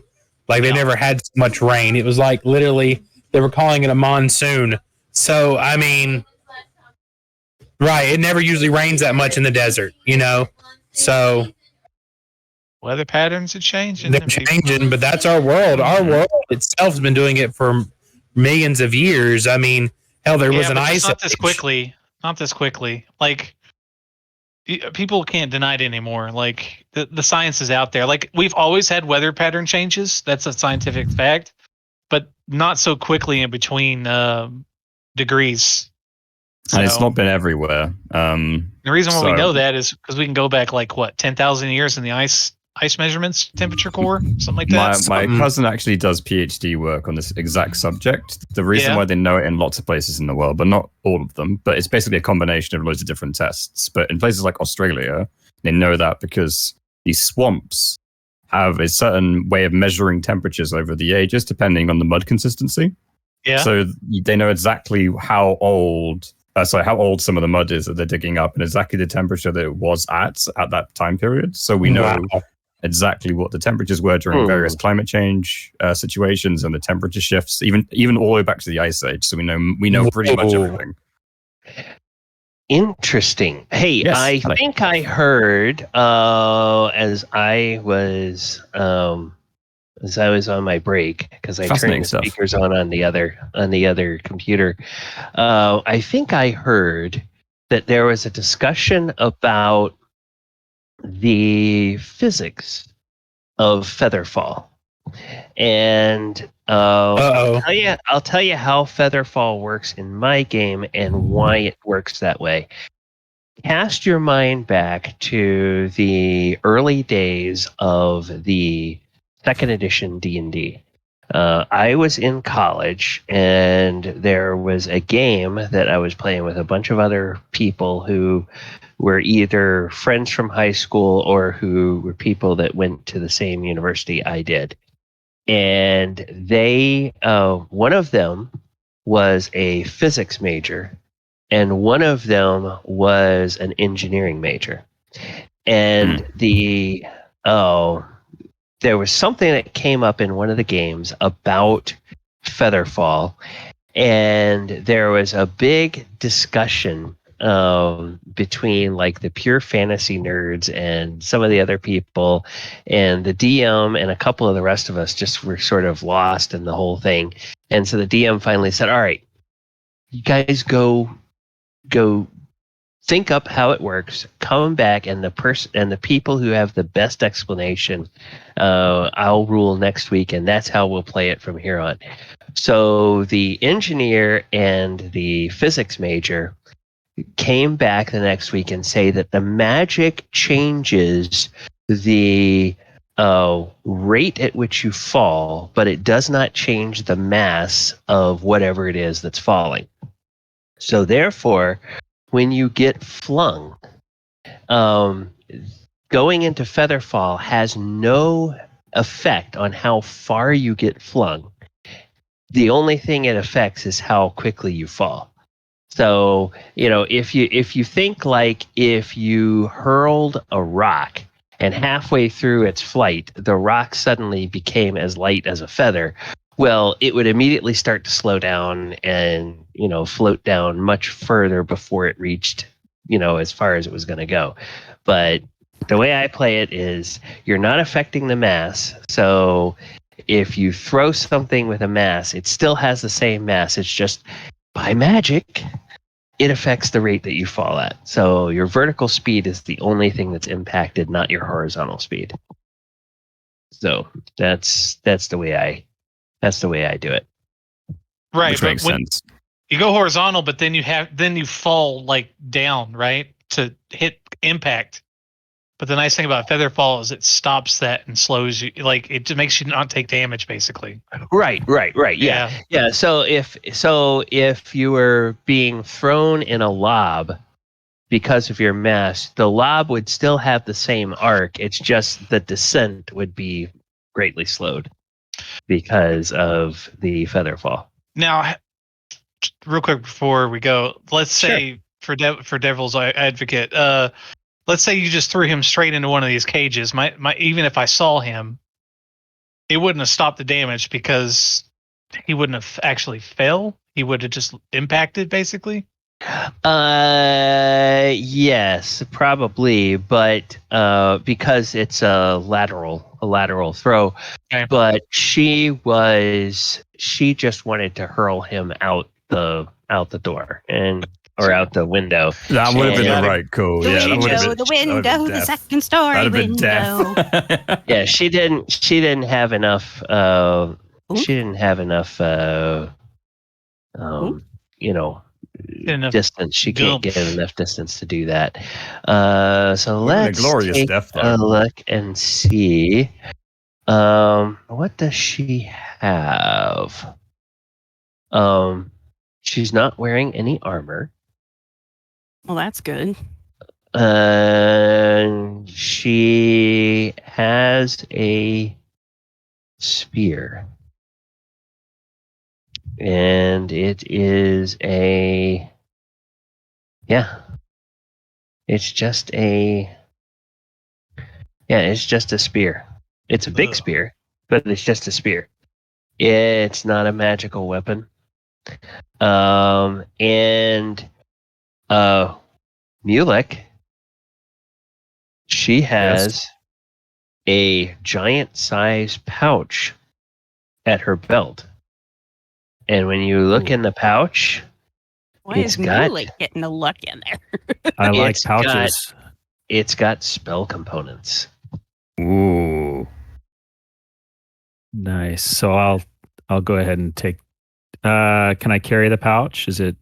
[SPEAKER 3] Like they never had so much rain. It was like literally they were calling it a monsoon. So, I mean, right, it never usually rains that much in the desert, So
[SPEAKER 5] weather patterns are changing.
[SPEAKER 3] They're changing, but that's our world. Our world itself has been doing it for millions of years. I mean, hell, there was an ice age.
[SPEAKER 5] Not this quickly. Like, people can't deny it anymore. Like, the science is out there. Like, we've always had weather pattern changes. That's a scientific fact. But not so quickly in between degrees.
[SPEAKER 6] And it's not been everywhere.
[SPEAKER 5] The reason why we know that is because we can go back like 10,000 years in the ice measurements, temperature core, something like that.
[SPEAKER 6] My cousin actually does PhD work on this exact subject. The reason why they know it in lots of places in the world, but not all of them, but it's basically a combination of loads of different tests. But in places like Australia, they know that because these swamps have a certain way of measuring temperatures over the ages, depending on the mud consistency.
[SPEAKER 5] Yeah.
[SPEAKER 6] So they know exactly how old some of the mud is that they're digging up, and exactly the temperature that it was at that time period. So we know exactly what the temperatures were during various climate change situations and the temperature shifts, even all the way back to the Ice Age. So we know pretty much everything.
[SPEAKER 4] Interesting. Hey,
[SPEAKER 6] yes,
[SPEAKER 4] I think I heard as I was on my break, because I turned the speakers on the other computer. I think I heard that there was a discussion about the physics of Featherfall, and I'll tell you how Featherfall works in my game and why it works that way. Cast your mind back to the early days of the second edition D&D. I was in college, and there was a game that I was playing with a bunch of other people who were either friends from high school or who were people that went to the same university I did. And they, one of them was a physics major, and one of them was an engineering major. And there was something that came up in one of the games about Featherfall, and there was a big discussion between like the pure fantasy nerds and some of the other people, and the DM and a couple of the rest of us just were sort of lost in the whole thing. And so the DM finally said, all right, you guys go think up how it works, come back, and the people who have the best explanation, I'll rule next week, and that's how we'll play it from here on. So the engineer and the physics major came back the next week and say that the magic changes the rate at which you fall, but it does not change the mass of whatever it is that's falling. So therefore, when you get flung, going into Featherfall has no effect on how far you get flung. The only thing it affects is how quickly you fall. So, if you think like if you hurled a rock and halfway through its flight, the rock suddenly became as light as a feather, well, it would immediately start to slow down and, float down much further before it reached, as far as it was going to go. But the way I play it is you're not affecting the mass. So if you throw something with a mass, it still has the same mass. It's just by magic, it affects the rate that you fall at. So your vertical speed is the only thing that's impacted, not your horizontal speed. So that's the way I do it.
[SPEAKER 5] Right,
[SPEAKER 6] which makes sense.
[SPEAKER 5] You go horizontal, but then you fall like down, right, to hit impact. But the nice thing about Featherfall is it stops that and slows you. Like it makes you not take damage, basically.
[SPEAKER 4] Right. Yeah. So if you were being thrown in a lob because of your mass, the lob would still have the same arc. It's just the descent would be greatly slowed because of the Featherfall.
[SPEAKER 5] Now, real quick before we go, let's say for Devil's Advocate, let's say you just threw him straight into one of these cages. My even if I saw him, it wouldn't have stopped the damage because he wouldn't have actually fell. He would have just impacted, basically.
[SPEAKER 4] Yes, probably, but because it's a lateral throw. Okay. But she just wanted to hurl him out the door or out the window.
[SPEAKER 6] That would have been the right call.
[SPEAKER 2] The window, the second story window.
[SPEAKER 4] Yeah, she didn't have enough. She didn't have enough. Distance. She can't get enough distance to do that. So let's take a look and see. What does she have? She's not wearing any armor.
[SPEAKER 2] Well, that's good.
[SPEAKER 4] She has a spear. And it is it's just a Yeah, it's just a spear. It's a big spear, but it's just a spear. It's not a magical weapon. And Mulek, she has a giant-sized pouch at her belt. And when you look in the pouch,
[SPEAKER 2] why is Mulek getting a luck in there?
[SPEAKER 1] I like pouches.
[SPEAKER 4] It's got spell components.
[SPEAKER 6] Ooh.
[SPEAKER 1] Nice. So I'll go ahead and take. Can I carry the pouch? Is it?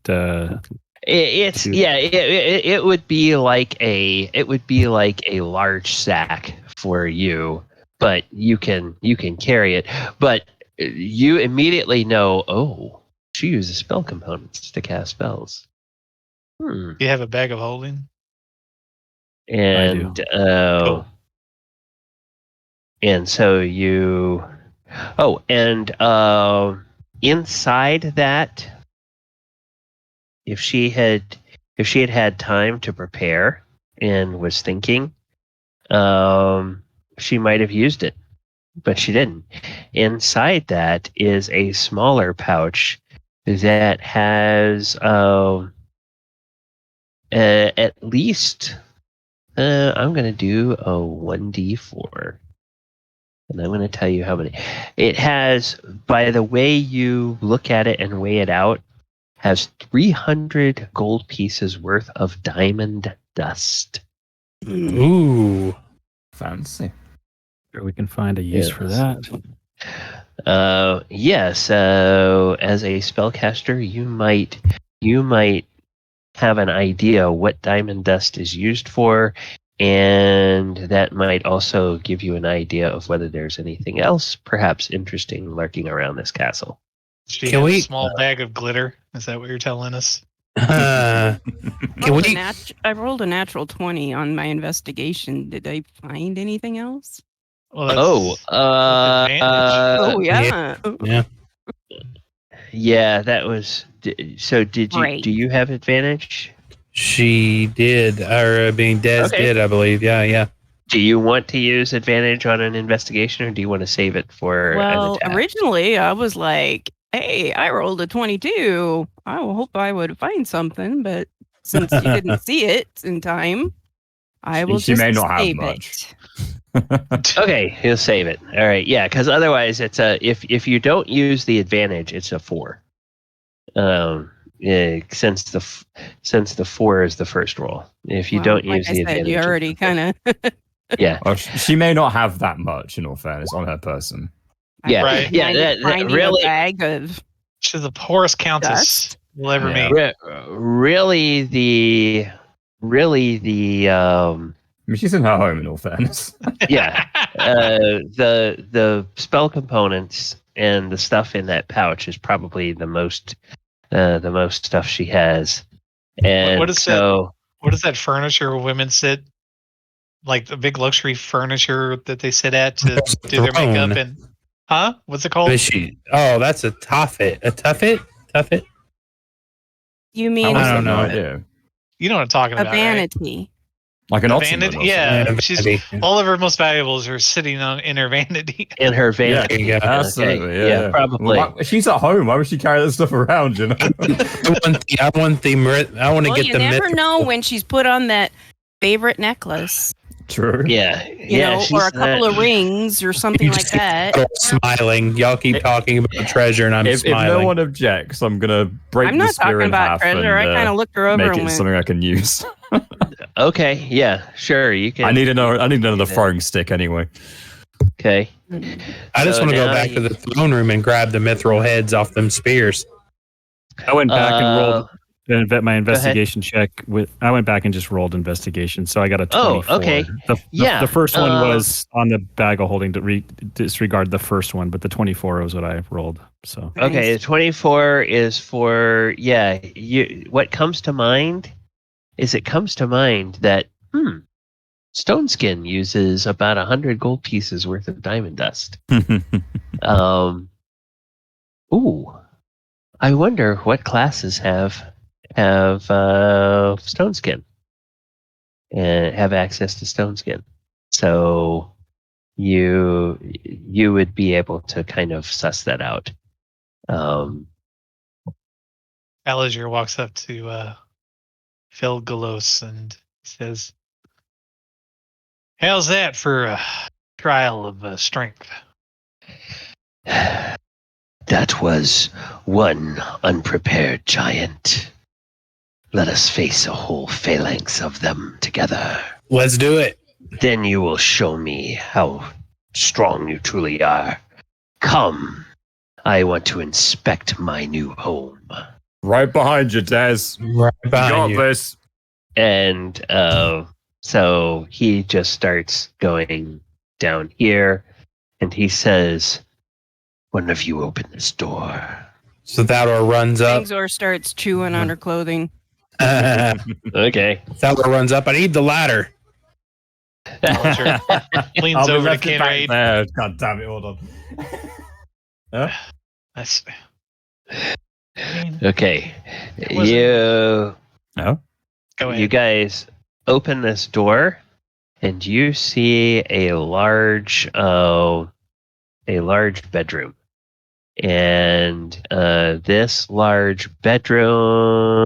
[SPEAKER 4] It would be like a large sack for you, but you can carry it. But you immediately know, oh, she uses spell components to cast spells.
[SPEAKER 5] Do you have a bag of holding?
[SPEAKER 4] And
[SPEAKER 5] cool.
[SPEAKER 4] And so you inside that, if she had time to prepare and was thinking, she might have used it, but she didn't. Inside that is a smaller pouch that has at least I'm going to do a 1d4. And I'm going to tell you how many. It has, by the way you look at it and weigh it out, has 300 gold pieces worth of diamond dust.
[SPEAKER 3] Ooh.
[SPEAKER 6] Fancy.
[SPEAKER 1] Sure, we can find a use for that.
[SPEAKER 4] So as a spellcaster, you might have an idea what diamond dust is used for, and that might also give you an idea of whether there's anything else perhaps interesting lurking around this castle.
[SPEAKER 5] Do you have a small bag of glitter? Is that what you're telling us?
[SPEAKER 2] I rolled a natural 20 on my investigation. Did I find anything else?
[SPEAKER 5] Well,
[SPEAKER 2] yeah.
[SPEAKER 4] Yeah, that was. So do you have advantage?
[SPEAKER 3] She did, or being Des did, I believe. Yeah.
[SPEAKER 4] Do you want to use advantage on an investigation, or do you want to save it for an attack?
[SPEAKER 2] Originally I was like, hey, I rolled a 22. I hope I would find something, but since you didn't see it in time, I will just
[SPEAKER 6] may not
[SPEAKER 2] save
[SPEAKER 6] have much.
[SPEAKER 4] Okay, he'll save it. All right, yeah, because otherwise it's if you don't use the advantage, it's a 4. Since the 4 is the first roll. If you don't use the advantage,
[SPEAKER 2] you already kind of.
[SPEAKER 4] Yeah.
[SPEAKER 6] Well, she may not have that much, in all fairness, on her person.
[SPEAKER 4] Yeah,
[SPEAKER 5] right.
[SPEAKER 4] Yeah. That really,
[SPEAKER 2] a bag of.
[SPEAKER 5] She's the poorest countess
[SPEAKER 2] dust?
[SPEAKER 5] we'll ever meet.
[SPEAKER 4] Really, the.
[SPEAKER 6] I mean, she's in her home, in all fairness.
[SPEAKER 4] Yeah. The spell components and the stuff in that pouch is probably the most stuff she has. And
[SPEAKER 5] what is that furniture women sit? Like the big luxury furniture that they sit at to do their makeup and what's it called?
[SPEAKER 3] That's a tuffet. A tuffet? Tuffet?
[SPEAKER 2] You mean
[SPEAKER 3] I don't know. Idea.
[SPEAKER 5] You know what I'm talking about,
[SPEAKER 2] vanity.
[SPEAKER 5] Right?
[SPEAKER 6] Like an ottoman.
[SPEAKER 5] Yeah, all of her most valuables are sitting in her vanity.
[SPEAKER 4] In her vanity.
[SPEAKER 6] Yeah, absolutely.
[SPEAKER 4] Okay. Yeah, probably.
[SPEAKER 6] Well, she's at home. Why would she carry that stuff around? You know.
[SPEAKER 3] I want to get the.
[SPEAKER 2] You never know when she's put on that favorite necklace.
[SPEAKER 6] True.
[SPEAKER 4] Yeah.
[SPEAKER 2] You know, or a couple of rings or something like that.
[SPEAKER 3] Smiling. Y'all keep talking about treasure, and I'm smiling.
[SPEAKER 6] If no one objects, I'm gonna break the spear in half.
[SPEAKER 2] I'm not talking about treasure. I kind of looked her over
[SPEAKER 6] make
[SPEAKER 2] and
[SPEAKER 6] it
[SPEAKER 2] went,
[SPEAKER 6] something I can use.
[SPEAKER 4] Okay. Yeah. Sure. You can.
[SPEAKER 6] I need another throwing stick anyway.
[SPEAKER 4] Okay.
[SPEAKER 3] I just want to go back to the throne room and grab the mithril heads off them spears.
[SPEAKER 1] I went back and rolled my investigation check I went back and just rolled investigation, so I got a 24.
[SPEAKER 4] Oh, okay.
[SPEAKER 1] The first one was on the bag of holding to disregard the first one, but the 24 was what I rolled. So
[SPEAKER 4] okay, the 24 is for what comes to mind is that Stone Skin uses about 100 gold pieces worth of diamond dust. I wonder what classes have Stone Skin and have access to Stone Skin. So you would be able to kind of suss that out.
[SPEAKER 5] Alazir walks up to Felegos and says, "How's that for a trial of strength?"
[SPEAKER 4] That was one unprepared giant. Let us face a whole phalanx of them together.
[SPEAKER 3] Let's do it.
[SPEAKER 4] Then you will show me how strong you truly are. Come, I want to inspect my new home.
[SPEAKER 6] Right behind you, Des.
[SPEAKER 3] Right behind you.
[SPEAKER 6] This.
[SPEAKER 4] And so he just starts going down here, and he says, "One of you open this door."
[SPEAKER 3] So Thalor runs up.
[SPEAKER 2] Thingzor starts chewing on her clothing.
[SPEAKER 4] Okay.
[SPEAKER 3] Thalor runs up. I need the ladder.
[SPEAKER 5] Leans over to Kinraid.
[SPEAKER 6] God damn it, hold on. Huh?
[SPEAKER 5] That's...
[SPEAKER 4] Okay.
[SPEAKER 1] No?
[SPEAKER 5] Go ahead.
[SPEAKER 4] You guys open this door, and you see a large bedroom. And this large bedroom,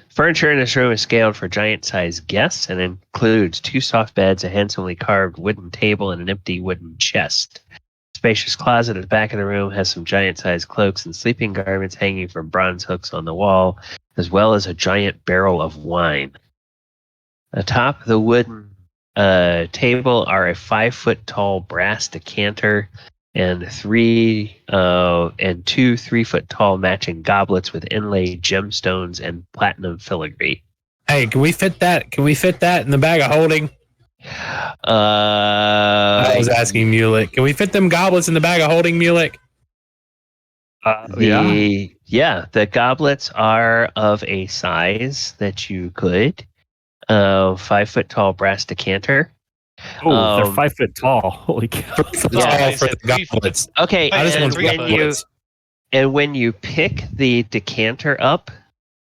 [SPEAKER 4] furniture in this room is scaled for giant-sized guests and includes 2 soft beds, a handsomely carved wooden table, and an empty wooden chest. Spacious closet at the back of the room has some giant-sized cloaks and sleeping garments hanging from bronze hooks on the wall, as well as a giant barrel of wine. Atop the wooden table are a 5-foot-tall brass decanter and 2 3-foot-tall matching goblets with inlaid gemstones and platinum filigree.
[SPEAKER 3] Hey, can we fit that? Can we fit that in the bag of holding? I was asking Mulek. Can we fit them goblets in the bag of holding, Mulek?
[SPEAKER 4] The goblets are of a size that you could. 5-foot-tall brass decanter.
[SPEAKER 1] Oh, they're 5 foot tall. Holy cow!
[SPEAKER 3] Yeah, for the goblets.
[SPEAKER 4] Okay,
[SPEAKER 3] I just want goblets.
[SPEAKER 4] And when you pick the decanter up,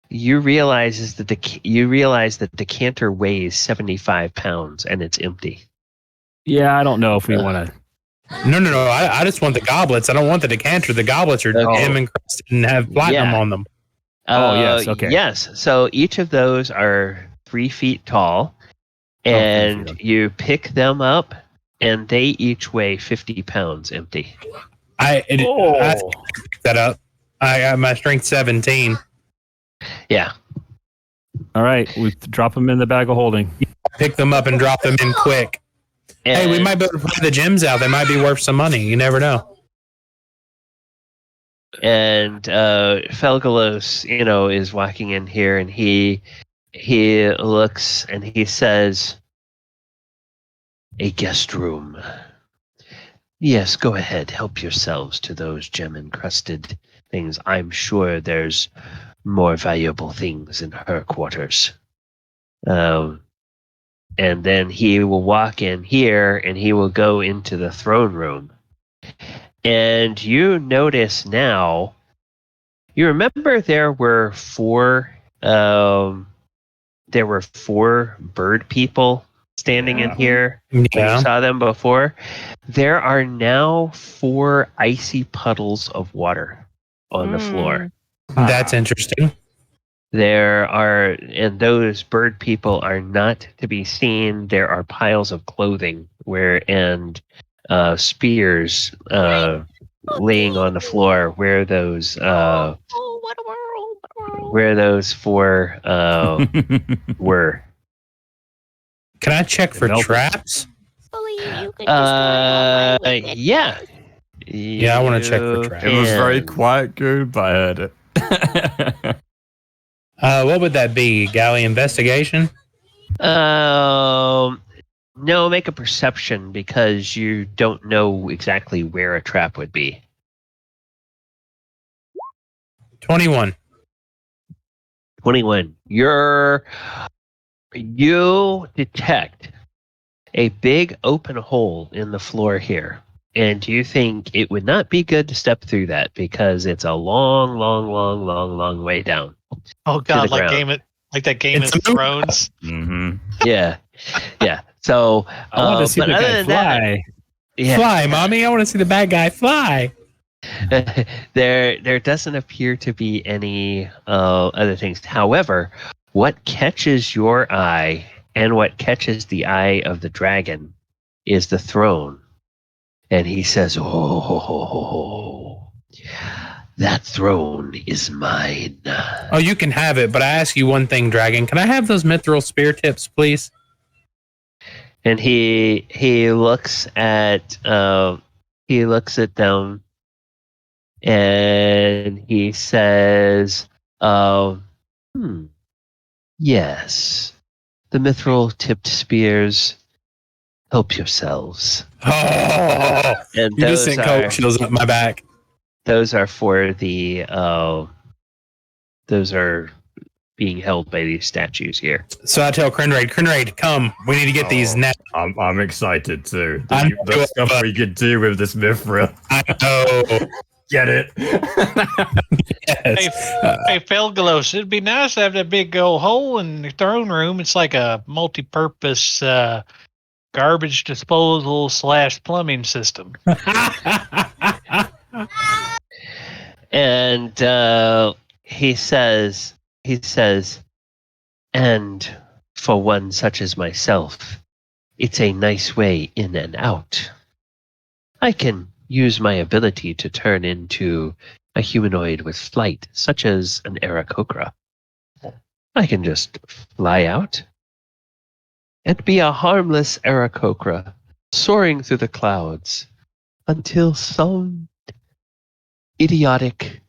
[SPEAKER 4] you realize that the decanter weighs 75 pounds and it's empty.
[SPEAKER 1] Yeah, I don't know if we want to.
[SPEAKER 3] No. I just want the goblets. I don't want the decanter. The goblets are gem encrusted and have platinum on them.
[SPEAKER 1] Yes. Okay.
[SPEAKER 4] Yes. So each of those are 3 feet tall, and you pick them up, and they each weigh 50 pounds empty.
[SPEAKER 3] I picked that up. I got my strength 17.
[SPEAKER 4] Yeah.
[SPEAKER 1] All right, we drop them in the bag of holding.
[SPEAKER 3] Pick them up and drop them in quick. And hey, we might be able to put the gems out. They might be worth some money. You never know.
[SPEAKER 4] And Felegos, is walking in here, and he looks and he says, "A guest room. Yes, go ahead. Help yourselves to those gem-encrusted things. I'm sure there's more valuable things in her quarters." And then he will walk in here, and he will go into the throne room. And you notice now, you remember there were 4 bird people standing in here.
[SPEAKER 3] Yeah.
[SPEAKER 4] You saw them before. There are now 4 icy puddles of water on the floor.
[SPEAKER 3] That's interesting.
[SPEAKER 4] And those bird people are not to be seen. There are piles of clothing and spears laying on the floor where those what a world. Where those 4 were.
[SPEAKER 3] Can I check for traps?
[SPEAKER 4] Yeah.
[SPEAKER 3] Yeah, I want to check for traps.
[SPEAKER 6] It was very quiet, good, but I heard it.
[SPEAKER 3] What would that be? Galley investigation?
[SPEAKER 4] No, make a perception because you don't know exactly where a trap would be.
[SPEAKER 3] 21.
[SPEAKER 4] 21. You detect a big open hole in the floor here. And you think it would not be good to step through that because it's a long way down.
[SPEAKER 5] Oh God, like Like that Game of Thrones.
[SPEAKER 6] Mm-hmm.
[SPEAKER 4] Yeah. So,
[SPEAKER 1] I want to see
[SPEAKER 4] but
[SPEAKER 1] the
[SPEAKER 4] other
[SPEAKER 1] guy
[SPEAKER 4] than
[SPEAKER 1] fly.
[SPEAKER 4] that,
[SPEAKER 3] Fly, mommy! I want to see the bad guy fly.
[SPEAKER 4] there doesn't appear to be any other things. However, what catches your eye and what catches the eye of the dragon is the throne. And he says, "Oh, that throne is mine."
[SPEAKER 3] Oh, you can have it, but I ask you one thing, Dragon. Can I have those mithril spear tips, please?
[SPEAKER 4] And he looks at them, and he says, "Yes, the mithril tipped spears. Help yourselves."
[SPEAKER 3] Oh,
[SPEAKER 4] And
[SPEAKER 3] you just sent cold chills up my back.
[SPEAKER 4] Those are for the those are being held by these statues here.
[SPEAKER 3] So I tell Crinraid, come. We need to get these now.
[SPEAKER 6] I'm excited too. The stuff we could do with this mithril.
[SPEAKER 3] I know.
[SPEAKER 6] Get it?
[SPEAKER 3] Yes.
[SPEAKER 5] Hey, Felegos, it'd be nice to have that big old hole in the throne room. It's like a multi-purpose garbage disposal / plumbing system.
[SPEAKER 4] And he says, and for one such as myself, it's a nice way in and out. I can use my ability to turn into a humanoid with flight, such as an Aarakocra. I can just fly out and be a harmless Aarakocra, soaring through the clouds until some idiotic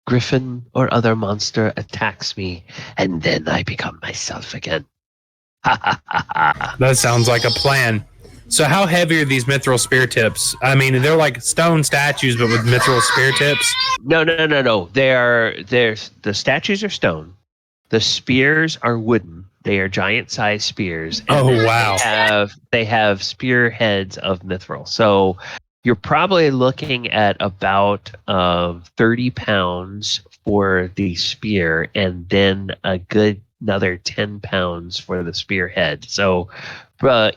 [SPEAKER 4] griffin or other monster attacks me, and then I become myself again.
[SPEAKER 3] That sounds like a plan. So how heavy are these mithril spear tips? I mean, they're like stone statues, but with mithril spear tips?
[SPEAKER 4] No. The statues are stone. The spears are wooden. They are giant-sized spears.
[SPEAKER 3] Oh, wow.
[SPEAKER 4] They have spear heads of mithril. So you're probably looking at about 30 pounds for the spear, and then a good another 10 pounds for the spearhead. So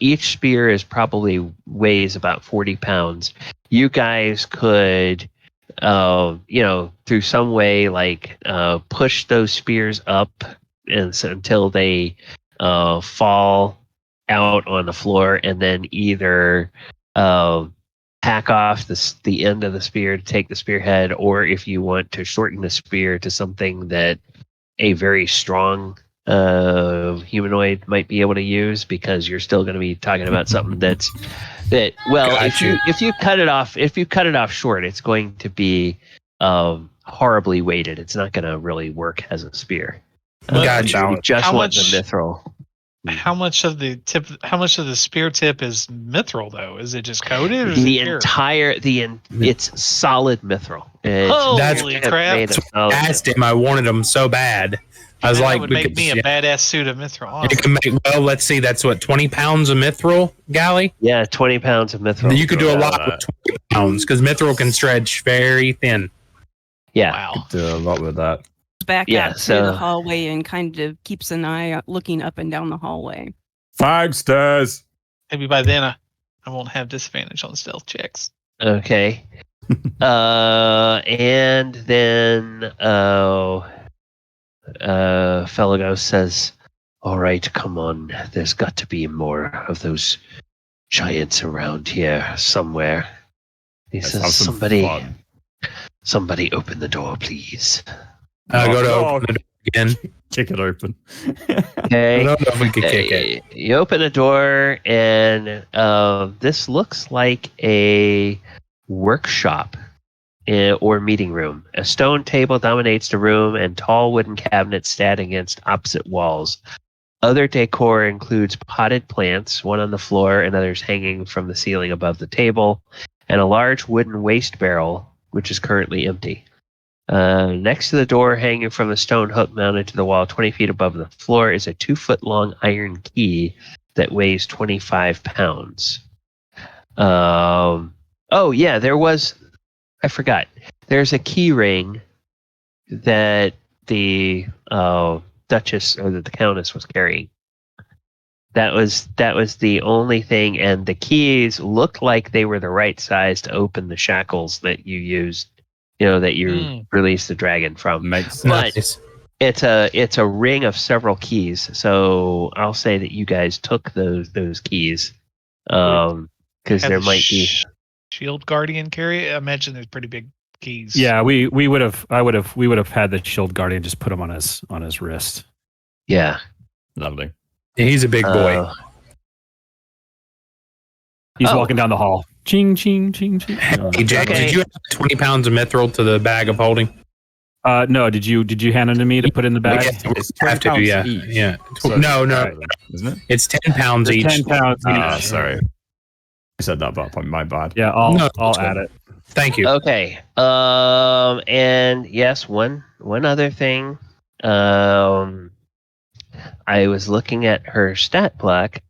[SPEAKER 4] each spear is probably weighs about 40 pounds. You guys could, through some way, like push those spears up until they fall out on the floor, and then either hack off the end of the spear to take the spearhead, or if you want to shorten the spear to something that a very strong humanoid might be able to use, because you're still going to be talking about something that
[SPEAKER 3] Gotcha.
[SPEAKER 4] if you cut it off short, it's going to be horribly weighted. It's not going to really work as a spear.
[SPEAKER 3] Gotcha.
[SPEAKER 4] You just want the mithril.
[SPEAKER 5] How much of the spear tip is mithril though? Is it just coated? Or is
[SPEAKER 4] The
[SPEAKER 5] it pure?
[SPEAKER 4] entire it's solid mithril.
[SPEAKER 5] Holy crap!
[SPEAKER 4] Made of solid
[SPEAKER 3] I asked
[SPEAKER 4] mithril.
[SPEAKER 3] him. I wanted them so bad. I was
[SPEAKER 5] that
[SPEAKER 3] like,
[SPEAKER 5] would make me a badass suit of mithril. Awesome.
[SPEAKER 3] You can make, well, let's see. That's what, 20 pounds of mithril, Gally?
[SPEAKER 4] Yeah, 20 pounds of mithril.
[SPEAKER 3] You could do a lot with 20 pounds because mithril can stretch very thin.
[SPEAKER 4] Yeah.
[SPEAKER 5] Wow.
[SPEAKER 6] Do a lot with that.
[SPEAKER 2] Back out through the hallway and kind of keeps an eye out, looking up and down the hallway.
[SPEAKER 6] 5 stairs.
[SPEAKER 5] Maybe by then I won't have disadvantage on stealth checks.
[SPEAKER 4] Okay. And then Felegos says, "All right, come on. There's got to be more of those giants around here somewhere." He says, "Somebody open the door, please."
[SPEAKER 3] Go to open the door again.
[SPEAKER 6] Kick it open.
[SPEAKER 4] Okay.
[SPEAKER 3] I don't know if we could kick it.
[SPEAKER 4] You open a door, and this looks like a workshop or meeting room. A stone table dominates the room, and tall wooden cabinets stand against opposite walls. Other decor includes potted plants, one on the floor and others hanging from the ceiling above the table, and a large wooden waste barrel, which is currently empty. Next to the door, hanging from a stone hook mounted to the wall 20 feet above the floor, is a 2-foot-long iron key that weighs 25 pounds. I forgot. There's a key ring that the Duchess or that the Countess was carrying. That was the only thing, and the keys looked like they were the right size to open the shackles that you used, that you released the dragon from.
[SPEAKER 6] Makes
[SPEAKER 3] sense.
[SPEAKER 4] It's a ring of several keys, so I'll say that you guys took those keys, because there might be
[SPEAKER 5] shield guardian carry it. I imagine there's pretty big keys.
[SPEAKER 1] Yeah, we would have had the shield guardian just put them on his wrist.
[SPEAKER 4] Yeah,
[SPEAKER 6] lovely.
[SPEAKER 3] He's a big boy.
[SPEAKER 1] He's walking down the hall. Ching, ching, ching, ching.
[SPEAKER 3] Hey, Jack, did you add 20 pounds of mithril to the bag of holding?
[SPEAKER 1] No. Did you hand it to me to put in the bag?
[SPEAKER 6] It's 10 pounds each.
[SPEAKER 3] Yeah.
[SPEAKER 6] So
[SPEAKER 3] no,
[SPEAKER 6] isn't it?
[SPEAKER 3] It's 10 pounds each.
[SPEAKER 1] 10 pounds each.
[SPEAKER 6] Sorry. I said that about my bad.
[SPEAKER 1] Yeah, I'll add it.
[SPEAKER 3] Thank you.
[SPEAKER 4] Okay. And yes, one other thing. I was looking at her stat block.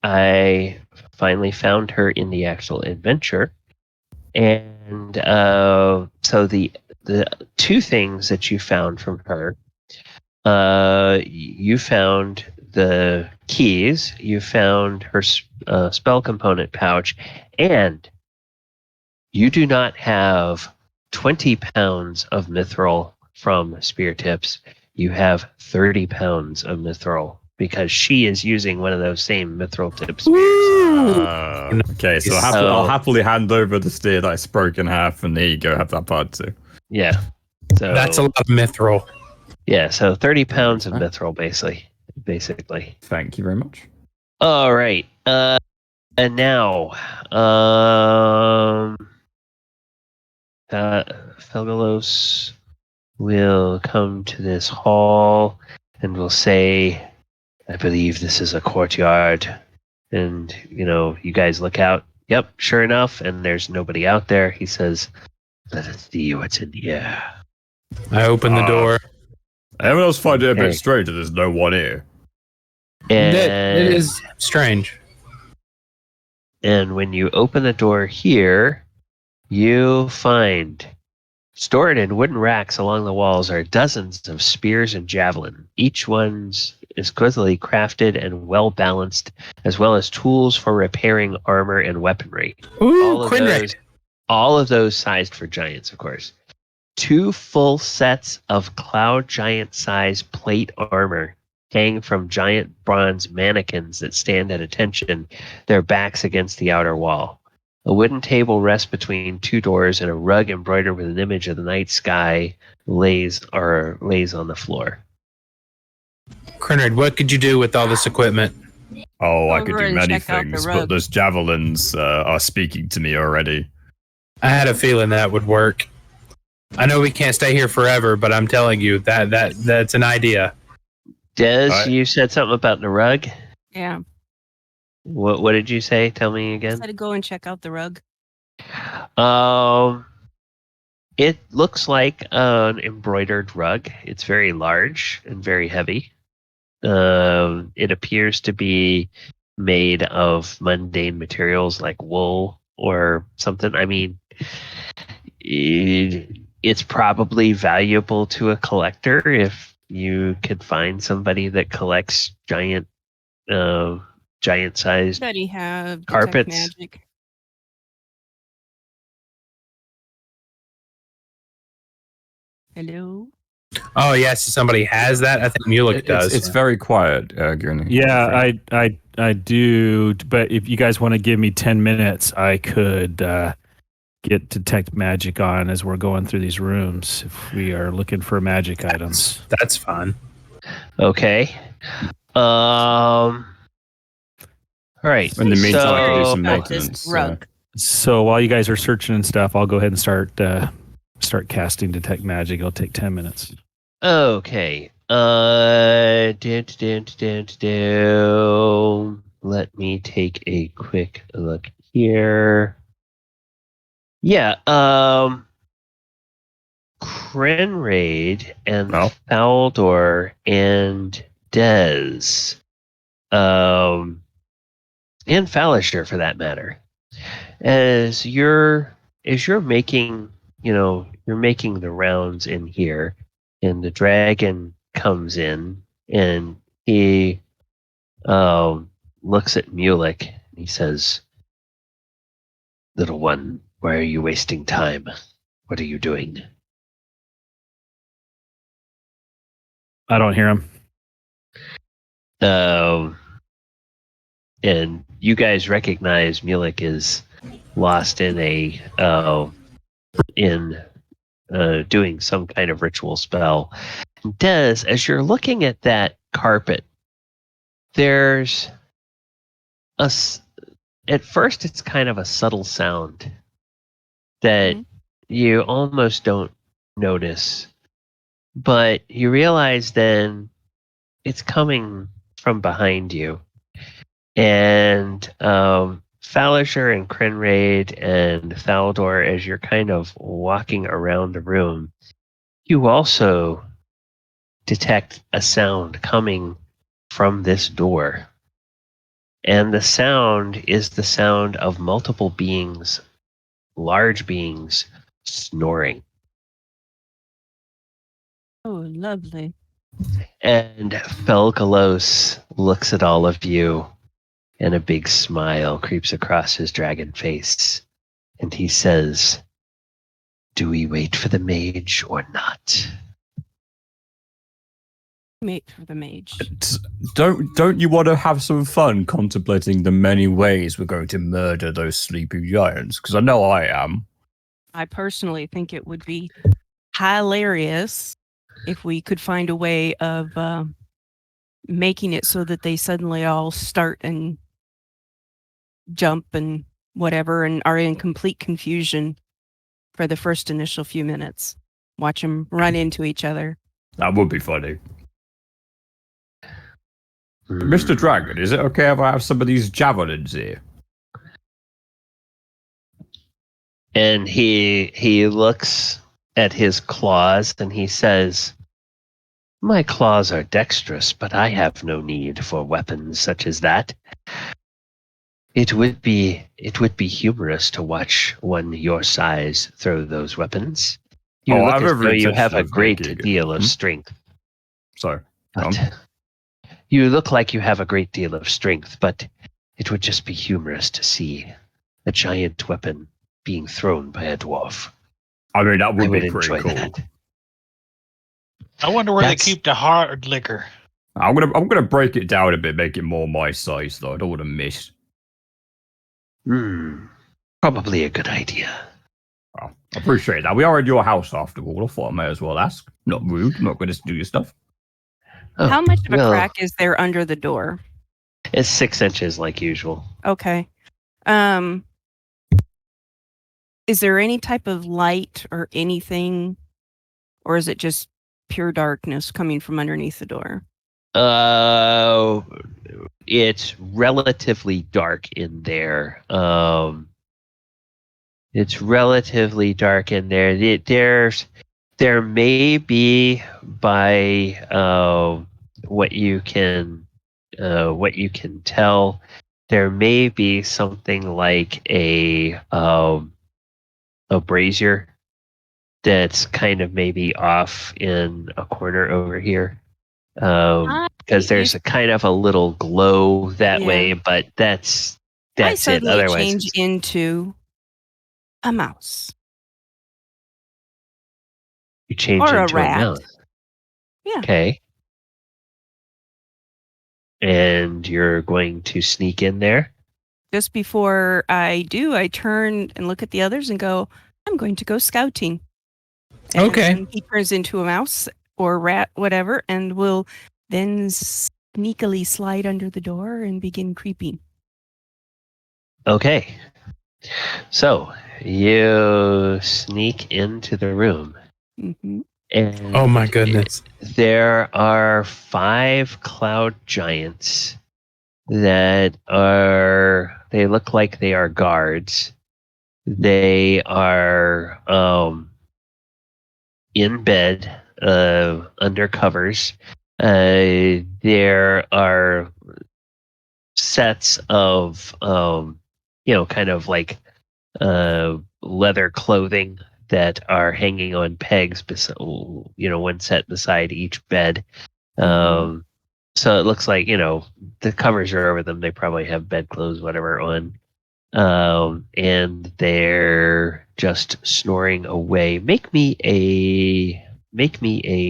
[SPEAKER 4] I finally found her in the actual adventure, and so the two things that you found from her, you found the keys, you found her spell component pouch, and you do not have 20 pounds of mithril from Spear Tips. You have 30 pounds of mithril because she is using one of those same mithril tip spears.
[SPEAKER 6] Okay, so I'll happily hand over the spear that's broken in half, and there you go, have that part too.
[SPEAKER 4] Yeah. So
[SPEAKER 3] that's a lot of mithril.
[SPEAKER 4] Yeah, so 30 pounds of mithril, basically.
[SPEAKER 6] Thank you very much.
[SPEAKER 4] All right. And now, Felegos will come to this hall and will say, I believe this is a courtyard. And, you guys look out. Yep, sure enough. And there's nobody out there. He says, let us see what's in here.
[SPEAKER 3] I open the door.
[SPEAKER 6] Everyone else find it a bit strange that there's no one here.
[SPEAKER 4] And
[SPEAKER 3] it is strange.
[SPEAKER 4] And when you open the door here, you find stored in wooden racks along the walls are dozens of spears and javelin. Each one's exquisitely crafted and well balanced, as well as tools for repairing armor and weaponry.
[SPEAKER 3] Ooh,
[SPEAKER 4] all of those sized for giants, of course. 2 full sets of cloud giant size plate armor hang from giant bronze mannequins that stand at attention, their backs against the outer wall. A wooden table rests between 2 doors, and a rug embroidered with an image of the night sky lays on the floor.
[SPEAKER 3] Crinard, what could you do with all this equipment?
[SPEAKER 6] Oh, I could do many things, but those javelins are speaking to me already.
[SPEAKER 3] I had a feeling that would work. I know we can't stay here forever, but I'm telling you that's an idea.
[SPEAKER 4] Des, you said something about the rug?
[SPEAKER 2] Yeah.
[SPEAKER 4] What did you say? Tell me again.
[SPEAKER 2] I said to go and check out the rug.
[SPEAKER 4] It looks like an embroidered rug. It's very large and very heavy. It appears to be made of mundane materials like wool or something. I mean, it's probably valuable to a collector if you could find somebody that collects giant-sized carpets.
[SPEAKER 2] Magic. Hello?
[SPEAKER 3] Oh, yes, somebody has that? I think Mulek does.
[SPEAKER 6] It's very quiet, Gurney.
[SPEAKER 1] Yeah, I do, but if you guys want to give me 10 minutes, I could get detect magic on as we're going through these rooms if we are looking for magic items.
[SPEAKER 3] That's fun.
[SPEAKER 4] Okay. All right.
[SPEAKER 6] In the meantime, I can do some maintenance.
[SPEAKER 2] Rug.
[SPEAKER 1] So while you guys are searching and stuff, I'll go ahead and start casting detect magic. It'll take 10 minutes.
[SPEAKER 4] Okay. Let me take a quick look here. Yeah. Krenraid and Faldor and Dez, and Falisher for that matter, as you're making you're making the rounds in here, and the dragon comes in And he looks at Mulek and he says, "Little one, why are you wasting time? What are you doing?"
[SPEAKER 1] I don't hear him.
[SPEAKER 4] And you guys recognize Mulek is lost in doing some kind of ritual spell. Des, as you're looking at that carpet, there's at first it's kind of a subtle sound that you almost don't notice, but you realize then it's coming from behind you. And Falisher and Krenraid and Thaldor, as you're kind of walking around the room, you also detect a sound coming from this door. And the sound is the sound of multiple beings, large beings, snoring.
[SPEAKER 2] Oh, lovely.
[SPEAKER 4] And Felegos looks at all of you, and a big smile creeps across his dragon face. And he says, "Do we wait for the mage or not?"
[SPEAKER 2] Wait for the mage.
[SPEAKER 6] Don't you want to have some fun contemplating the many ways we're going to murder those sleepy giants? Because I know I am.
[SPEAKER 2] I personally think it would be hilarious if we could find a way of making it so that they suddenly all start and jump and whatever and are in complete confusion for the first initial few minutes. Watch them run into each other.
[SPEAKER 6] That would be funny. Mr. Dragon, is it okay if I have some of these javelins here?
[SPEAKER 4] And he looks at his claws and he says, "My claws are dexterous, but I have no need for weapons such as that. It would be humorous to watch one your size throw those weapons. You look as though you have a great deal of strength."
[SPEAKER 6] Sorry.
[SPEAKER 4] You look like you have a great deal of strength, but it would just be humorous to see a giant weapon being thrown by a dwarf.
[SPEAKER 6] I mean, that would be pretty cool.
[SPEAKER 4] That.
[SPEAKER 5] I wonder where they keep the hard liquor.
[SPEAKER 6] I'm gonna break it down a bit, make it more my size, though. I don't want to miss.
[SPEAKER 4] Probably a good idea.
[SPEAKER 6] Well, I appreciate that. We are at your house after all. I thought I may as well ask. Not rude. I'm not going to do your stuff.
[SPEAKER 2] Oh, how much of a crack is there under the door?
[SPEAKER 4] It's 6 inches like usual.
[SPEAKER 2] Okay. Is there any type of light or anything, or is it just pure darkness coming from underneath the door?
[SPEAKER 4] It's relatively dark in there. It's relatively dark in there. There may be, by what you can tell, there may be something like a brazier that's kind of maybe off in a corner over here. Because there's a kind of a little glow that way, but that's it. Otherwise,
[SPEAKER 2] change into a mouse.
[SPEAKER 4] You change
[SPEAKER 2] or
[SPEAKER 4] into
[SPEAKER 2] a rat.
[SPEAKER 4] mouse.
[SPEAKER 2] Yeah.
[SPEAKER 4] Okay. And you're going to sneak in there?
[SPEAKER 2] Just before I do, I turn and look at the others and go, "I'm going to go scouting." And he turns into a mouse or a rat, whatever, and will then sneakily slide under the door and begin creeping.
[SPEAKER 4] Okay. So you sneak into the room.
[SPEAKER 2] Mm-hmm.
[SPEAKER 4] And
[SPEAKER 3] oh my goodness.
[SPEAKER 4] There are 5 cloud giants that they look like they are guards. They are in bed, under covers. There are sets of, kind of like leather clothing that are hanging on pegs, one set beside each bed. So it looks like, the covers are over them. They probably have bedclothes, whatever, on. And they're just snoring away. Make me a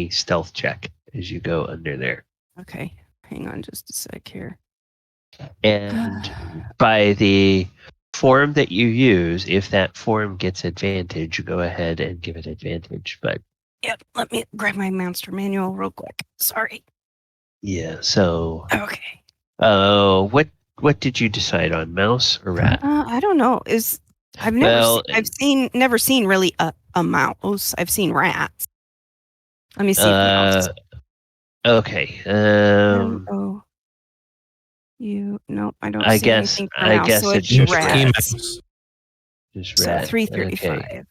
[SPEAKER 4] stealth check as you go under there.
[SPEAKER 2] Okay. Hang on just a sec here.
[SPEAKER 4] And by the form that you use, if that form gets advantage, you go ahead and give it advantage. But
[SPEAKER 2] yep, let me grab my monster manual real quick. Sorry.
[SPEAKER 4] Yeah, so
[SPEAKER 2] okay.
[SPEAKER 4] What did you decide on, mouse or rat?
[SPEAKER 2] I don't know. I've never seen really a mouse. I've seen rats. Let me see.
[SPEAKER 4] Okay.
[SPEAKER 2] Nope, I don't see anything for mouse.
[SPEAKER 4] Guess
[SPEAKER 2] so
[SPEAKER 4] it's just
[SPEAKER 2] rats.
[SPEAKER 3] Just
[SPEAKER 4] rat.
[SPEAKER 2] 335.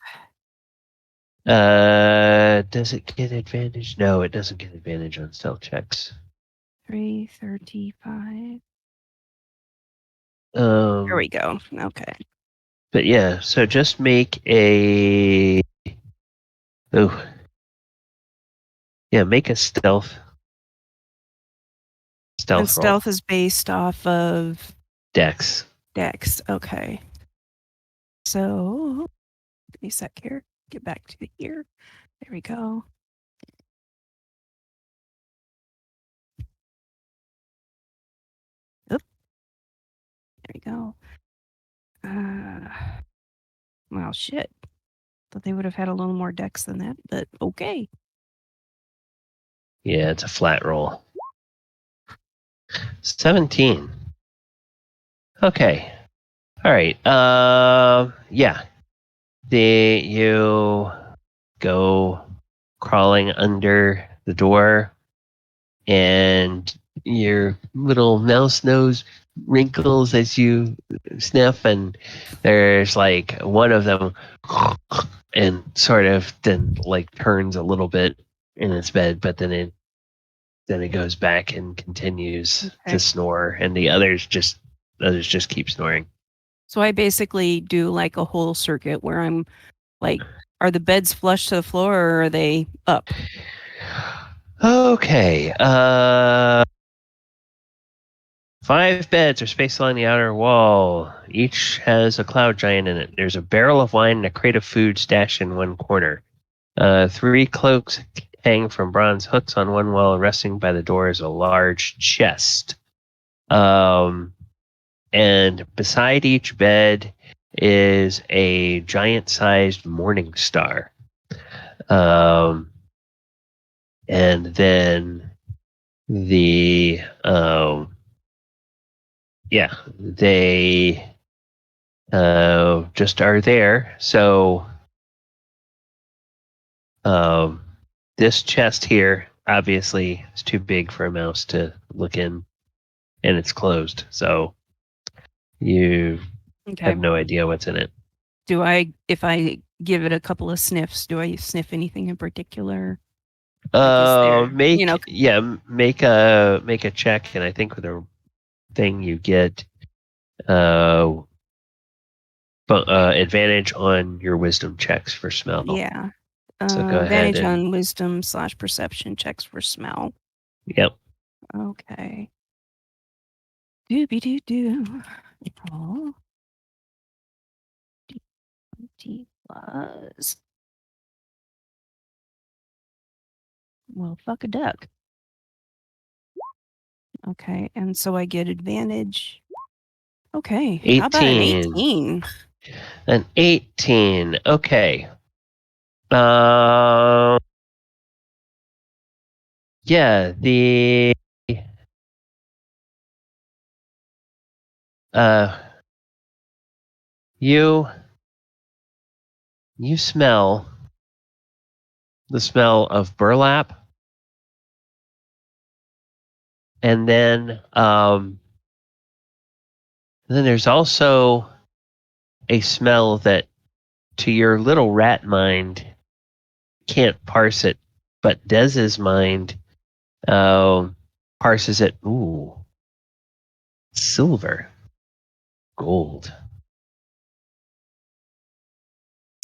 [SPEAKER 4] Okay. Does it get advantage? No, it doesn't get advantage on stealth checks.
[SPEAKER 2] 335. There we go. Okay.
[SPEAKER 4] But yeah, so just make a. Oh. Yeah, make a stealth.
[SPEAKER 2] And
[SPEAKER 4] roll.
[SPEAKER 2] stealth is based off of
[SPEAKER 4] Dex.
[SPEAKER 2] Okay. So, give me a sec here. Get back to here. There we go. Oop. There we go. Well, shit. Thought they would have had a little more dex than that, but okay.
[SPEAKER 4] Yeah, it's a flat roll. 17. Okay. All right. Yeah. You go crawling under the door, and your little mouse nose wrinkles as you sniff, and there's like one of them and sort of then like turns a little bit in its bed, but then it goes back and continues to snore, and the others just keep snoring.
[SPEAKER 2] So I basically do like a whole circuit where I'm like, are the beds flush to the floor or are they up?
[SPEAKER 4] Okay. 5 beds are spaced along the outer wall. Each has a cloud giant in it. There's a barrel of wine and a crate of food stashed in one corner. 3 cloaks hang from bronze hooks on one wall. Resting by the door is a large chest. And beside each bed is a giant-sized morning star. And then they just are there. So this chest here obviously is too big for a mouse to look in, and it's closed. So you have no idea what's in it.
[SPEAKER 2] If I give it a couple of sniffs, do I sniff anything in particular?
[SPEAKER 4] Make a check, and I think with a thing you get advantage on your wisdom checks for smell.
[SPEAKER 2] Yeah.
[SPEAKER 4] So go
[SPEAKER 2] advantage
[SPEAKER 4] ahead
[SPEAKER 2] on wisdom / perception checks for smell.
[SPEAKER 4] Yep.
[SPEAKER 2] Okay. Doobie-doo-doo. Oh. 20 plus. Well, fuck a duck. Okay, and so I get advantage. Okay.
[SPEAKER 4] 18.
[SPEAKER 2] How about an 18?
[SPEAKER 4] An 18. Okay. Yeah, you smell the smell of burlap, and then there's also a smell that to your little rat mind can't parse it, but Dez's mind parses it. Ooh, silver, gold.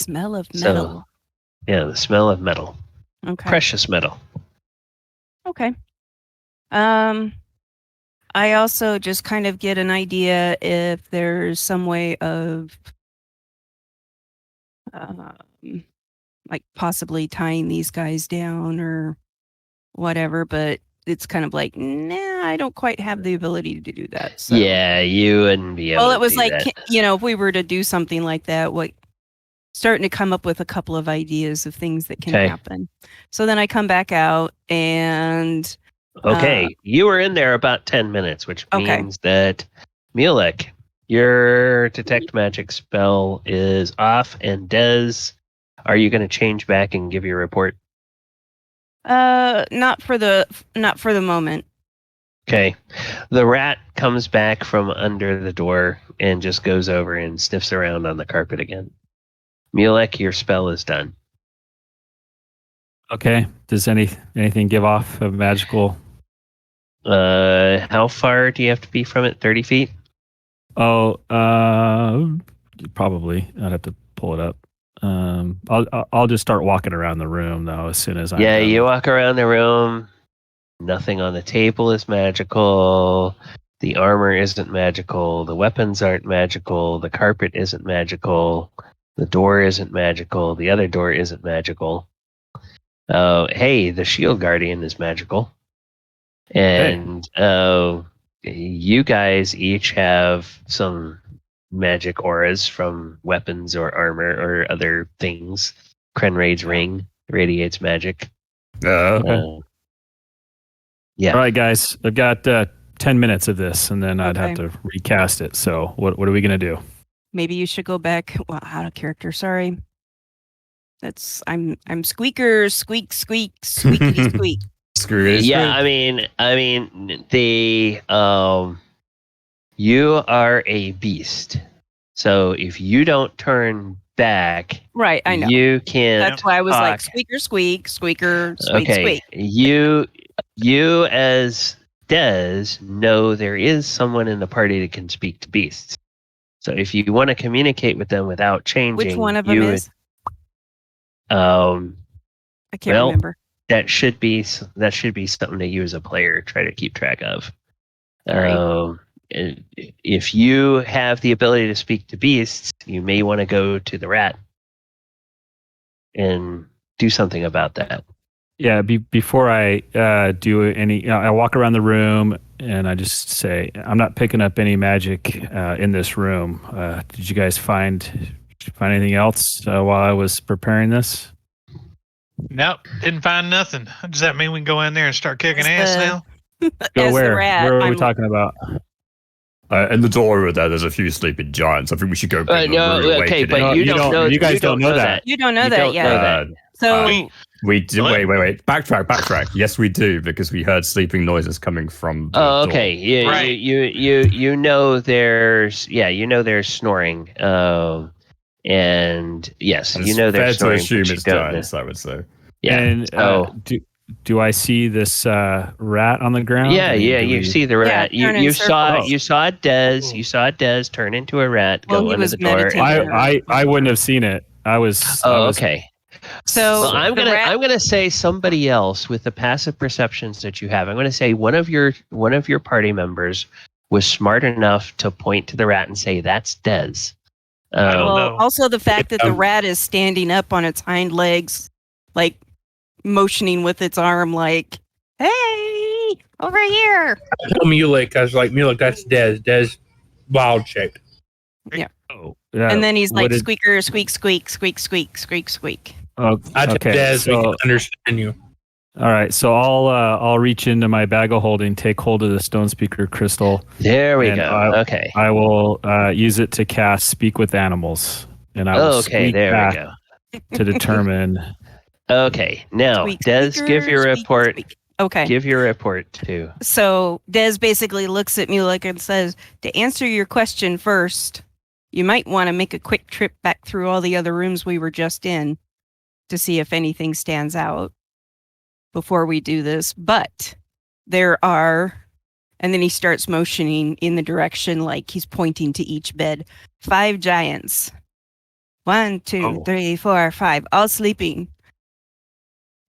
[SPEAKER 2] Smell of metal.
[SPEAKER 4] So, yeah, the smell of metal.
[SPEAKER 2] Okay.
[SPEAKER 4] Precious metal.
[SPEAKER 2] Okay. I also just kind of get an idea if there's some way of like possibly tying these guys down or whatever, but it's kind of like, nah, I don't quite have the ability to do that. So.
[SPEAKER 4] Yeah, you wouldn't be able to do that. Well,
[SPEAKER 2] it was like, if we were to do something like that, starting to come up with a couple of ideas of things that can happen. So then I come back out and...
[SPEAKER 4] Okay, you were in there about 10 minutes, which means that, Mulek, your detect magic spell is off, and Des, are you going to change back and give your report?
[SPEAKER 2] Not for the moment.
[SPEAKER 4] Okay. The rat comes back from under the door and just goes over and sniffs around on the carpet again. Mulek, your spell is done.
[SPEAKER 1] Okay. Does anything give off a magical?
[SPEAKER 4] How far do you have to be from it? 30 feet?
[SPEAKER 1] Oh, probably. I'd have to pull it up. I'll just start walking around the room though as soon as I'm done.
[SPEAKER 4] You walk around the room. Nothing on the table is magical. The armor isn't magical. The weapons aren't magical. The carpet isn't magical. The door isn't magical. The other door isn't magical. Hey, the shield guardian is magical. And you guys each have some magic auras from weapons or armor or other things. Krenraid's ring radiates magic.
[SPEAKER 1] Okay.
[SPEAKER 4] Yeah.
[SPEAKER 1] All right, guys. I've got 10 minutes of this, and then I'd have to recast it. So what are we going to do?
[SPEAKER 2] Maybe you should go back. Well, out of character. Sorry. I'm squeaker, squeak, squeak, squeakity, squeak.
[SPEAKER 6] Screw it.
[SPEAKER 4] Yeah, I mean, you are a beast. So if you don't turn back,
[SPEAKER 2] right? I know
[SPEAKER 4] you can.
[SPEAKER 2] That's why I was like squeaker, squeak, squeaker, squeak, squeak.
[SPEAKER 4] You as Des know there is someone in the party that can speak to beasts. So if you want to communicate with them without changing,
[SPEAKER 2] which one of them is?
[SPEAKER 4] I
[SPEAKER 2] can't remember.
[SPEAKER 4] That should be something that you as a player try to keep track of. If you have the ability to speak to beasts, you may want to go to the rat and do something about that.
[SPEAKER 1] Yeah, before I do any, I walk around the room and I just say, I'm not picking up any magic in this room. Did you guys find anything else while I was preparing this?
[SPEAKER 5] Nope, didn't find nothing. Does that mean we can go in there and start kicking ass now?
[SPEAKER 1] Go where? Where are we talking about?
[SPEAKER 6] In the door over there's a few sleeping giants. I think we should go.
[SPEAKER 4] Okay, but you don't know.
[SPEAKER 1] You guys don't know that.
[SPEAKER 2] You don't know that yet. So
[SPEAKER 6] we do. Wait. Backtrack. Yes, we do because we heard sleeping noises coming from. The door.
[SPEAKER 4] Okay. You know there's snoring. And yes,
[SPEAKER 6] and
[SPEAKER 4] you know there's snoring.
[SPEAKER 6] Fair to assume it's giants, I would say.
[SPEAKER 4] Yeah.
[SPEAKER 1] And do I see this rat on the ground?
[SPEAKER 4] Yeah. You see the rat. You saw Des turn into a rat. Go into the door.
[SPEAKER 1] I wouldn't have seen it.
[SPEAKER 4] Okay.
[SPEAKER 2] So
[SPEAKER 4] I'm gonna say somebody else with the passive perceptions that you have. I'm gonna say one of your party members was smart enough to point to the rat and say, "That's Des."
[SPEAKER 5] I don't know.
[SPEAKER 2] Also the fact that the rat is standing up on its hind legs, like motioning with its arm, like, "Hey, over here."
[SPEAKER 3] I told Mulek, I was like, "Mulek, that's Des. Des, wild shaped."
[SPEAKER 2] Yeah. And then he's like, "Squeaker, squeak, squeak, squeak, squeak, squeak, squeak."
[SPEAKER 3] I told Des we can understand you.
[SPEAKER 1] All right, so I'll reach into my bag of holding, take hold of the stone speaker crystal.
[SPEAKER 4] There we go. Okay.
[SPEAKER 1] I will use it to cast Speak with Animals, and I will speak back to determine.
[SPEAKER 4] Okay, now Des, give your report.
[SPEAKER 2] Okay,
[SPEAKER 4] give your report too.
[SPEAKER 2] So Des basically looks at Mulek and says, "To answer your question first, you might want to make a quick trip back through all the other rooms we were just in to see if anything stands out before we do this. But there are," and then he starts motioning in the direction like he's pointing to each bed, 5 giants. 1, 2, 3, 4, 5, all sleeping.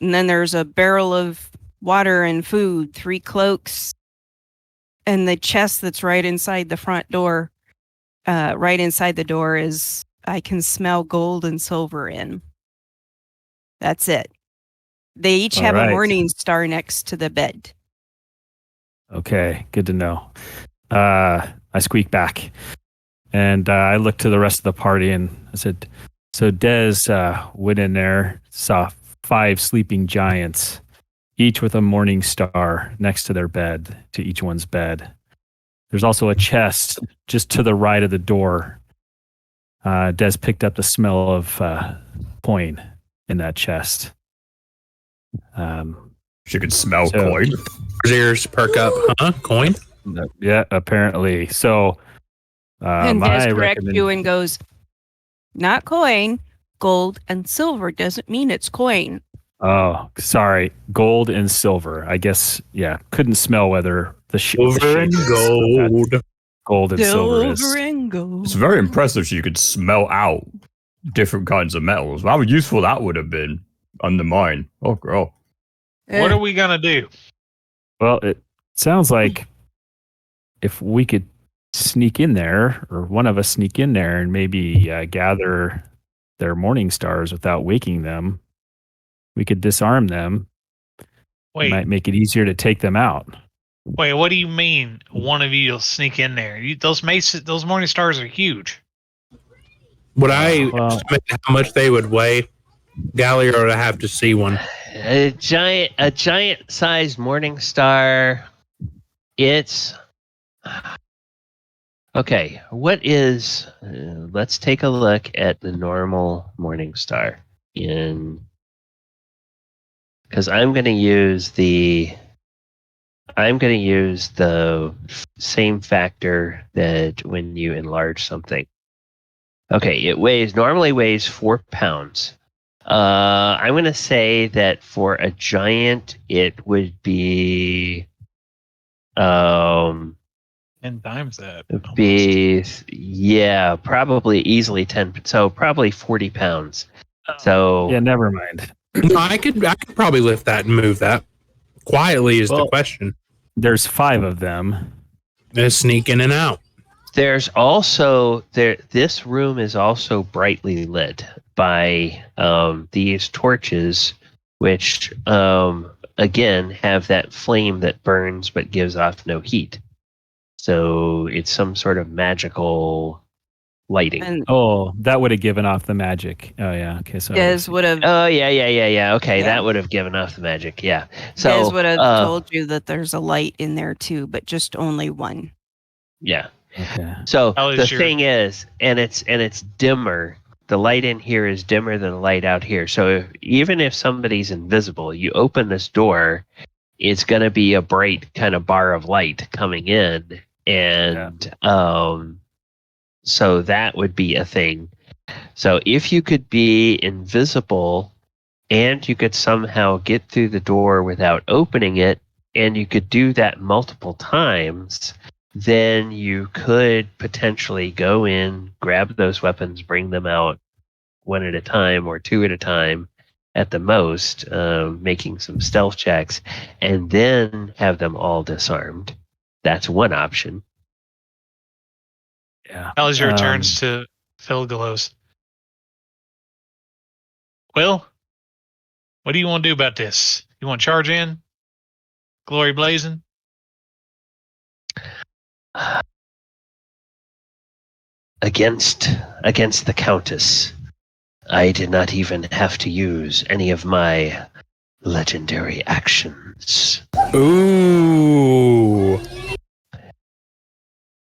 [SPEAKER 2] And then there's a barrel of water and food, 3 cloaks, And the chest that's right inside the front door, right inside the door is, I can smell gold and silver in. That's it. They each have a morning star next to the bed.
[SPEAKER 1] Okay, good to know. I squeak back, and I look to the rest of the party, and I said, so Dez went in there, saw 5 sleeping giants, each with a morning star next to their bed, to each one's bed. There's also a chest just to the right of the door. Dez picked up the smell of coin in that chest.
[SPEAKER 6] She could smell coin.
[SPEAKER 3] Ears perk up, huh? Coin?
[SPEAKER 1] Yeah, apparently. So,
[SPEAKER 2] and Des corrects you and goes, not coin, gold and silver doesn't mean it's coin.
[SPEAKER 1] Oh, sorry. Gold and silver. I guess, yeah. Couldn't smell whether the
[SPEAKER 3] silver and gold.
[SPEAKER 1] Gold and silver is.
[SPEAKER 2] Silver and gold.
[SPEAKER 6] It's very impressive she could smell out different kinds of metals. How useful that would have been under mine. Oh, girl.
[SPEAKER 5] What are we going to do?
[SPEAKER 1] Well, it sounds like if we could sneak in there, or one of us sneak in there and maybe gather their morning stars without waking them, we could disarm them. Wait. It might make it easier to take them out.
[SPEAKER 5] Wait, what do you mean one of you will sneak in there? Those morning stars are huge.
[SPEAKER 3] Would I estimate how much they would weigh? Gallier would have to see one.
[SPEAKER 4] A giant sized morning star. It's okay. What is? Let's take a look at the normal morning star because I'm going to use the same factor that when you enlarge something. Okay, it normally weighs 4 pounds. I'm going to say that for a giant, it would be
[SPEAKER 5] 10 times that.
[SPEAKER 4] Yeah, probably easily 10. So probably 40 pounds. So
[SPEAKER 1] yeah, never mind.
[SPEAKER 3] No, I could probably lift that and move that. Quietly is the question.
[SPEAKER 1] There's 5 of them.
[SPEAKER 3] They're sneaking in and out.
[SPEAKER 4] There's also this room is also brightly lit by these torches, which again have that flame that burns but gives off no heat. So it's some sort of magical lighting.
[SPEAKER 1] That would have given off the magic. Oh yeah, okay. So
[SPEAKER 2] Des would have.
[SPEAKER 4] Oh yeah. Okay, that would have given off the magic. Yeah. So
[SPEAKER 2] Des would have told you that there's a light in there too, but just only one.
[SPEAKER 4] Yeah.
[SPEAKER 1] Okay.
[SPEAKER 4] So the thing is, and it's dimmer. The light in here is dimmer than the light out here. So even if somebody's invisible, you open this door, it's going to be a bright kind of bar of light coming in, and so that would be a thing. So if you could be invisible, and you could somehow get through the door without opening it, and you could do that multiple times, then you could potentially go in, grab those weapons, bring them out one at a time or 2 at a time at the most, making some stealth checks, and then have them all disarmed. That's one option.
[SPEAKER 1] Yeah.
[SPEAKER 5] How is your turns to Felegos? Well, what do you want to do about this? You want to charge in? Glory blazing?
[SPEAKER 4] Against the Countess, I did not even have to use any of my legendary actions.
[SPEAKER 3] Ooh.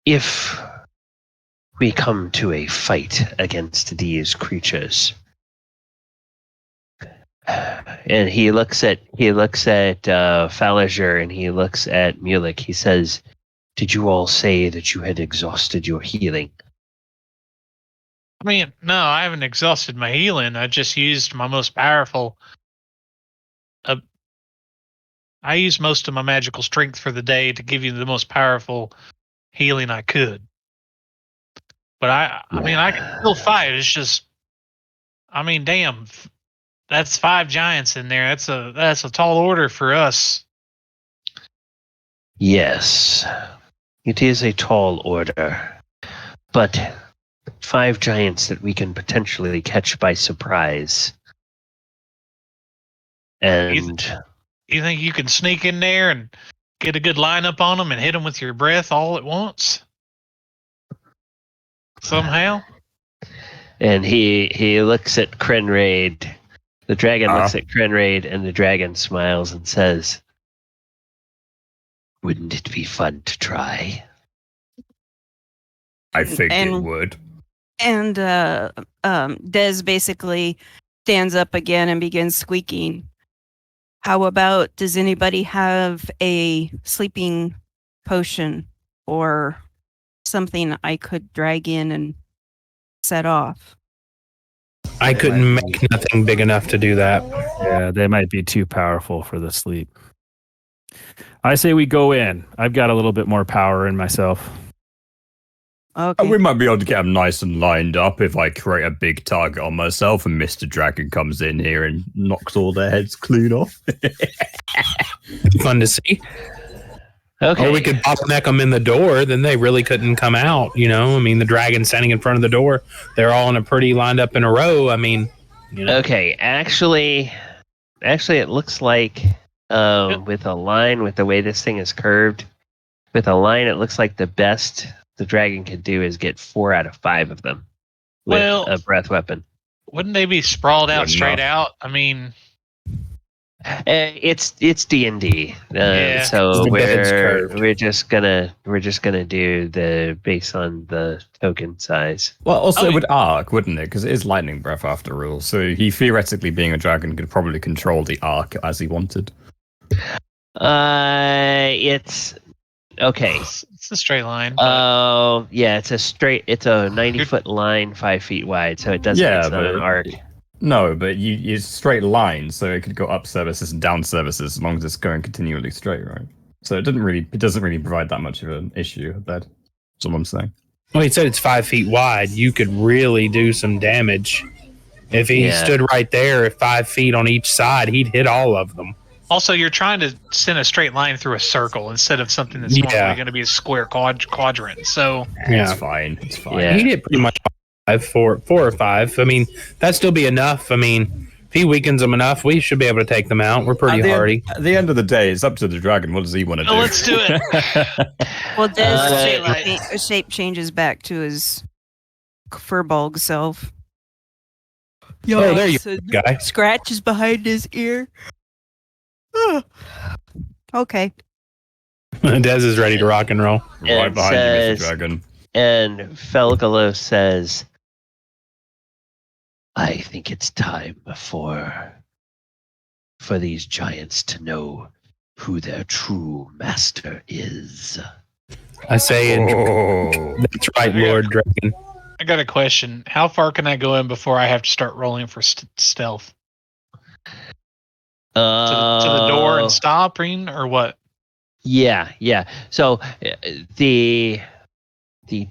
[SPEAKER 4] If we come to a fight against these creatures, and he looks at Falager, and he looks at Mulek. He says, "Did you all say that you had exhausted your healing?"
[SPEAKER 5] I mean, no, I haven't exhausted my healing. I just used my most powerful. I used most of my magical strength for the day to give you the most powerful healing I could. But I mean, I can still fight. It's just, I mean, damn, that's 5 giants in there. That's a tall order for us.
[SPEAKER 4] Yes, It is a tall order, but 5 giants that we can potentially catch by surprise. And
[SPEAKER 5] you think you can sneak in there and get a good lineup on them and hit them with your breath all at once? Somehow?
[SPEAKER 4] And he looks at Krenraid. The dragon looks at Krenraid, and the dragon smiles and says, "Wouldn't it be fun to try?"
[SPEAKER 6] I think it would.
[SPEAKER 2] And Des basically stands up again and begins squeaking. How about, does anybody have a sleeping potion or something I could drag in and set off?
[SPEAKER 3] I couldn't make nothing big enough to do that.
[SPEAKER 1] Yeah, they might be too powerful for the sleep. I say we go in. I've got a little bit more power in myself.
[SPEAKER 2] Okay.
[SPEAKER 6] We might be able to get them nice and lined up if I create a big target on myself and Mr. Dragon comes in here and knocks all their heads clean off.
[SPEAKER 3] Fun to see.
[SPEAKER 4] Okay.
[SPEAKER 3] Or we could bottleneck them in the door, then they really couldn't come out, you know? I mean, the dragon's standing in front of the door. They're all in a pretty lined up in a row. I mean, you know.
[SPEAKER 4] Okay, actually it looks like with a line, with the way this thing is curved, with a line, it looks like the best the dragon could do is get 4 out of 5 of them with a breath weapon.
[SPEAKER 5] Wouldn't they be sprawled out straight out? I mean,
[SPEAKER 4] it's D&D, so we're just gonna do the based on the token size.
[SPEAKER 6] Well, also it would arc, wouldn't it? Because it is lightning breath after all. So he theoretically, being a dragon, could probably control the arc as he wanted.
[SPEAKER 4] It's okay.
[SPEAKER 5] It's a straight line.
[SPEAKER 4] Oh, yeah, it's a 90-foot line, 5 feet wide, so it doesn't. It's not an arc.
[SPEAKER 6] No, but it's straight line, so it could go up services and down services as long as it's going continually straight, right? So it doesn't really provide that much of an issue. That's all I'm saying.
[SPEAKER 3] Well, he said it's 5 feet wide. You could really do some damage if he stood right there at 5 feet on each side. He'd hit all of them.
[SPEAKER 5] Also, you're trying to send a straight line through a circle instead of something that's normally going to be a square quadrant. So
[SPEAKER 6] it's fine. It's fine.
[SPEAKER 3] Yeah. He did pretty much 4 or 5. I mean, that'd still be enough. I mean, if he weakens them enough, we should be able to take them out. We're pretty hardy.
[SPEAKER 6] At the end of the day, it's up to the dragon. What does he want to do?
[SPEAKER 5] Let's do it.
[SPEAKER 2] Well, Des' shape changes back to his furball self.
[SPEAKER 3] Yo, there you go, guy.
[SPEAKER 2] Scratches behind his ear. Okay.
[SPEAKER 3] Des is ready to rock and roll.
[SPEAKER 6] Right behind you, Mr. Dragon.
[SPEAKER 4] And Felegos says, "I think it's time for these giants to know who their true master is."
[SPEAKER 3] I say, that's right, Lord Dragon.
[SPEAKER 5] I got a question. How far can I go in before I have to start rolling for stealth? To the door and stopping, or what?
[SPEAKER 4] Yeah. So the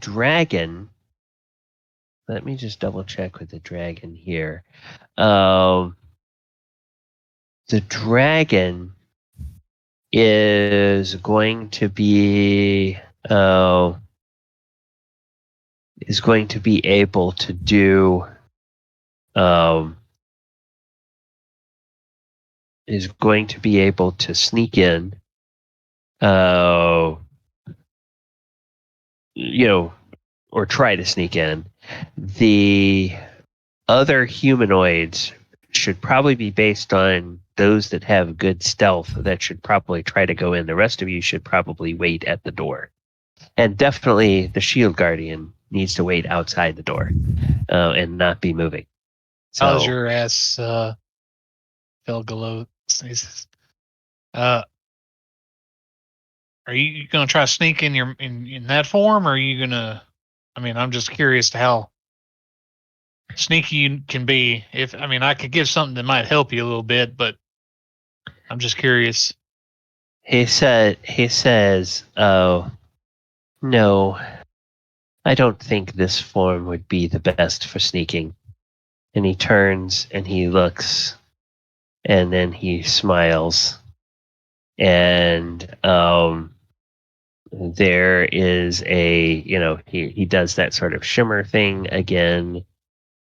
[SPEAKER 4] dragon. Let me just double check with the dragon here. The dragon is going to be able to do is going to be able to sneak in, or try to sneak in. The other humanoids should probably be based on those that have good stealth that should probably try to go in. The rest of you should probably wait at the door. And definitely the shield guardian needs to wait outside the door and not be moving. So,
[SPEAKER 5] how's your ass, Felegos? Are you gonna try to sneak in in that form, or are you gonna? I mean, I'm just curious to how sneaky you can be. I could give something that might help you a little bit, but I'm just curious.
[SPEAKER 4] He says, "Oh, no, I don't think this form would be the best for sneaking." And he turns and he looks, and then he smiles, and there is he does that sort of shimmer thing again,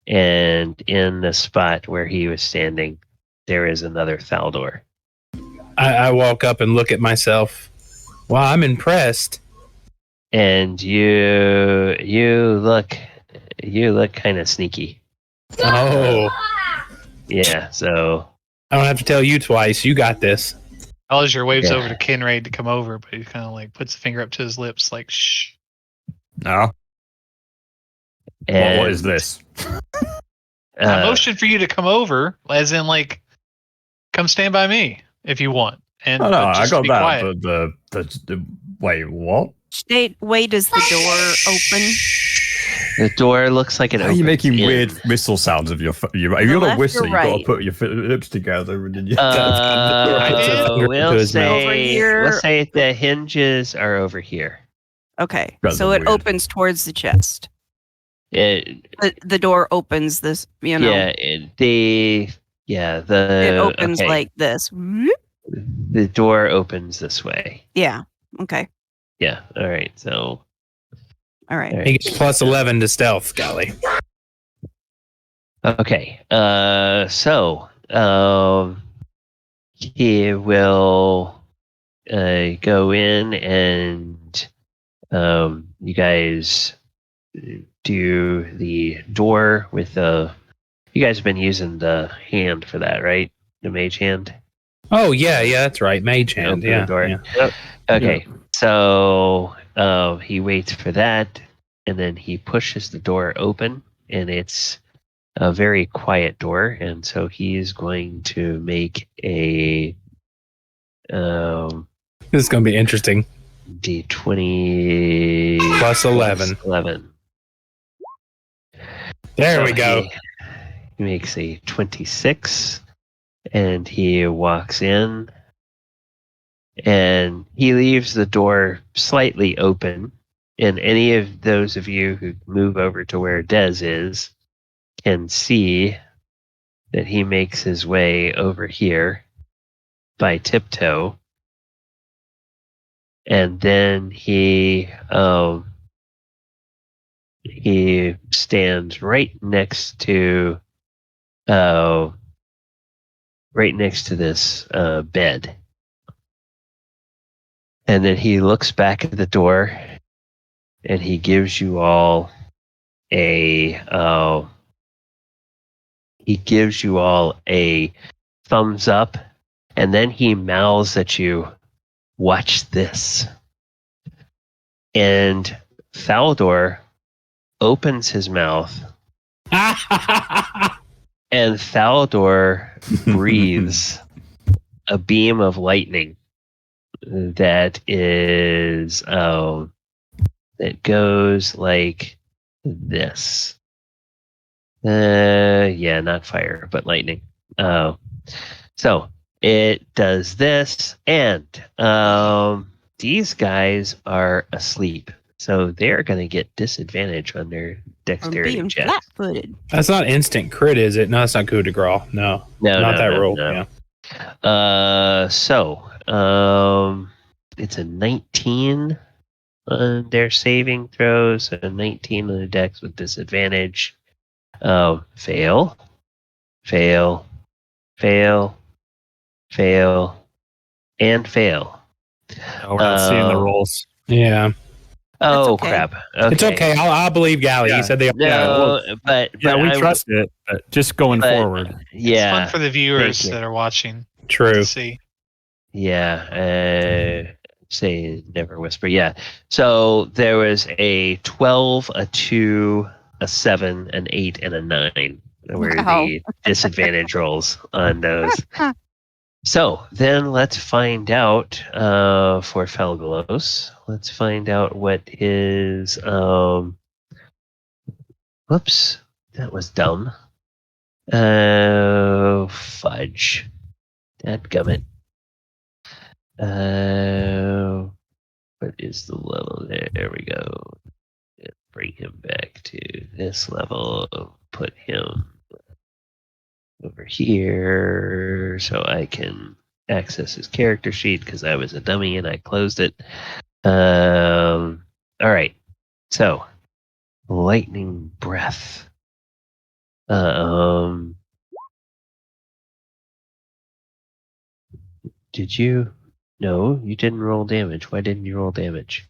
[SPEAKER 4] and in the spot where he was standing, there is another Thaldor.
[SPEAKER 3] I walk up and look at myself. Wow, I'm impressed.
[SPEAKER 4] And you look kind of sneaky.
[SPEAKER 3] Oh.
[SPEAKER 4] Yeah, so
[SPEAKER 3] I don't have to tell you twice. You got this.
[SPEAKER 5] Alistair waves over to Kinraid to come over, but he kind of like puts a finger up to his lips, like, shh.
[SPEAKER 6] No. What is this?
[SPEAKER 5] I motioned for you to come over, as in, like, come stand by me if you want. And
[SPEAKER 6] no, I got that.
[SPEAKER 5] Quiet.
[SPEAKER 6] But the wait, what?
[SPEAKER 2] Wait, does the door open?
[SPEAKER 4] The door looks like it opens.
[SPEAKER 6] Are you making weird whistle sounds of your? If you're gonna whistle, you got to put your lips together. And then you
[SPEAKER 4] we'll say the hinges are over here.
[SPEAKER 2] Okay, so it opens towards the chest. The door opens this,
[SPEAKER 4] Yeah, it
[SPEAKER 2] opens like this.
[SPEAKER 4] The door opens this way.
[SPEAKER 2] Yeah. Okay.
[SPEAKER 4] Yeah. All right. So.
[SPEAKER 2] All right.
[SPEAKER 3] He gets plus 11 to stealth, Golly.
[SPEAKER 4] Okay. So he will go in and you guys do the door with the. You guys have been using the hand for that, right? The mage hand.
[SPEAKER 3] Oh yeah, that's right. Mage hand.
[SPEAKER 4] Open the door. Yeah. Okay. Yeah. So he waits for that, and then he pushes the door open, and it's a very quiet door, and so he's going to make a.
[SPEAKER 3] This is going to be interesting.
[SPEAKER 4] D20
[SPEAKER 3] plus 11.
[SPEAKER 4] 11.
[SPEAKER 3] There we go.
[SPEAKER 4] He makes a 26, and he walks in, and he leaves the door slightly open. And any of those of you who move over to where Dez is can see that he makes his way over here by tiptoe. And then he stands right next to this bed. And then he looks back at the door, and he gives you all a thumbs up, and then he mouths at you, "Watch this." And Thaldor opens his mouth, and Thaldor breathes a beam of lightning that is that goes like this. Not fire, but lightning. So it does this, and these guys are asleep, so they're going to get disadvantage on their dexterity check.
[SPEAKER 2] Flat-footed.
[SPEAKER 3] That's not instant crit, is it? No, that's not coup de grace. No, not that rule.
[SPEAKER 4] No.
[SPEAKER 3] Yeah.
[SPEAKER 4] It's a 19 on their saving throws, a 19 on the dex with disadvantage. Fail, and fail.
[SPEAKER 1] Oh, we're not seeing the rolls.
[SPEAKER 3] Yeah.
[SPEAKER 4] Oh,
[SPEAKER 2] okay.
[SPEAKER 4] crap. Okay.
[SPEAKER 3] It's okay. I'll believe Gally.
[SPEAKER 1] Yeah.
[SPEAKER 3] He said they.
[SPEAKER 4] But
[SPEAKER 1] we trust it. But just going forward.
[SPEAKER 4] Yeah.
[SPEAKER 5] It's fun for the viewers that are watching.
[SPEAKER 3] True.
[SPEAKER 5] To see.
[SPEAKER 4] Yeah. Say never whisper. Yeah. So there was a 12, a 2, a 7, an 8, and a 9 were the disadvantage rolls on those. So then let's find out for Felegos. Let's find out what his whoops, that was dumb. Fudge. Dadgummit. What is the level? There we go. Bring him back to this level. Put him over here so I can access his character sheet because I was a dummy and I closed it. All right. So, lightning breath. Did you? No, you didn't roll damage. Why didn't you roll damage?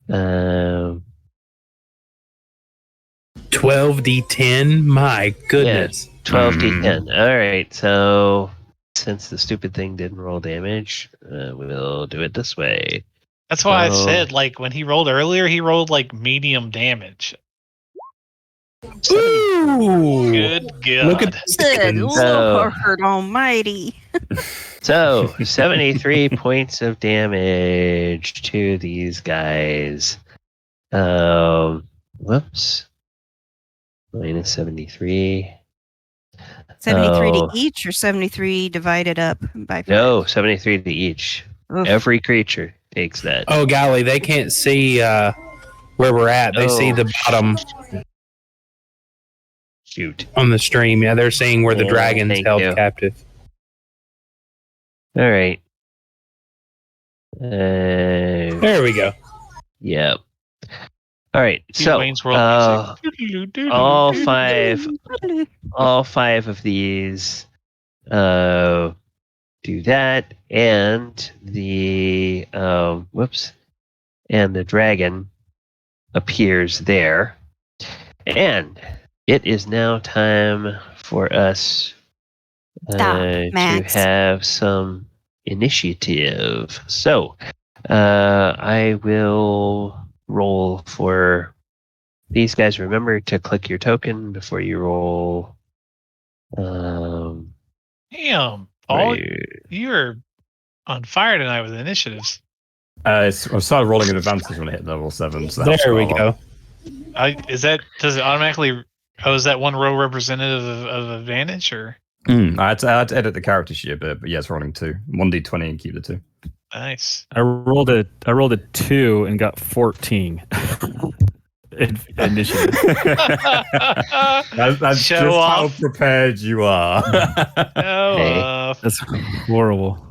[SPEAKER 3] 12d10. My goodness.
[SPEAKER 4] Yeah, 12d10. All right. So, since the stupid thing didn't roll damage, we'll do it this way.
[SPEAKER 5] That's why I said, like, when he rolled earlier, he rolled like medium damage.
[SPEAKER 3] Ooh!
[SPEAKER 5] Good God.
[SPEAKER 3] Look at
[SPEAKER 2] Good
[SPEAKER 3] this.
[SPEAKER 2] Lord Almighty.
[SPEAKER 4] So, 73 points of damage to these guys. Whoops. Minus 73.
[SPEAKER 2] 73 to each or 73 divided up by 5?
[SPEAKER 4] No, 73 to each. Oof. Every creature takes that.
[SPEAKER 3] Oh, golly. They can't see where we're at. They see the bottom.
[SPEAKER 4] Shoot.
[SPEAKER 3] On the stream. Yeah, they're seeing where the dragon's held captive.
[SPEAKER 4] All right.
[SPEAKER 3] There we go.
[SPEAKER 4] Yep. All right. So all five of these do that, and the and the dragon appears there, and it is now time for us to have some initiative. So I will roll for these guys. Remember to click your token before you roll.
[SPEAKER 5] Damn, Paul, you're on fire tonight with initiatives.
[SPEAKER 6] I started rolling an advantage when I hit level 7. So
[SPEAKER 3] there we go.
[SPEAKER 5] Does it automatically? Oh, is that one row representative of advantage, or?
[SPEAKER 6] I had to edit the character sheet a bit, but yeah, it's rolling 2. 1d20 and keep the 2.
[SPEAKER 5] Nice.
[SPEAKER 1] I rolled a 2 and got 14. Initiative.
[SPEAKER 6] That's
[SPEAKER 5] Show
[SPEAKER 6] just
[SPEAKER 5] off.
[SPEAKER 6] how prepared you are.
[SPEAKER 1] That's horrible.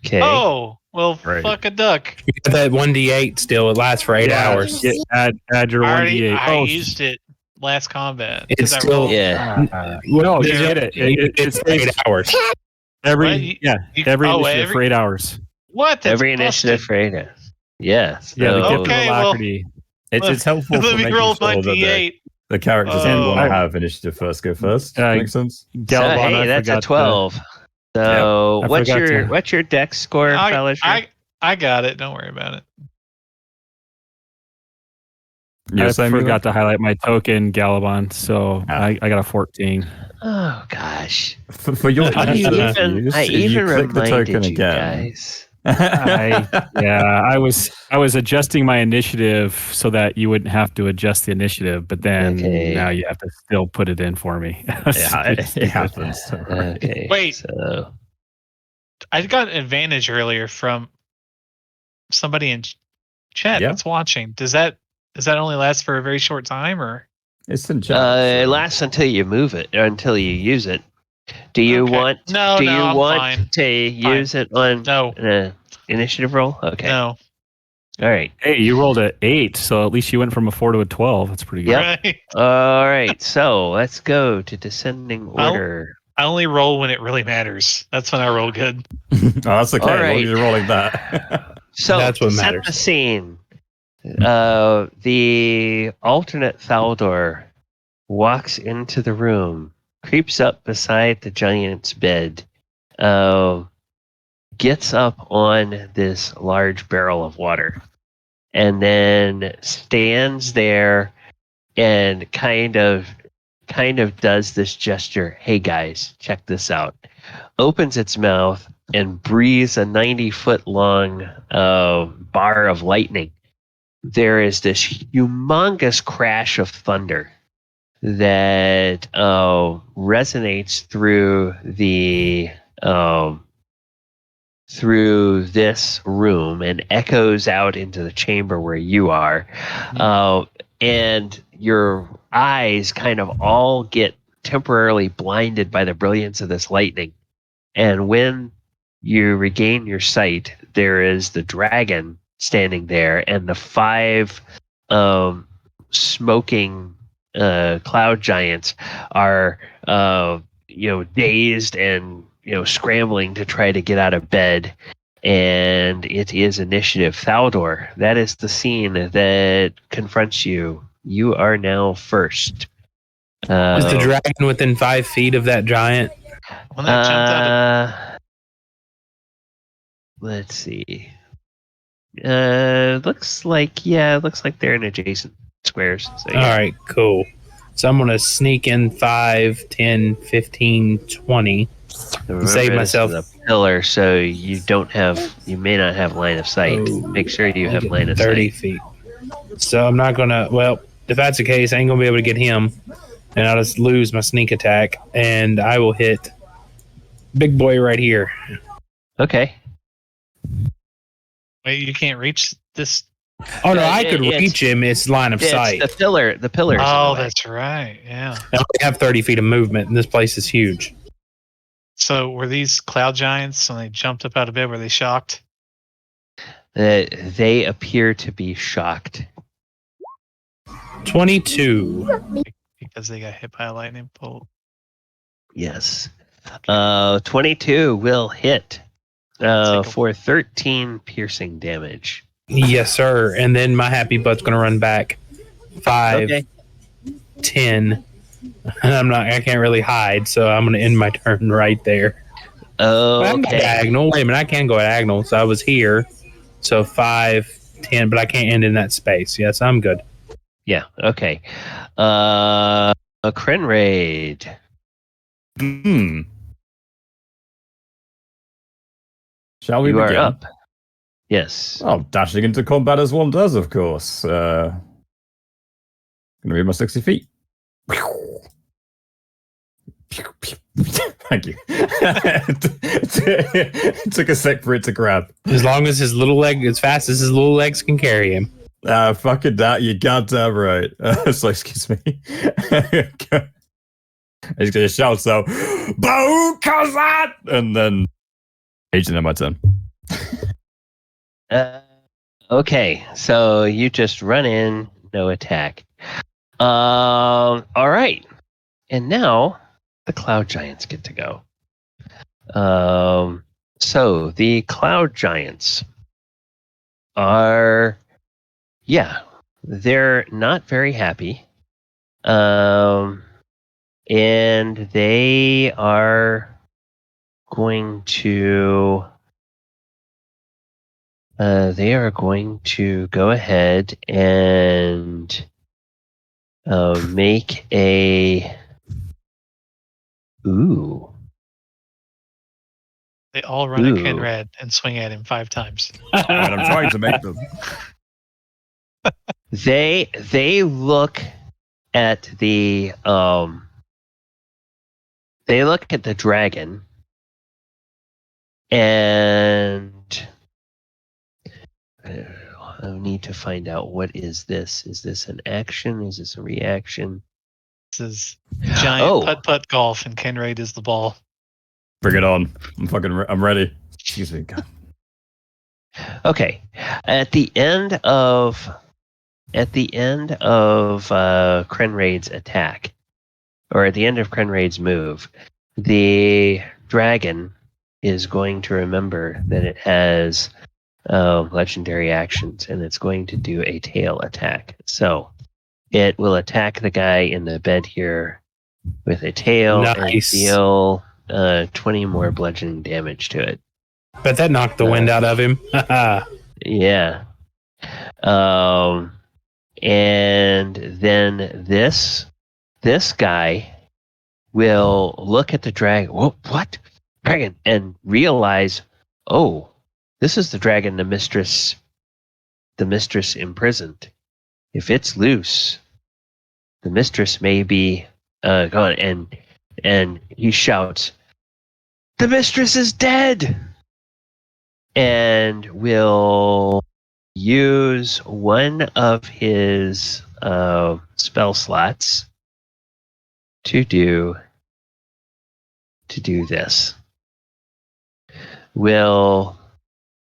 [SPEAKER 4] Okay.
[SPEAKER 5] Oh, well, fuck a duck.
[SPEAKER 3] You got that 1d8 still. It lasts for 8 hours.
[SPEAKER 1] Add your 1d8.
[SPEAKER 5] I used it last combat.
[SPEAKER 3] It's still
[SPEAKER 1] no, you get it. It's
[SPEAKER 3] 8 hours.
[SPEAKER 1] Every initiative for 8 hours.
[SPEAKER 5] What? That's
[SPEAKER 4] every initiative for 8 hours. Yes.
[SPEAKER 1] Yeah.
[SPEAKER 4] So,
[SPEAKER 1] The gift of alacrity.
[SPEAKER 6] It's helpful for making sure that the characters that want to have initiative first go first. Makes sense.
[SPEAKER 4] Galvan, hey, that's a 12. So what's your dex score, fellas?
[SPEAKER 5] I got it. Don't worry about it.
[SPEAKER 1] I forgot to highlight my token, Galabon, so I got a 14.
[SPEAKER 4] Oh gosh!
[SPEAKER 6] For your
[SPEAKER 4] I even
[SPEAKER 6] click the token
[SPEAKER 4] you
[SPEAKER 6] again.
[SPEAKER 4] Guys.
[SPEAKER 1] I was adjusting my initiative so that you wouldn't have to adjust the initiative, but then now you have to still put it in for me.
[SPEAKER 6] It happens.
[SPEAKER 4] Okay.
[SPEAKER 5] Wait,
[SPEAKER 4] so
[SPEAKER 5] I got an advantage earlier from somebody in chat that's watching. Does that only last for a very short time, or
[SPEAKER 6] it's in chat?
[SPEAKER 4] It lasts until you move it or until you use it. Do you want?
[SPEAKER 5] No, I'm fine.
[SPEAKER 4] To use it on an initiative roll? Okay.
[SPEAKER 5] No.
[SPEAKER 4] All right.
[SPEAKER 1] Hey, you rolled an 8, so at least you went from a 4 to a 12. That's pretty good.
[SPEAKER 4] Yep. Right. All right. So let's go to descending order.
[SPEAKER 5] I only roll when it really matters. That's when I roll good.
[SPEAKER 6] That's okay.
[SPEAKER 4] All right.
[SPEAKER 6] You're rolling that.
[SPEAKER 4] So
[SPEAKER 3] that's what
[SPEAKER 4] set
[SPEAKER 3] matters.
[SPEAKER 4] the scene. The alternate Thaldor walks into the room, creeps up beside the giant's bed, gets up on this large barrel of water, and then stands there and kind of does this gesture. Hey guys, check this out. Opens its mouth and breathes a 90-foot long bar of lightning. There is this humongous crash of thunder that resonates through this room and echoes out into the chamber where you are, and your eyes kind of all get temporarily blinded by the brilliance of this lightning. And when you regain your sight, there is the dragon standing there, and the 5 smoking cloud giants are dazed and scrambling to try to get out of bed. And it is initiative. Thaldor, that is the scene that confronts you. You are now first.
[SPEAKER 3] Is the dragon within 5 feet of that giant?
[SPEAKER 5] When that jumped out of...
[SPEAKER 4] Let's see. Looks like they're in adjacent squares. So, yeah.
[SPEAKER 3] All right, cool. So I'm going to sneak in 5, 10, 15, 20. Save myself
[SPEAKER 4] the pillar, so you may not have line of sight. Make sure you have line of
[SPEAKER 3] 30
[SPEAKER 4] sight.
[SPEAKER 3] feet. So I'm not going to, well, if that's the case, I ain't going to be able to get him. And I'll just lose my sneak attack. And I will hit big boy right here.
[SPEAKER 4] Okay.
[SPEAKER 5] Wait, you can't reach this?
[SPEAKER 3] Oh, no, I could reach him. It's line of sight.
[SPEAKER 4] It's the pillar.
[SPEAKER 5] Oh, that's right. Yeah.
[SPEAKER 3] I only have 30 feet of movement, and this place is huge.
[SPEAKER 5] So were these cloud giants, when they jumped up out of bed, were they shocked?
[SPEAKER 4] They appear to be shocked.
[SPEAKER 3] 22.
[SPEAKER 5] Because they got hit by a lightning bolt.
[SPEAKER 4] Yes. 22 will hit for 13 piercing damage.
[SPEAKER 3] Yes, sir. And then my happy butt's going to run back 5, 10. And I can't really hide, so I'm going to end my turn right there.
[SPEAKER 4] Oh,
[SPEAKER 3] I can go diagonal. Wait a minute, I can go diagonal. So I was here. So 5, 10, but I can't end in that space. Yes, I'm good.
[SPEAKER 4] Yeah, okay. A Krenraid.
[SPEAKER 6] Shall we
[SPEAKER 4] begin?
[SPEAKER 6] You are up.
[SPEAKER 4] Yes.
[SPEAKER 6] Oh, dashing into combat as one does, of course. Gonna be my 60 feet. Thank you. It took a sec for it to grab.
[SPEAKER 3] As long as his little leg, as fast as his little legs can carry him.
[SPEAKER 6] Fucking that, you goddamn right. So excuse me. He's gonna shout so, "Boo, Kazat!" And then agent in my turn.
[SPEAKER 4] Okay, so you just run in, no attack. All right, and now the cloud giants get to go. So the cloud giants are, they're not very happy. And they are going to go ahead and make a
[SPEAKER 5] They all run at Kenrad and swing at him 5 times.
[SPEAKER 6] And I'm trying to make them.
[SPEAKER 4] They look at the dragon, and I need to find out, what is this? Is this an action? Is this a reaction?
[SPEAKER 5] This is giant putt-putt golf, and Kenrad is the ball.
[SPEAKER 6] Bring it on. I'm ready. Excuse me, God.
[SPEAKER 4] Okay. At the end of Krenraid's attack, or at the end of Krenraid's move, the dragon is going to remember that it has legendary actions, and it's going to do a tail attack. So it will attack the guy in the bed here with a tail and deal 20 more bludgeoning damage to it.
[SPEAKER 3] Bet that knocked the wind out of him.
[SPEAKER 4] Yeah. And then this guy will look at the dragon. Whoa, what? Dragon, and realize, oh, this is the dragon the mistress imprisoned. If it's loose, the mistress may be gone. And he shouts, "The mistress is dead!" And will use one of his spell slots to do this. Will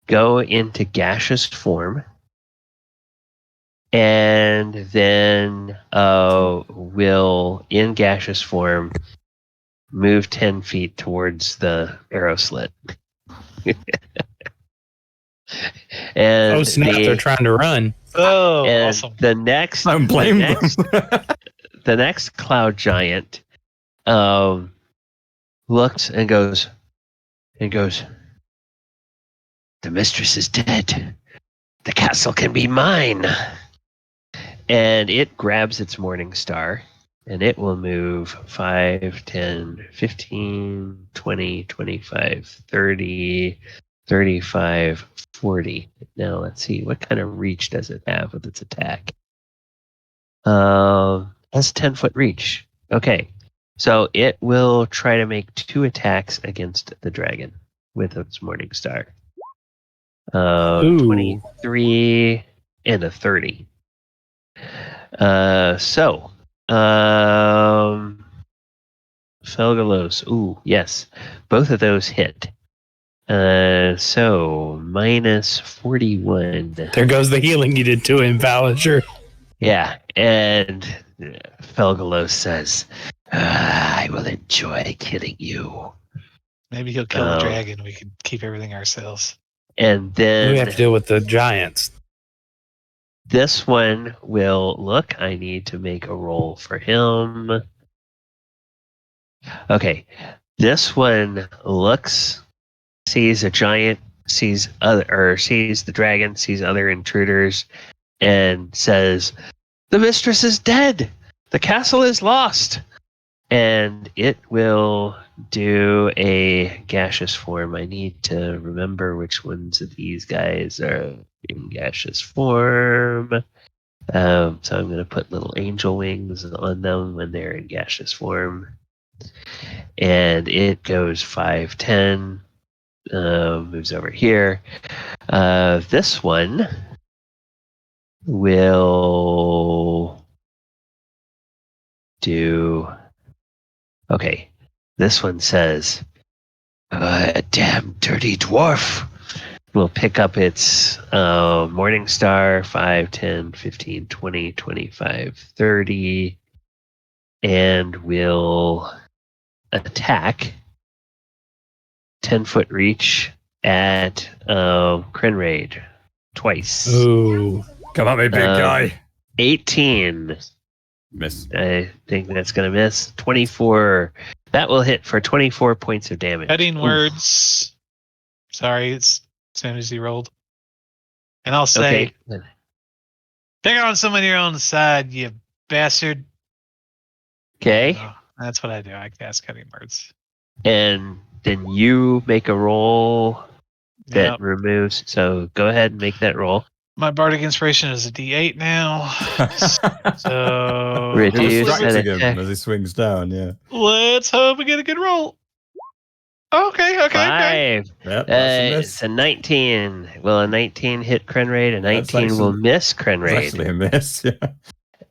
[SPEAKER 4] go into gaseous form, and then will, in gaseous form, move 10 feet towards the arrow slit. And
[SPEAKER 3] snap! They're trying to run.
[SPEAKER 5] Oh,
[SPEAKER 4] and
[SPEAKER 5] awesome!
[SPEAKER 4] The next,
[SPEAKER 6] Don't blame them.
[SPEAKER 4] The next cloud giant looks and goes, the mistress is dead. The castle can be mine. And it grabs its morning star, and it will move 5, 10, 15, 20, 25, 30, 35, 40. Now let's see, what kind of reach does it have with its attack? Has 10-foot reach. Okay, so it will try to make 2 attacks against the dragon with its morning star. 23 and a 30. Felegos. Ooh, yes. Both of those hit. So minus 41.
[SPEAKER 3] There goes the healing you did to him, Valasher.
[SPEAKER 4] Yeah, and Felegos says, I will enjoy killing you.
[SPEAKER 5] Maybe he'll kill the dragon. We can keep everything ourselves.
[SPEAKER 4] And then
[SPEAKER 3] we have to deal with the giants.
[SPEAKER 4] This one will look. I need to make a roll for him. Okay. This one looks, sees a giant, sees the dragon, sees other intruders, and says, the mistress is dead. The castle is lost. And it will do a gaseous form. I need to remember which ones of these guys are in gaseous form. So I'm going to put little angel wings on them when they're in gaseous form. And it goes 5, 10, moves over here. This one will do... Okay, this one says, damn dirty dwarf. We'll pick up its morning star, 5, 10, 15, 20, 25, 30, and will attack 10-foot reach at Crenraid twice.
[SPEAKER 3] Ooh.
[SPEAKER 6] Come on, me big guy.
[SPEAKER 4] 18.
[SPEAKER 6] Miss.
[SPEAKER 4] I think that's going to miss. 24. That will hit for 24 points of damage.
[SPEAKER 5] Cutting words. Sorry, it's as soon as he rolled. And I'll say, pick on someone you're on the side, you bastard.
[SPEAKER 4] Okay.
[SPEAKER 5] That's what I do. I cast cutting words.
[SPEAKER 4] And then you make a roll that removes. So go ahead and make that roll.
[SPEAKER 5] My bardic inspiration is a D8 now. So
[SPEAKER 4] reduce
[SPEAKER 6] him as he swings down. Yeah.
[SPEAKER 5] Let's hope we get a good roll. Okay.
[SPEAKER 4] 5.
[SPEAKER 6] Yep,
[SPEAKER 4] it's a 19. Will a 19 hit Crenraid? A 19 will miss Crenraid.
[SPEAKER 6] Actually, a miss. Yeah.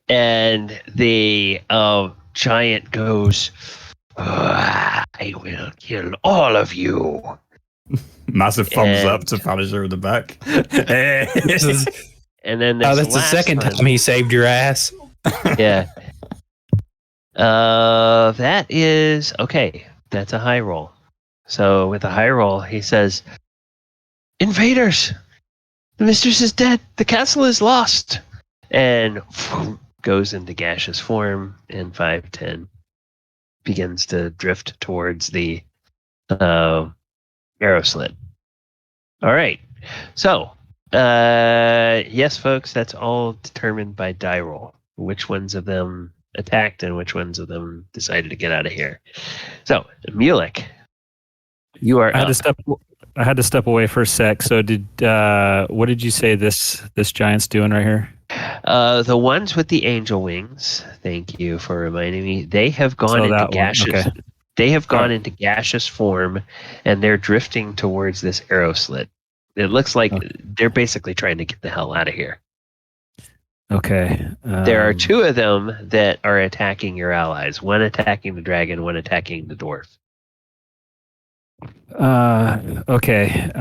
[SPEAKER 4] And the giant goes, I will kill all of you.
[SPEAKER 6] Massive thumbs up to Punisher in the back.
[SPEAKER 4] And then
[SPEAKER 3] that's the second time he saved your ass.
[SPEAKER 4] Yeah. That is okay. That's a high roll. So with a high roll, he says, invaders! The mistress is dead. The castle is lost. And goes into gaseous form, and 5, 10 begins to drift towards the arrow slit. All right. So, yes, folks, that's all determined by die roll. Which ones of them attacked and which ones of them decided to get out of here. So, Mulek, you are
[SPEAKER 1] I had to step away for a sec. So what did you say this giant's doing right here?
[SPEAKER 4] The ones with the angel wings, thank you for reminding me, they have gone into gaseous. Okay. They have gone into gaseous form, and they're drifting towards this arrow slit. It looks like they're basically trying to get the hell out of here.
[SPEAKER 1] Okay.
[SPEAKER 4] There are 2 of them that are attacking your allies. One attacking the dragon, one attacking the dwarf.
[SPEAKER 1] Okay.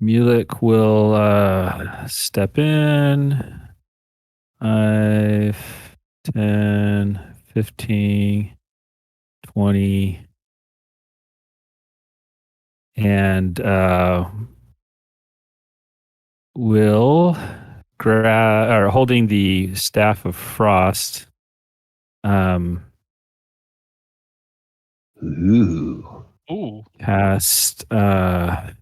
[SPEAKER 1] Mulek will step in. 5, 10, 15, 20, and will grab or holding the staff of frost.
[SPEAKER 5] Ooh.
[SPEAKER 1] Cast. Let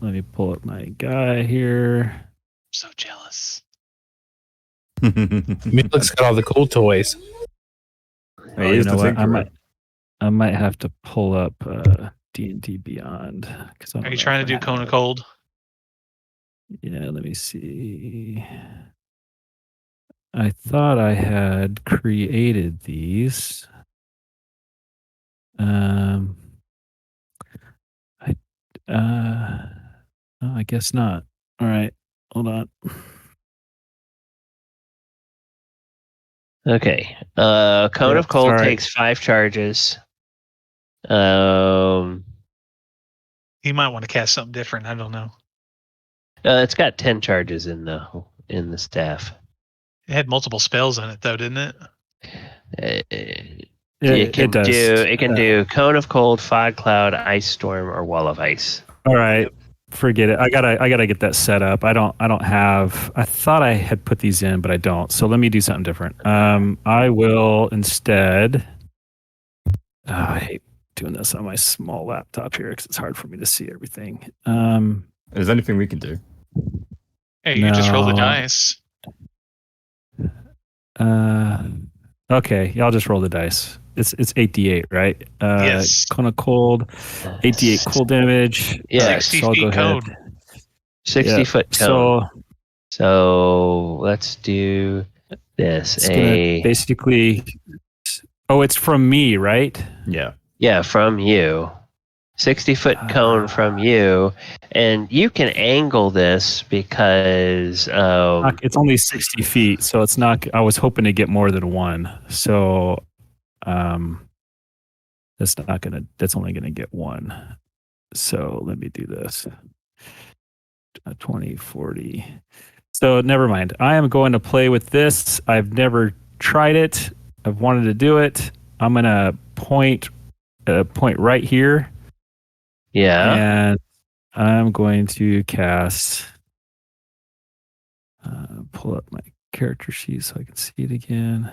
[SPEAKER 1] me pull up my guy here.
[SPEAKER 5] I'm so jealous.
[SPEAKER 3] Mulek's got all the cool toys.
[SPEAKER 6] He is the tinkerer.
[SPEAKER 1] I might have to pull up D&D Beyond.
[SPEAKER 5] Are you trying to do Cone of Cold?
[SPEAKER 1] Yeah, let me see. I thought I had created these. I guess not. All right, hold on.
[SPEAKER 4] Okay. Cone of Cold takes 5 charges.
[SPEAKER 5] He might want to cast something different. I don't know.
[SPEAKER 4] It's got 10 charges in the staff.
[SPEAKER 5] It had multiple spells in it, though, didn't it?
[SPEAKER 4] It can
[SPEAKER 1] does.
[SPEAKER 4] do Cone of Cold, Fog Cloud, Ice Storm, or Wall of Ice.
[SPEAKER 1] All right. Forget it. I gotta get that set up. I don't have. I thought I had put these in, but I don't. So let me do something different. I will instead. I hate doing this on my small laptop here because it's hard for me to see everything.
[SPEAKER 6] Is there anything we can do?
[SPEAKER 5] Hey, you just roll the dice.
[SPEAKER 1] Okay, y'all just roll the dice. It's 8d8, right?
[SPEAKER 5] Yes.
[SPEAKER 1] Cone of Cold, 8d8 cool damage.
[SPEAKER 4] Yeah,
[SPEAKER 5] 60 feet cone.
[SPEAKER 4] 60 foot cone. So let's do this.
[SPEAKER 1] It's gonna basically. Oh, it's from me, right?
[SPEAKER 6] Yeah.
[SPEAKER 4] Yeah, from you. 60-foot cone from you, and you can angle this because
[SPEAKER 1] it's only 60 feet, so it's not. I was hoping to get more than one, so that's not gonna. That's only gonna get one. So let me do this. 20, 40. So never mind. I am going to play with this. I've never tried it. I've wanted to do it. I'm gonna point right here.
[SPEAKER 4] Yeah.
[SPEAKER 1] And I'm going to cast. Pull up my character sheet so I can see it again.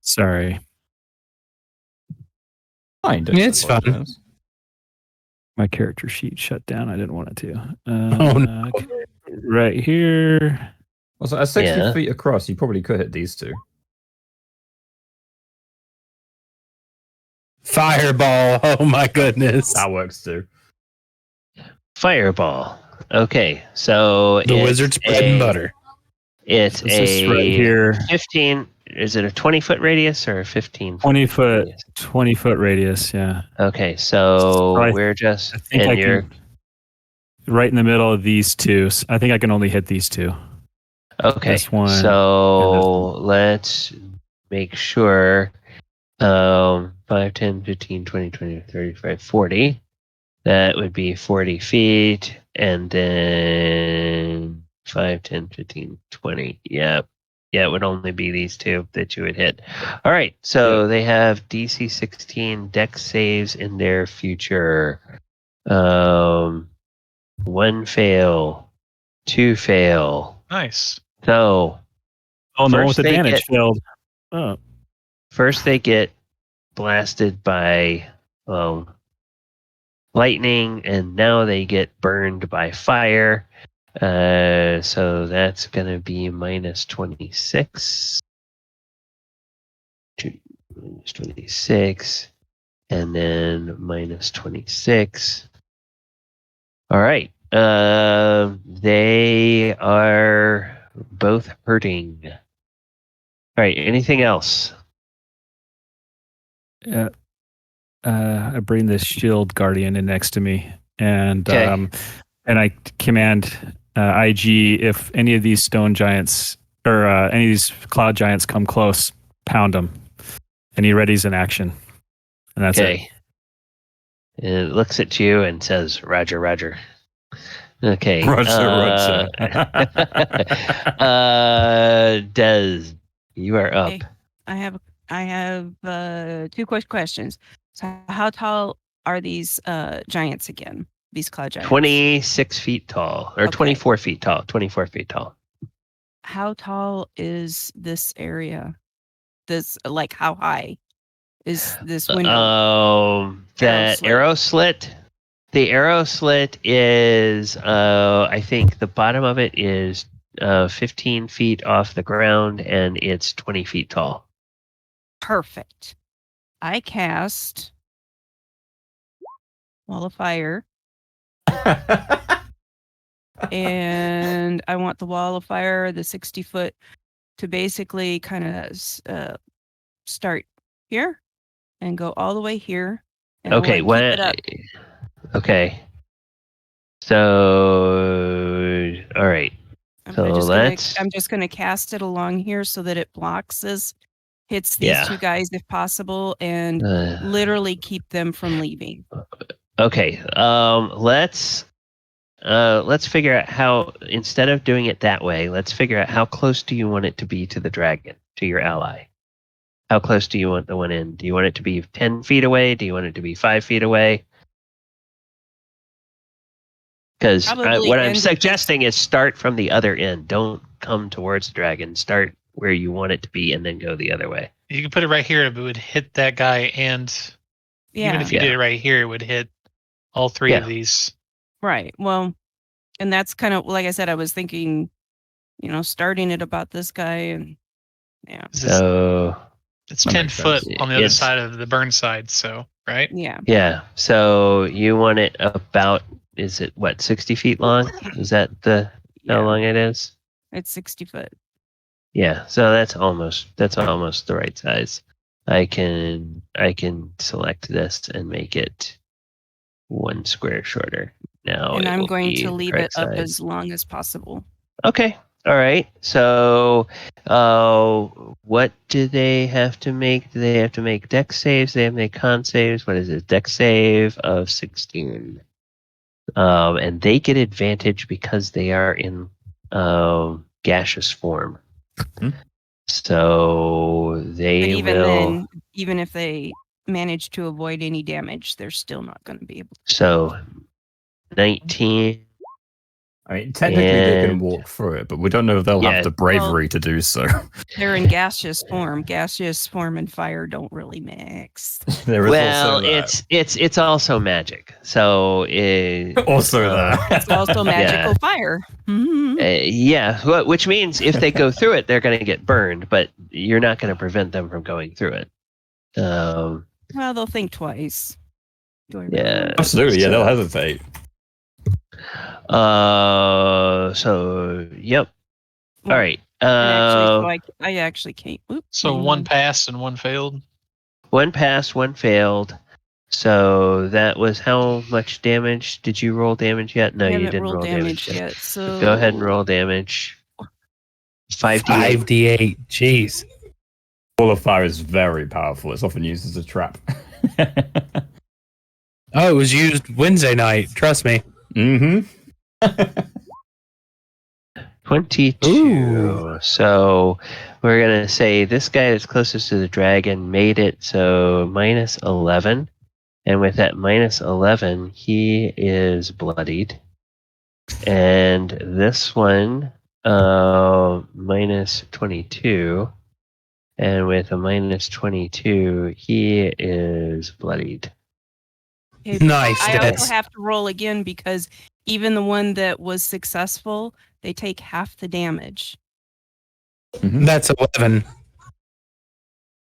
[SPEAKER 1] Sorry.
[SPEAKER 6] Fine.
[SPEAKER 3] It's fun.
[SPEAKER 1] My character sheet shut down. I didn't want it to.
[SPEAKER 3] Oh, no.
[SPEAKER 1] Right here.
[SPEAKER 6] Also, at 60 feet across, you probably could hit these two.
[SPEAKER 3] Fireball. Oh my goodness.
[SPEAKER 6] That works too.
[SPEAKER 4] Fireball. Okay, so
[SPEAKER 3] the wizard's bread and butter.
[SPEAKER 4] It's
[SPEAKER 1] right here.
[SPEAKER 4] 15. Is it a 20-foot radius or a 15?
[SPEAKER 1] 20 foot. 20 foot radius. Yeah.
[SPEAKER 4] Okay, so we're just you're
[SPEAKER 1] right in the middle of these two. I think I can only hit these two.
[SPEAKER 4] Okay.
[SPEAKER 1] This one.
[SPEAKER 4] So let's make sure. 5, 10, 15, 20, 20, 35, 40. That would be 40 feet. And then 5, 10, 15, 20. Yep. Yeah, it would only be these two that you would hit. All right. So they have DC 16 dex saves in their future. 1 fail. 2 fail.
[SPEAKER 5] Nice.
[SPEAKER 4] So.
[SPEAKER 1] Oh, no, with advantage failed.
[SPEAKER 4] Oh. First, they get blasted by lightning, and now they get burned by fire. So that's going to be minus 26. Minus 26. And then minus 26. All right. They are both hurting. All right. Anything else?
[SPEAKER 1] Yeah. I bring this shield guardian in next to me, and I command IG, if any of these stone giants or any of these cloud giants come close, pound them. And he readies an action, and that's it.
[SPEAKER 4] It looks at you and says, "Roger, Roger." Okay.
[SPEAKER 6] Roger.
[SPEAKER 4] Des, you are up.
[SPEAKER 2] Okay. I have 2 quick questions. So how tall are these giants again? These cloud giants?
[SPEAKER 4] 26 feet tall, or
[SPEAKER 2] Okay.
[SPEAKER 4] 24 feet tall. 24 feet tall.
[SPEAKER 2] How tall is this area? Like how high is this window?
[SPEAKER 4] That arrow slit. The arrow slit is, I think the bottom of it is 15 feet off the ground, and it's 20 feet tall.
[SPEAKER 2] Perfect. I cast Wall of Fire. And I want the Wall of Fire, the 60 foot, to basically kind of start here and go all the way here. And
[SPEAKER 4] okay,
[SPEAKER 2] keep it up.
[SPEAKER 4] Okay. So, all right.
[SPEAKER 2] I'm just gonna cast it along here so that it hits these 2 guys if possible, and literally keep them from leaving.
[SPEAKER 4] Okay. Let's figure out how, instead of doing it that way, let's figure out how close do you want it to be to the dragon, to your ally? How close do you want the one in? Do you want it to be 10 feet away? Do you want it to be 5 feet away? Because what I'm suggesting is start from the other end. Don't come towards the dragon. Start where you want it to be and then go the other way.
[SPEAKER 5] You can put it right here, but it would hit that guy, and even if you did it right here, it would hit all 3 of these.
[SPEAKER 2] Right. Well, and that's kind of, like I said, I was thinking, starting it about this guy, and
[SPEAKER 4] So
[SPEAKER 5] it's 10 foot on the other side of the burn side, so, right?
[SPEAKER 2] Yeah.
[SPEAKER 4] Yeah. So you want it about, is it what, 60 feet long? Is that how long it is?
[SPEAKER 2] It's 60 foot.
[SPEAKER 4] Yeah. So that's almost the right size. I can select this and make it 1 square shorter. Now,
[SPEAKER 2] and I'm going to leave it up as long as possible.
[SPEAKER 4] Okay. All right. So, what do they have to make? Do they have to make dex saves? Do they have to make con saves? What is it? Dex save of 16. And they get advantage because they are in gaseous form.
[SPEAKER 6] Mm-hmm.
[SPEAKER 4] So they
[SPEAKER 2] then, even if they manage to avoid any damage, they're still not going to be able to.
[SPEAKER 4] So 19.
[SPEAKER 6] I mean, technically they can walk through it, but we don't know if they'll have the bravery to do so.
[SPEAKER 2] They're in gaseous form. Gaseous form and fire don't really mix.
[SPEAKER 4] It's also magic. So
[SPEAKER 6] also
[SPEAKER 2] it's also magical fire.
[SPEAKER 4] Mm-hmm. Which means if they go through it, they're going to get burned, but you're not going to prevent them from going through it.
[SPEAKER 2] Well, they'll think twice.
[SPEAKER 6] Absolutely. Yeah, they'll hesitate.
[SPEAKER 4] So yep. All right.
[SPEAKER 2] I actually can't. Oops,
[SPEAKER 5] so 1 passed and 1 failed.
[SPEAKER 4] 1 passed, 1 failed. So that was how much damage? Did you roll damage yet? No, you didn't roll damage yet.
[SPEAKER 2] So
[SPEAKER 4] go ahead and roll damage.
[SPEAKER 3] 5d8. Jeez.
[SPEAKER 6] Wall of Fire is very powerful. It's often used as a trap.
[SPEAKER 3] Oh, it was used Wednesday night. Trust me.
[SPEAKER 6] Mm-hmm.
[SPEAKER 4] 22. Ooh. So we're going to say this guy that's closest to the dragon made it, so minus 11. And with that minus 11, he is bloodied. And this one, minus 22. And with a minus 22, he is bloodied.
[SPEAKER 3] Nice.
[SPEAKER 2] I also have to roll again because even the one that was successful, they take half the damage.
[SPEAKER 3] Mm-hmm. That's 11. It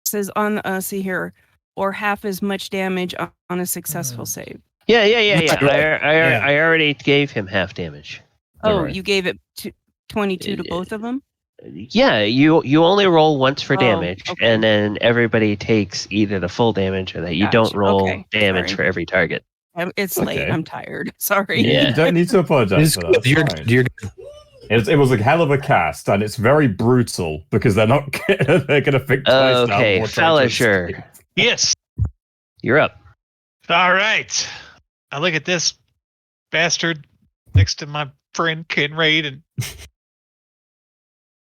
[SPEAKER 2] says on see here, or half as much damage on a successful save.
[SPEAKER 4] Yeah. I already gave him half damage.
[SPEAKER 2] Oh, right. You gave it 22 to both of them?
[SPEAKER 4] Yeah, you only roll once for damage, and then everybody takes either the full damage or that. You don't roll damage for every target.
[SPEAKER 2] It's late. I'm tired. Sorry.
[SPEAKER 6] Yeah. You don't need to apologize for that. You're good. It was a hell of a cast, and it's very brutal because they're not they're going to think twice.
[SPEAKER 4] Okay, Felegos.
[SPEAKER 5] Yes,
[SPEAKER 4] you're up.
[SPEAKER 5] All right. I look at this bastard next to my friend Kinraid, and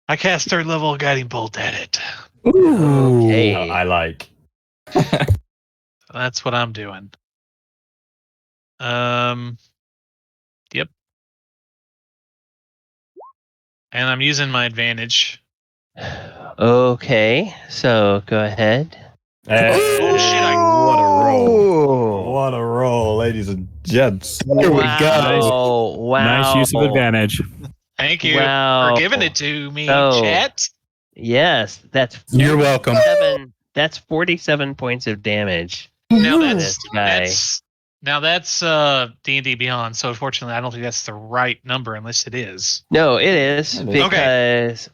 [SPEAKER 5] I cast 3rd level guiding bolt at it.
[SPEAKER 3] Ooh.
[SPEAKER 4] Okay.
[SPEAKER 6] I like.
[SPEAKER 5] That's what I'm doing. Yep. And I'm using my advantage.
[SPEAKER 4] Okay, so go ahead.
[SPEAKER 6] Hey,
[SPEAKER 5] Oh, shit,
[SPEAKER 6] what a roll.
[SPEAKER 4] Oh.
[SPEAKER 6] What a roll, ladies and gents.
[SPEAKER 3] There we
[SPEAKER 4] Wow. Wow.
[SPEAKER 1] Nice use of advantage.
[SPEAKER 5] Thank you
[SPEAKER 4] Wow.
[SPEAKER 5] for giving it to me,
[SPEAKER 4] So-
[SPEAKER 5] chat.
[SPEAKER 4] Yes, that's
[SPEAKER 3] You're welcome.
[SPEAKER 4] that's 47 points of damage.
[SPEAKER 5] Now
[SPEAKER 4] to this guy.
[SPEAKER 5] that's D&D Beyond. So unfortunately, I don't think that's the right number unless it is.
[SPEAKER 4] No, it is
[SPEAKER 6] It is.
[SPEAKER 4] because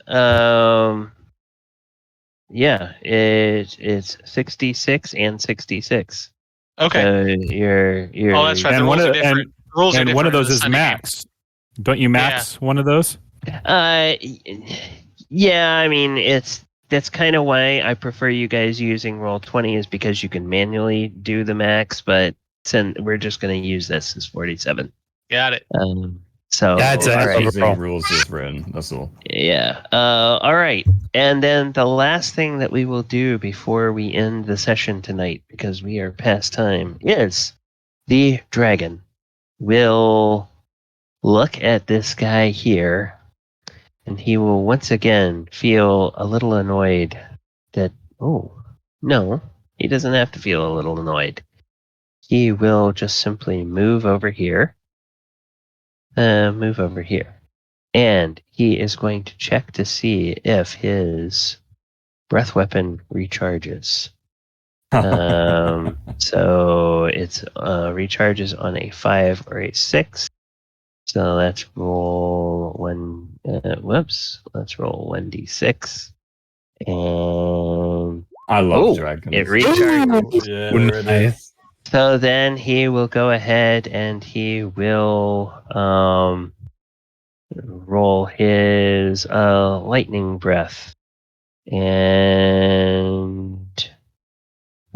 [SPEAKER 4] yeah, it's 66 and 66.
[SPEAKER 5] Okay.
[SPEAKER 4] So you're
[SPEAKER 5] Oh, that's right. The
[SPEAKER 1] And
[SPEAKER 5] rules
[SPEAKER 1] one
[SPEAKER 5] are
[SPEAKER 1] of
[SPEAKER 5] different. Rules are
[SPEAKER 1] and
[SPEAKER 5] different
[SPEAKER 1] one of
[SPEAKER 5] in
[SPEAKER 1] those
[SPEAKER 5] the
[SPEAKER 1] is
[SPEAKER 5] Sunday game.
[SPEAKER 1] max. Don't you max one of those?
[SPEAKER 4] Yeah, I mean that's kind of why I prefer you guys using Roll20 is because you can manually do the max, but we're just going to use this as 47.
[SPEAKER 5] Got it.
[SPEAKER 4] So
[SPEAKER 3] That's
[SPEAKER 4] all right.
[SPEAKER 6] Using rules is written. That's all.
[SPEAKER 4] Yeah. All right. And then the last thing that we will do before we end the session tonight, because we are past time, is the dragon will look at this guy here, and he will once again feel a little annoyed that, oh, no, he doesn't have to feel a little annoyed. He will just simply move over here. And he is going to check to see if his breath weapon recharges. So it's recharges on a 5 or a 6. So let's roll let's roll 1d6. And
[SPEAKER 6] I love dragons.
[SPEAKER 4] it recharges.
[SPEAKER 6] Yeah, there it is.
[SPEAKER 4] So then he will go ahead and he will roll his lightning breath. And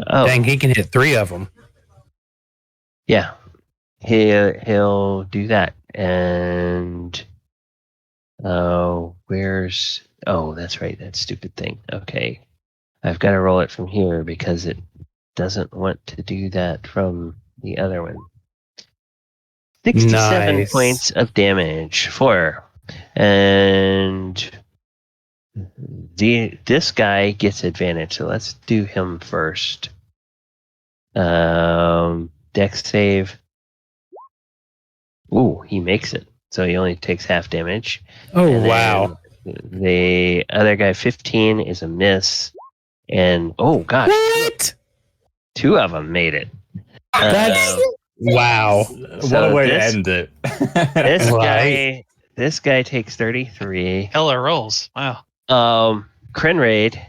[SPEAKER 3] Dang, he can hit 3 of them.
[SPEAKER 4] yeah, he'll do that. And that's right, that stupid thing. Okay, I've got to roll it from here because it doesn't want to do that from the other one. 67
[SPEAKER 3] Nice.
[SPEAKER 4] points of damage. 4. And this guy gets advantage, so let's do him first. Dex save. Ooh, he makes it. So he only takes half damage.
[SPEAKER 3] Oh,
[SPEAKER 4] And
[SPEAKER 3] wow.
[SPEAKER 4] The other guy, 15, is a miss. And, oh, gosh.
[SPEAKER 3] What?
[SPEAKER 4] 2 of them made it.
[SPEAKER 3] That's... Wow.
[SPEAKER 6] What a way to end it.
[SPEAKER 4] This guy takes 33.
[SPEAKER 5] Hella rolls. Wow.
[SPEAKER 4] Crenraid,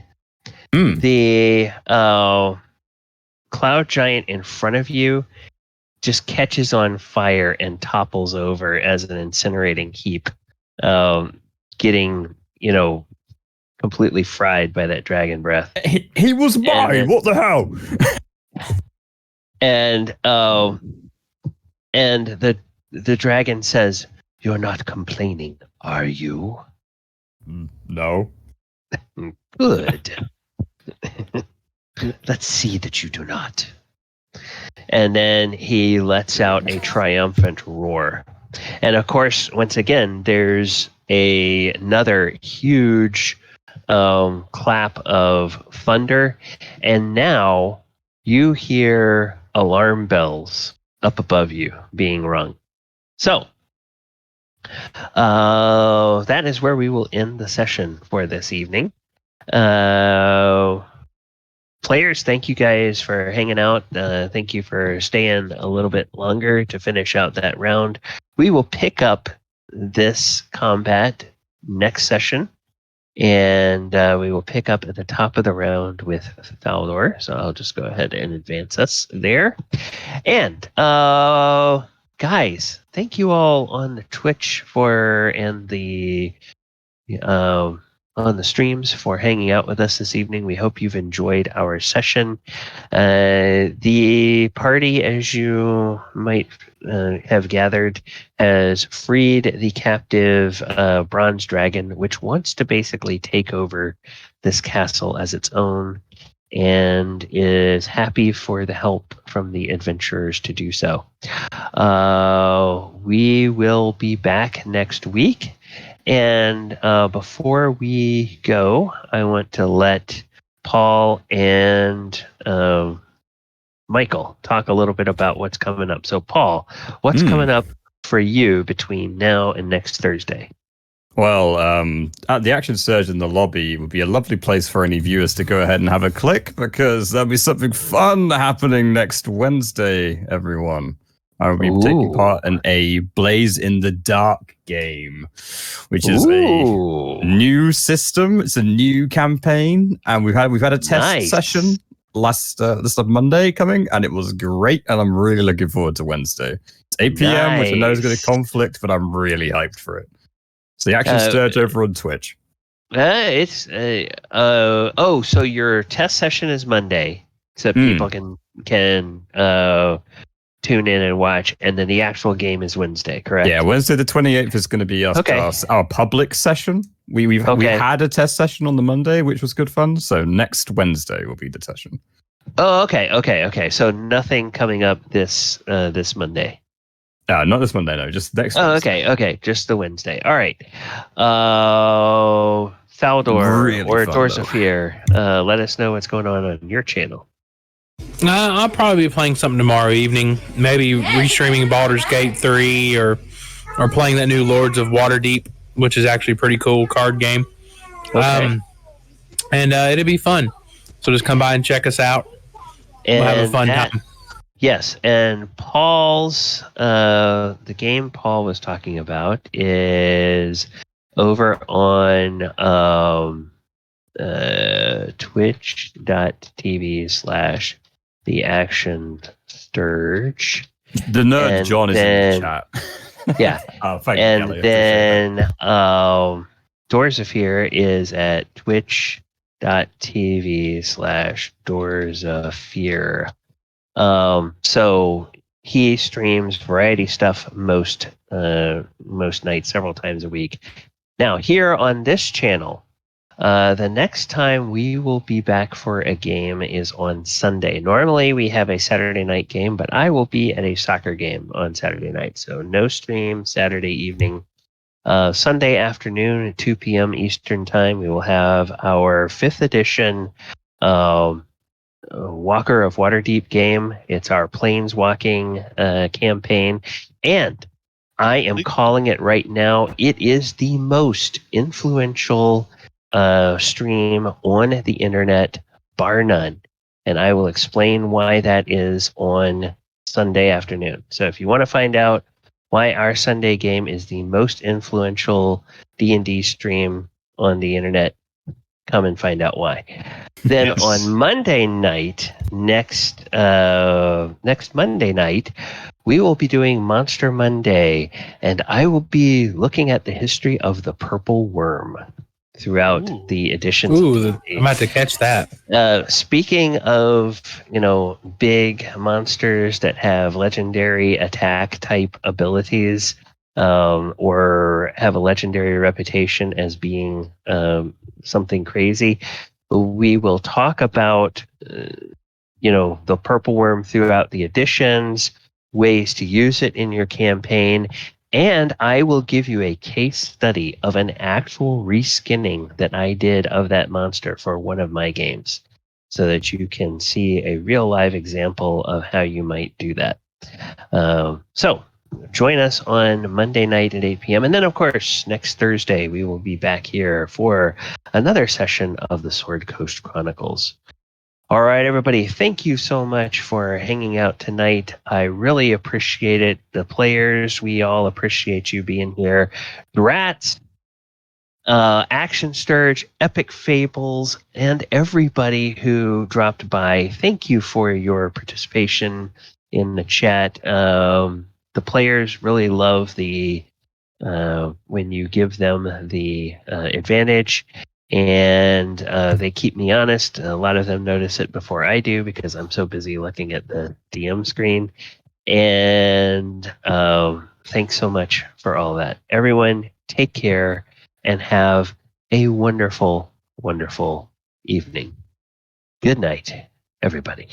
[SPEAKER 4] the cloud giant in front of you just catches on fire and topples over as an incinerating heap, getting, completely fried by that dragon breath.
[SPEAKER 6] He was mine. What the hell?
[SPEAKER 4] And the dragon says, "You're not complaining, are you?"
[SPEAKER 6] No.
[SPEAKER 4] Good. Let's see that you do not. And then he lets out a triumphant roar. And of course, once again, there's another huge clap of thunder. And now you hear alarm bells up above you being rung. So, that is where we will end the session for this evening. Players, thank you guys for hanging out. Thank you for staying a little bit longer to finish out that round. We will pick up this combat next session, and we will pick up at the top of the round with Thaldor. So I'll just go ahead and advance us there. And guys, thank you all on the Twitch and the on the streams for hanging out with us this evening. We hope you've enjoyed our session. The party, as you might have gathered, has freed the captive bronze dragon, which wants to basically take over this castle as its own, and is happy for the help from the adventurers to do so. We will be back next week. And before we go, I want to let Paul and Michael talk a little bit about what's coming up. So, Paul, what's coming up for you between now and next Thursday?
[SPEAKER 6] Well, at the Action Surge in the lobby would be a lovely place for any viewers to go ahead and have a click, because there'll be something fun happening next Wednesday, everyone. I will be taking part in a Blaze in the Dark game, which is a new system. It's a new campaign, and we've had a test session this Monday coming, and it was great, and I'm really looking forward to Wednesday. It's 8 p.m., which I know is going to conflict, but I'm really hyped for it. So the Action Surge over on Twitch.
[SPEAKER 4] So your test session is Monday, so people can tune in and watch, and then the actual game is Wednesday, correct?
[SPEAKER 6] Yeah, Wednesday the 28th is going to be our public session. We had a test session on the Monday, which was good fun. So next Wednesday will be the session.
[SPEAKER 4] Oh, okay. So nothing coming up this Monday.
[SPEAKER 6] Not this Monday, no, just next Wednesday.
[SPEAKER 4] Okay, just the Wednesday. All right. Thaldor
[SPEAKER 6] really
[SPEAKER 4] or Doors of Fear, let us know what's going on your channel.
[SPEAKER 3] I'll probably be playing something tomorrow evening. Maybe restreaming Baldur's Gate 3 or playing that new Lords of Waterdeep, which is actually a pretty cool card game.
[SPEAKER 4] Okay.
[SPEAKER 3] And it'll be fun. So just come by and check us out. We'll have a fun time.
[SPEAKER 4] Yes, and Paul's the game Paul was talking about is over on twitch.tv/theactionsturge.
[SPEAKER 6] The nerd John is in the chat.
[SPEAKER 4] Yeah.
[SPEAKER 6] Thank
[SPEAKER 4] and then Doors of Fear is at twitch.tv/Doors of Fear. So he streams variety stuff most nights, several times a week. Now, here on this channel, the next time we will be back for a game is on Sunday. Normally, we have a Saturday night game, but I will be at a soccer game on Saturday night. So no stream Saturday evening. Sunday afternoon at 2 p.m. Eastern Time, we will have our 5th edition Walker of Waterdeep game. It's our Planeswalking campaign. And I am calling it right now. It is the most influential stream on the internet, bar none. And I will explain why that is on Sunday afternoon. So if you want to find out why our Sunday game is the most influential D&D stream on the internet, come and find out why. Then on Monday night, next Monday night, we will be doing Monster Monday, and I will be looking at the history of the purple worm throughout the editions.
[SPEAKER 3] I'm about to catch that.
[SPEAKER 4] Speaking of, big monsters that have legendary attack type abilities, or have a legendary reputation as being something crazy, we will talk about the purple worm throughout the editions, ways to use it in your campaign, and I will give you a case study of an actual reskinning that I did of that monster for one of my games, so that you can see a real live example of how you might do that. So join us on Monday night at 8 p.m. And then, of course, next Thursday, we will be back here for another session of the Sword Coast Chronicles. All right, everybody, thank you so much for hanging out tonight. I really appreciate it. The players, we all appreciate you being here. Rats, Action Sturge, Epic Fables, and everybody who dropped by, thank you for your participation in the chat. The players really love when you give them the advantage. and they keep me honest. A lot of them notice it before I do because I'm so busy looking at the DM screen. And thanks so much for all that. Everyone, take care and have a wonderful, wonderful evening. Good night, everybody.